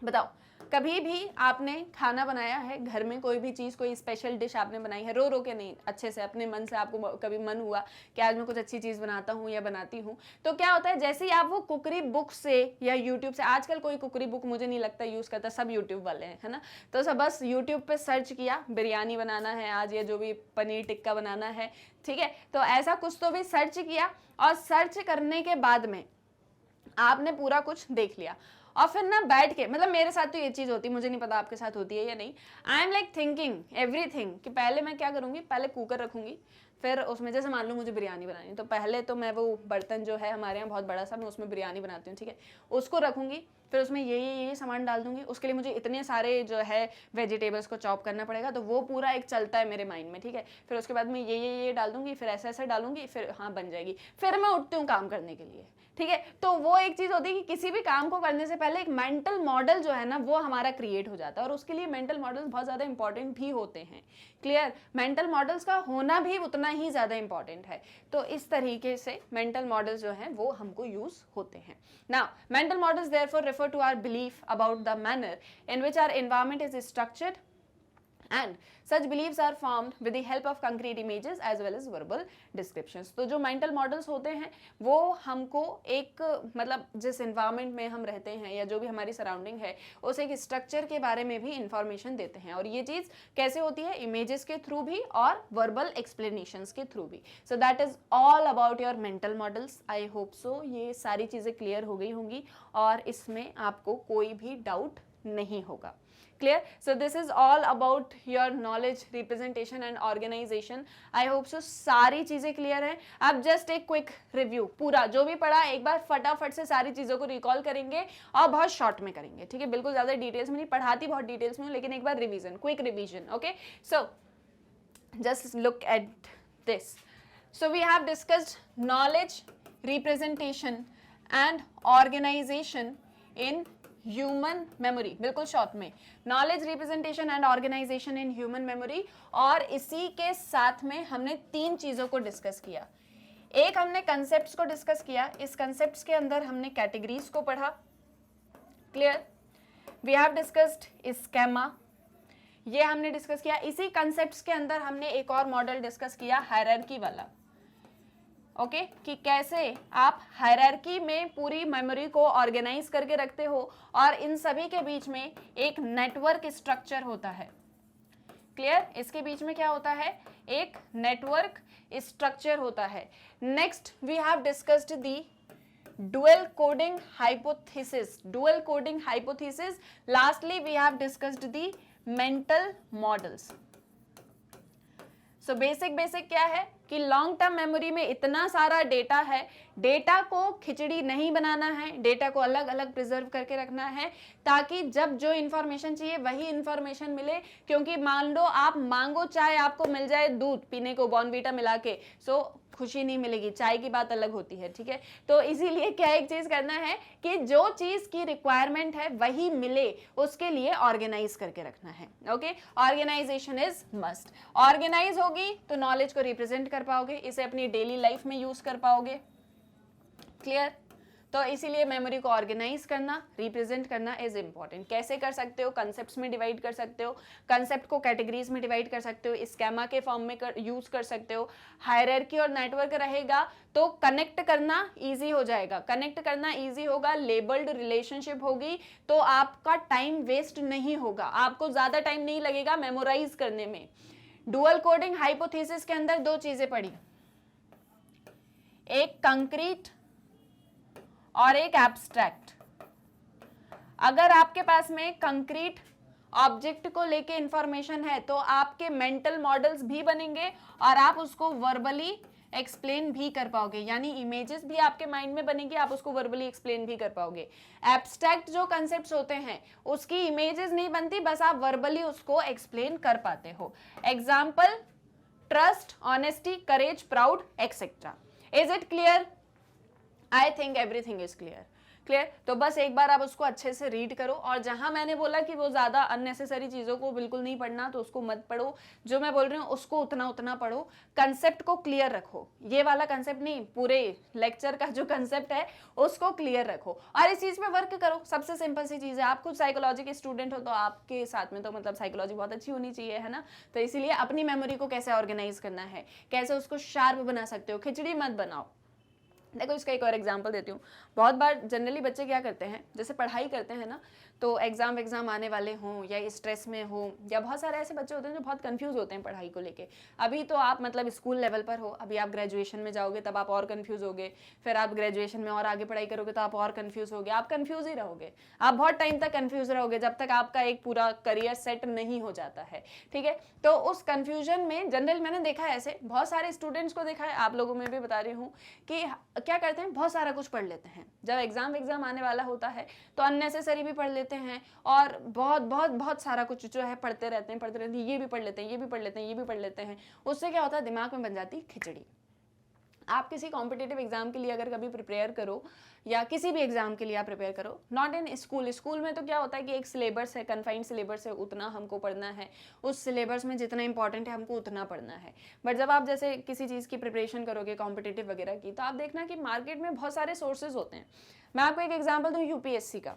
बताओ, कभी भी आपने खाना बनाया है घर में, कोई भी चीज़, कोई स्पेशल डिश आपने बनाई है, रो रो के नहीं, अच्छे से अपने मन से, आपको कभी मन हुआ कि आज मैं कुछ अच्छी चीज़ बनाता हूँ या बनाती हूँ, तो क्या होता है जैसे ही आप वो कुकरी बुक से या यूट्यूब से, आजकल कोई कुकरी बुक मुझे नहीं लगता यूज़ करता, सब यूट्यूब वाले हैं, है ना। तो सब बस यूट्यूब पे सर्च किया, बिरयानी बनाना है आज, ये जो भी पनीर टिक्का बनाना है, ठीक है, तो ऐसा कुछ तो भी सर्च किया, और सर्च करने के बाद में आपने पूरा कुछ देख लिया, और फिर ना बैठ के, मतलब मेरे साथ तो ये चीज़ होती है, मुझे नहीं पता आपके साथ होती है या नहीं, I am like thinking everything कि पहले मैं क्या करूँगी, पहले कुकर रखूँगी, फिर उसमें जैसे मान लो मुझे बिरयानी बनानी, तो पहले तो मैं वो बर्तन जो है हमारे यहाँ बहुत बड़ा सा, मैं उसमें बिरयानी बनाती हूँ, ठीक है, उसको रखूँगी, फिर उसमें ये सामान डाल दूंगी, उसके लिए मुझे इतने सारे जो है वेजिटेबल्स को चॉप करना पड़ेगा, तो वो पूरा एक चलता है मेरे माइंड में, ठीक है। फिर उसके बाद मैं ये डाल दूंगी, फिर ऐसे ऐसे डालूंगी, फिर हाँ बन जाएगी, फिर मैं उठती हूँ काम करने के लिए, ठीक है। तो वो एक चीज होती है कि किसी भी काम को करने से पहले एक मेंटल मॉडल जो है ना वो हमारा क्रिएट हो जाता है, और उसके लिए मेंटल मॉडल्स बहुत ज्यादा इंपॉर्टेंट भी होते हैं। क्लियर? मेंटल मॉडल्स का होना भी उतना ही ज्यादा इंपॉर्टेंट है। तो इस तरीके से मेंटल मॉडल्स जो हैं वो हमको यूज होते हैं। Now mental models therefore refer to our belief about the manner in which our environment is structured, and such beliefs are formed with the help of concrete images as well as verbal descriptions। तो जो mental models होते हैं वो हमको एक मतलब जिस environment में हम रहते हैं या जो भी हमारी surrounding है उस एक structure के बारे में भी information देते हैं, और ये चीज़ कैसे होती है, images के थ्रू भी और verbal explanations के थ्रू भी। So that is all about your mental models। I hope so ये सारी चीज़ें clear हो गई होंगी और इसमें आपको कोई भी doubt नहीं होगा। Clear? So this is all about your knowledge, representation and organization। I hope so सारी चीजें क्लियर हैं। अब जस्ट एक क्विक रिव्यू, पूरा जो भी पढ़ा एक बार फटाफट से सारी चीजों को रिकॉल करेंगे और बहुत शॉर्ट में करेंगे, ठीक है, बिल्कुल ज्यादा डिटेल्स में नहीं, पढ़ाती बहुत डिटेल्स में हूँ, लेकिन एक बार revision, quick revision. Okay, so just look at this. So we have discussed knowledge, representation and organisation in human memory, बिल्कुल शॉर्ट में, knowledge, representation and organisation in human memory. और इसी के साथ में हमने 3 चीजों को डिस्कस किया। एक हमने कंसेप्ट्स को डिस्कस किया, इस कंसेप्ट्स के अंदर हमने कैटेगरीज को पढ़ा। Clear? We have discussed schema, ये हमने डिस्कस किया। इसी कंसेप्ट्स के अंदर हमने एक और मॉडल डिस्कस किया, हायरार्की वाला। ओके कि कैसे आप हायरार्की में पूरी मेमोरी को ऑर्गेनाइज करके रखते हो और इन सभी के बीच में एक नेटवर्क स्ट्रक्चर होता है। क्लियर? इसके बीच में क्या होता है, एक नेटवर्क स्ट्रक्चर होता है। Next we have discussed the dual coding hypothesis, dual coding hypothesis. Lastly we have discussed the mental models. So basic क्या है कि लॉन्ग टर्म मेमोरी में इतना सारा डेटा है, डेटा को खिचड़ी नहीं बनाना है, डेटा को अलग अलग प्रिजर्व करके रखना है ताकि जब जो इन्फॉर्मेशन चाहिए वही इन्फॉर्मेशन मिले। क्योंकि मान लो आप मांगो चाय, आपको मिल जाए दूध पीने को बॉर्नवीटा मिला के, सो खुशी नहीं मिलेगी, चाय की बात अलग होती है, ठीक है। तो इसीलिए क्या एक चीज करना है कि जो चीज की रिक्वायरमेंट है वही मिले, उसके लिए ऑर्गेनाइज करके रखना है। Okay, organization is must. Organize होगी तो नॉलेज को रिप्रेजेंट कर पाओगे, इसे अपनी डेली लाइफ में यूज कर पाओगे। क्लियर? तो इसीलिए मेमोरी को ऑर्गेनाइज करना, रिप्रेजेंट करना इज इंपॉर्टेंट। कैसे कर सकते हो? कंसेप्ट्स में डिवाइड कर सकते हो, कंसेप्ट को कैटेगरीज में डिवाइड कर सकते हो, स्केमा के फॉर्म में यूज कर सकते हो। हायरार्की और नेटवर्क रहेगा तो कनेक्ट करना इजी हो जाएगा, कनेक्ट करना इजी होगा, लेबल्ड रिलेशनशिप होगी तो आपका टाइम वेस्ट नहीं होगा, आपको ज्यादा टाइम नहीं लगेगा मेमोराइज करने में। डुअल कोडिंग हाइपोथेसिस के अंदर 2 चीजें पढ़ी, एक कंक्रीट और एक एब्स्ट्रैक्ट। अगर आपके पास में कंक्रीट ऑब्जेक्ट को लेके इंफॉर्मेशन है तो आपके मेंटल मॉडल्स भी बनेंगे और आप उसको वर्बली एक्सप्लेन भी कर पाओगे, यानी इमेजेस भी आपके माइंड में बनेगी, आप उसको वर्बली एक्सप्लेन भी कर पाओगे। एब्स्ट्रैक्ट जो कंसेप्ट्स होते हैं उसकी इमेजेस नहीं बनती, बस आप वर्बली उसको एक्सप्लेन कर पाते हो। Example, trust, honesty, courage, proud etcetera. Is it clear? I think everything is clear. Clear? तो बस एक बार आप उसको अच्छे से रीड करो, और जहां मैंने बोला कि वो ज्यादा अननेसेसरी चीजों को बिल्कुल नहीं पढ़ना तो उसको मत पढ़ो, जो मैं बोल रही हूँ उसको उतना पढ़ो। कंसेप्ट को क्लियर रखो, ये वाला कंसेप्ट नहीं, पूरे लेक्चर का जो कंसेप्ट है उसको क्लियर रखो और इस चीज पे वर्क करो। सबसे सिंपल सी चीज है, आप खुद साइकोलॉजी के स्टूडेंट हो तो आपके साथ में तो मतलब साइकोलॉजी बहुत अच्छी होनी चाहिए, है ना। तो इसीलिए अपनी मेमोरी को कैसे ऑर्गेनाइज करना है, कैसे उसको शार्प बना सकते हो, खिचड़ी मत बनाओ। देखो इसका एक और एग्जांपल देती हूँ। बहुत बार जनरली बच्चे क्या करते हैं, जैसे पढ़ाई करते हैं ना, तो एग्जाम आने वाले हों या स्ट्रेस में हो, या बहुत सारे ऐसे बच्चे होते हैं जो बहुत कंफ्यूज होते हैं पढ़ाई को लेके। अभी तो आप मतलब स्कूल लेवल पर हो, अभी आप ग्रेजुएशन में जाओगे तब आप और कंफ्यूज होगे, फिर आप ग्रेजुएशन में और आगे पढ़ाई करोगे तो आप और कंफ्यूज होगे, आप कंफ्यूज ही रहोगे, आप बहुत टाइम तक कंफ्यूज रहोगे जब तक आपका एक पूरा करियर सेट नहीं हो जाता है। ठीक है, तो उस कंफ्यूजन में जनरल मैंने देखा है, ऐसे बहुत सारे स्टूडेंट्स को देखा है, आप लोगों में भी बता रही हूँ कि क्या करते हैं, बहुत सारा कुछ पढ़ लेते हैं, जब एग्जाम आने वाला होता है तो अननेसेसरी भी पढ़ लेते हैं और बहुत बहुत बहुत सारा कुछ जो है पढ़ते रहते हैं, ये भी पढ़ लेते हैं, ये भी पढ़ लेते हैं, ये भी पढ़ लेते हैं। उससे क्या होता है, दिमाग में बन जाती खिचड़ी। आप किसी कॉम्पिटिटिव एग्जाम के लिए अगर कभी प्रिपेयर करो, या किसी भी एग्जाम के लिए आप प्रिपेयर करो, नॉट इन स्कूल में तो क्या होता है कि एक सिलेबस है, कन्फाइंड सिलेबस है, उतना हमको पढ़ना है, उस सिलेबस में जितना इंपॉर्टेंट है हमको उतना पढ़ना है। बट जब आप जैसे किसी चीज़ की प्रिपरेशन करोगे कॉम्पिटिटिव वगैरह की, तो आप देखना कि मार्केट में बहुत सारे सोर्सेज होते हैं। मैं आपको एक एग्जाम्पल दूँ यूपीएससी का।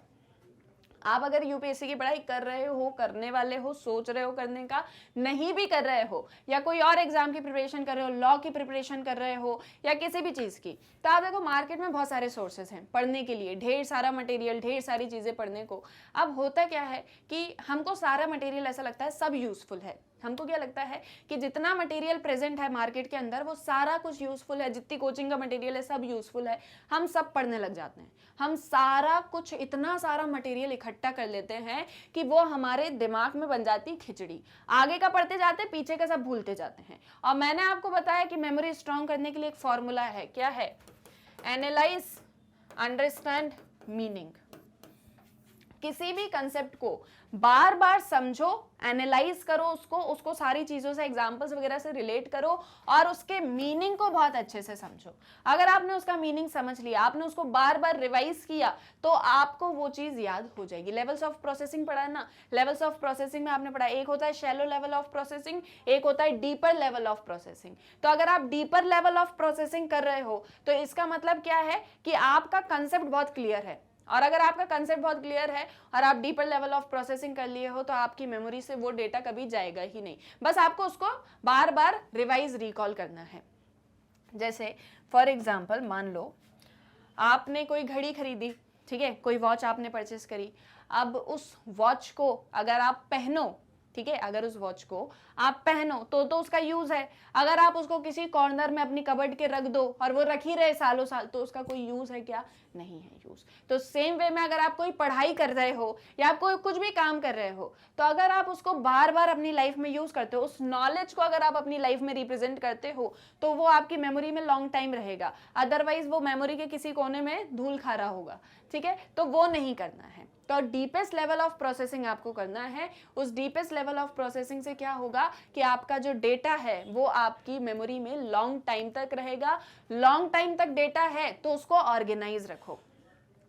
आप अगर यूपीएससी की पढ़ाई कर रहे हो, करने वाले हो, सोच रहे हो करने का, नहीं भी कर रहे हो, या कोई और एग्जाम की प्रिपरेशन कर रहे हो, लॉ की प्रिपरेशन कर रहे हो, या किसी भी चीज़ की, तो आप देखो मार्केट में बहुत सारे सोर्सेज हैं पढ़ने के लिए, ढेर सारा मटेरियल, ढेर सारी चीज़ें पढ़ने को। अब होता क्या है कि हमको सारा मटेरियल ऐसा लगता है सब यूजफुल है, हमको क्या लगता है कि जितना मटेरियल प्रेजेंट है मार्केट के अंदर वो सारा कुछ यूजफुल है, जितनी कोचिंग का मटेरियल है सब यूजफुल है, हम सब पढ़ने लग जाते हैं। हम सारा कुछ, इतना सारा मटेरियल इकट्ठा कर लेते हैं कि वो हमारे दिमाग में बन जाती खिचड़ी, आगे का पढ़ते जाते हैं, पीछे का सब भूलते जाते हैं। और मैंने आपको बताया कि मेमोरी स्ट्रांग करने के लिए एक फॉर्मूला है, क्या है, एनालाइज, अंडरस्टैंड, मीनिंग। किसी भी कंसेप्ट को बार बार समझो, एनालाइज करो उसको सारी चीज़ों से, एग्जाम्पल्स वगैरह से रिलेट करो, और उसके मीनिंग को बहुत अच्छे से समझो। अगर आपने उसका मीनिंग समझ लिया, आपने उसको बार बार रिवाइज किया, तो आपको वो चीज़ याद हो जाएगी। लेवल्स ऑफ प्रोसेसिंग पढ़ा है ना, लेवल्स ऑफ प्रोसेसिंग में आपने पढ़ा, एक होता है शैलो लेवल ऑफ प्रोसेसिंग, एक होता है डीपर लेवल ऑफ प्रोसेसिंग। तो अगर आप डीपर लेवल ऑफ प्रोसेसिंग कर रहे हो तो इसका मतलब क्या है कि आपका कंसेप्ट बहुत क्लियर है, और अगर आपका कंसेप्ट बहुत क्लियर है और आप डीपर लेवल ऑफ प्रोसेसिंग कर लिए हो, तो आपकी मेमोरी से वो डेटा कभी जाएगा ही नहीं, बस आपको उसको बार बार रिवाइज रिकॉल करना है। जैसे फॉर एग्जांपल मान लो आपने कोई घड़ी खरीदी, ठीक है, कोई वॉच आपने परचेस करी, अब उस वॉच को अगर आप पहनो, ठीक है, अगर उस वॉच को आप पहनो तो उसका यूज है। अगर आप उसको किसी कॉर्नर में अपनी कबर्ड के रख दो और वो रख ही रहे सालों साल, तो उसका कोई यूज है क्या, नहीं है यूज। तो सेम वे में अगर आप कोई पढ़ाई कर रहे हो या आप कोई कुछ भी काम कर रहे हो, तो अगर आप उसको बार बार अपनी लाइफ में यूज करते हो, उस नॉलेज को अगर आप अपनी लाइफ में रिप्रेजेंट करते हो, तो वो आपकी मेमोरी में लॉन्ग टाइम रहेगा। अदरवाइज वो मेमोरी के किसी कोने में धूल खा रहा होगा, ठीक है, तो वो नहीं करना है। तो डीपेस्ट लेवल ऑफ प्रोसेसिंग आपको करना है। उस डीपेस्ट लेवल ऑफ प्रोसेसिंग से क्या होगा कि आपका जो डेटा है वो आपकी मेमोरी में लॉन्ग टाइम तक रहेगा। लॉन्ग टाइम तक डेटा है तो उसको ऑर्गेनाइज रखो।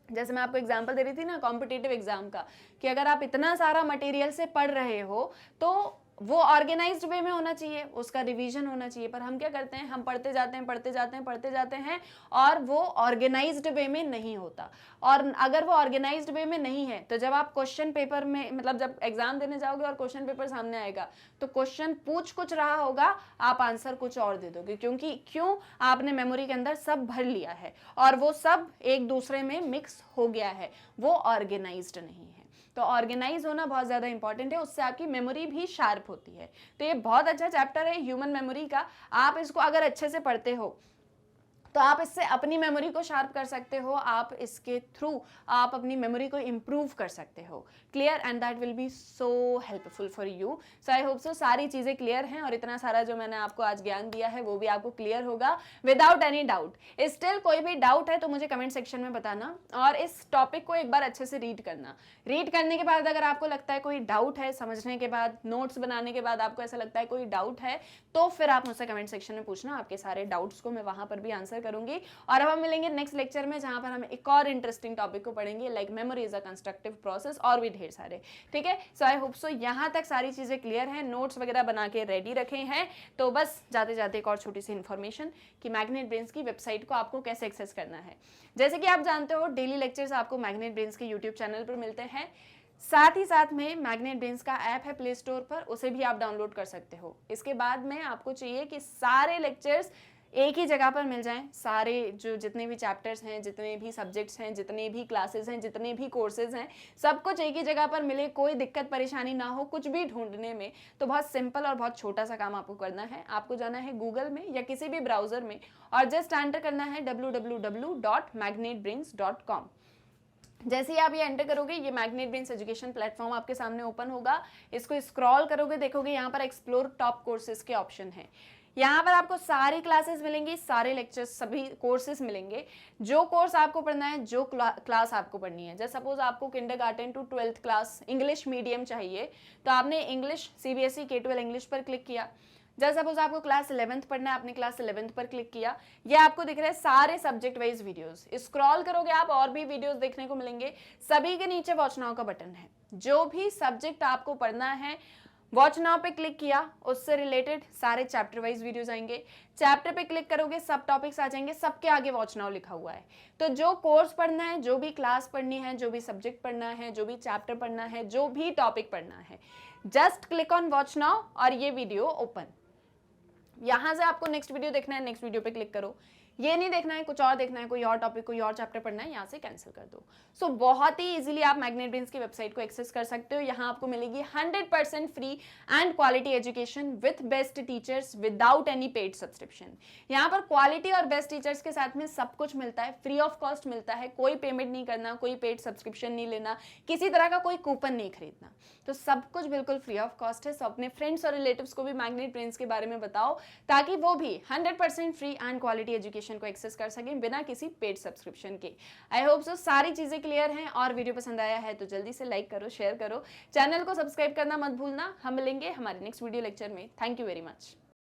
जैसे मैं आपको एग्जांपल दे रही थी ना कॉम्पिटिटिव एग्जाम का, कि अगर आप इतना सारा मटेरियल से पढ़ रहे हो तो वो ऑर्गेनाइज्ड वे में होना चाहिए, उसका रिवीजन होना चाहिए। पर हम क्या करते हैं, हम पढ़ते जाते हैं और वो ऑर्गेनाइज्ड वे में नहीं होता। और अगर वो ऑर्गेनाइज्ड वे में नहीं है तो जब आप क्वेश्चन पेपर में, मतलब जब एग्जाम देने जाओगे और क्वेश्चन पेपर सामने आएगा, तो क्वेश्चन पूछ कुछ रहा होगा, आप आंसर कुछ और दे दोगे, क्यों आपने मेमोरी के अंदर सब भर लिया है और वो सब एक दूसरे में मिक्स हो गया है, वो ऑर्गेनाइज्ड नहीं है। तो ऑर्गेनाइज होना बहुत ज़्यादा इंपॉर्टेंट है, उससे आपकी मेमोरी भी शार्प होती है। तो ये बहुत अच्छा चैप्टर है ह्यूमन मेमोरी का। आप इसको अगर अच्छे से पढ़ते हो तो आप इससे अपनी मेमोरी को शार्प कर सकते हो, आप इसके थ्रू आप अपनी मेमोरी को इम्प्रूव कर सकते हो। Clear, and that will be so helpful for you. So I hope so सारी चीज़ें क्लियर हैं और इतना सारा जो मैंने आपको आज ज्ञान दिया है वो भी आपको क्लियर होगा विदाउट एनी डाउट। स्टिल कोई भी डाउट है तो मुझे कमेंट सेक्शन में बताना और इस टॉपिक को एक बार अच्छे से रीड करना। रीड करने के बाद अगर आपको लगता है कोई डाउट है, समझने के बाद, नोट्स बनाने के बाद आपको ऐसा लगता है कोई डाउट है, तो फिर आप मुझसे कमेंट सेक्शन में पूछना। आपके सारे डाउट्स को मैं वहाँ पर भी आंसर करूंगी। और अब हम मिलेंगे नेक्स्ट लेक्चर में, जहां पर हम एक और इंटरेस्टिंग टॉपिक को पढ़ेंगे, like memory is a constructive process, और भी ढेर सारे। ठीक है, सो आई होप सो यहां तक सारी चीजें क्लियर हैं, नोट्स वगैरह बना के रेडी रखे हैं। तो बस जाते जाते एक और छोटी सी इन्फॉर्मेशन कि मैग्नेट ब्रेन्स की वेबसाइट को आपको कैसे एक्सेस करना है। जैसे कि आप जानते हो डेली लेक्चर्स आपको मैग्नेट ब्रेन्स के यूट्यूब चैनल पर मिलते हैं। साथ ही साथ में मैग्नेट ब्रेन्स का ऐप है प्ले स्टोर पर, उसे भी आप डाउनलोड कर सकते हो। इसके बाद में आपको चाहिए कि सारे लेक्चर्स एक ही जगह पर मिल जाएं, सारे जो जितने भी चैप्टर्स हैं, जितने भी सब्जेक्ट्स हैं, जितने भी क्लासेस हैं, जितने भी कोर्सेज हैं, सब कुछ एक ही जगह पर मिले, कोई दिक्कत परेशानी ना हो कुछ भी ढूंढने में। तो बहुत सिंपल और बहुत छोटा सा काम आपको करना है। आपको जाना है गूगल में या किसी भी ब्राउजर में और जस्ट एंटर करना है www.magnetbrains.com। जैसे ही आप ये एंटर करोगे, ये मैग्नेट ब्रेन्स एजुकेशन प्लेटफॉर्म आपके सामने ओपन होगा। इसको स्क्रॉल करोगे, देखोगे यहाँ पर एक्सप्लोर टॉप कोर्सेज के ऑप्शन है। यहाँ पर आपको सारी क्लासेस मिलेंगी, सारे लेक्चर्स, सभी कोर्सेज मिलेंगे। जो कोर्स आपको पढ़ना है, जो क्लास आपको पढ़नी है, जैसे सपोज आपको kindergarten to 12th class English medium चाहिए, तो आपने इंग्लिश CBSE K-12 इंग्लिश पर क्लिक किया। जैसे सपोज आपको क्लास 11th पढ़ना है, आपने क्लास 11th पर क्लिक किया। ये आपको दिख रहे हैं सारे सब्जेक्ट वाइज वीडियोस। स्क्रॉल करोगे आप, और भी वीडियोस देखने को मिलेंगे। सभी के नीचे वॉच नाउ का बटन है। जो भी सब्जेक्ट आपको पढ़ना है, वॉच नाउ पे क्लिक किया, उससे रिलेटेड सारे चैप्टर वाइज वीडियोस आएंगे। चैप्टर पे क्लिक करोगे, सब टॉपिक्स आ जाएंगे, सबके आगे वॉच नाउ लिखा हुआ है। तो जो कोर्स पढ़ना है, जो भी क्लास पढ़नी है, जो भी सब्जेक्ट पढ़ना है, जो भी चैप्टर पढ़ना है, जो भी टॉपिक पढ़ना है, just click on watch now और ये वीडियो ओपन। यहां से आपको नेक्स्ट वीडियो देखना है, नेक्स्ट वीडियो पे क्लिक करो। ये नहीं देखना है, कुछ और देखना है, कोई और टॉपिक, कोई और चैप्टर पढ़ना है, यहाँ से कैंसिल कर दो। सो बहुत ही इजीली आप मैग्नेट ब्रेन्स की वेबसाइट को एक्सेस कर सकते हो। यहाँ आपको मिलेगी 100% free and quality education with best teachers without any paid subscription. यहाँ पर क्वालिटी और बेस्ट टीचर्स के साथ में सब कुछ मिलता है, फ्री ऑफ कॉस्ट मिलता है, कोई पेमेंट नहीं करना, कोई पेड सब्सक्रिप्शन नहीं लेना, किसी तरह का कोई कूपन नहीं खरीदना। तो सब कुछ बिल्कुल फ्री ऑफ कॉस्ट है। सो अपने फ्रेंड्स और रिलेटिव्स को भी मैग्नेट ब्रेन्स के बारे में बताओ, ताकि वो भी 100% फ्री एंड क्वालिटी एजुकेशन को एक्सेस कर सकें बिना किसी पेड सब्सक्रिप्शन के। आई होप सो सारी चीजें क्लियर हैं। और वीडियो पसंद आया है तो जल्दी से लाइक करो, शेयर करो, चैनल को सब्सक्राइब करना मत भूलना। हम मिलेंगे हमारे नेक्स्ट वीडियो लेक्चर में। Thank you very much.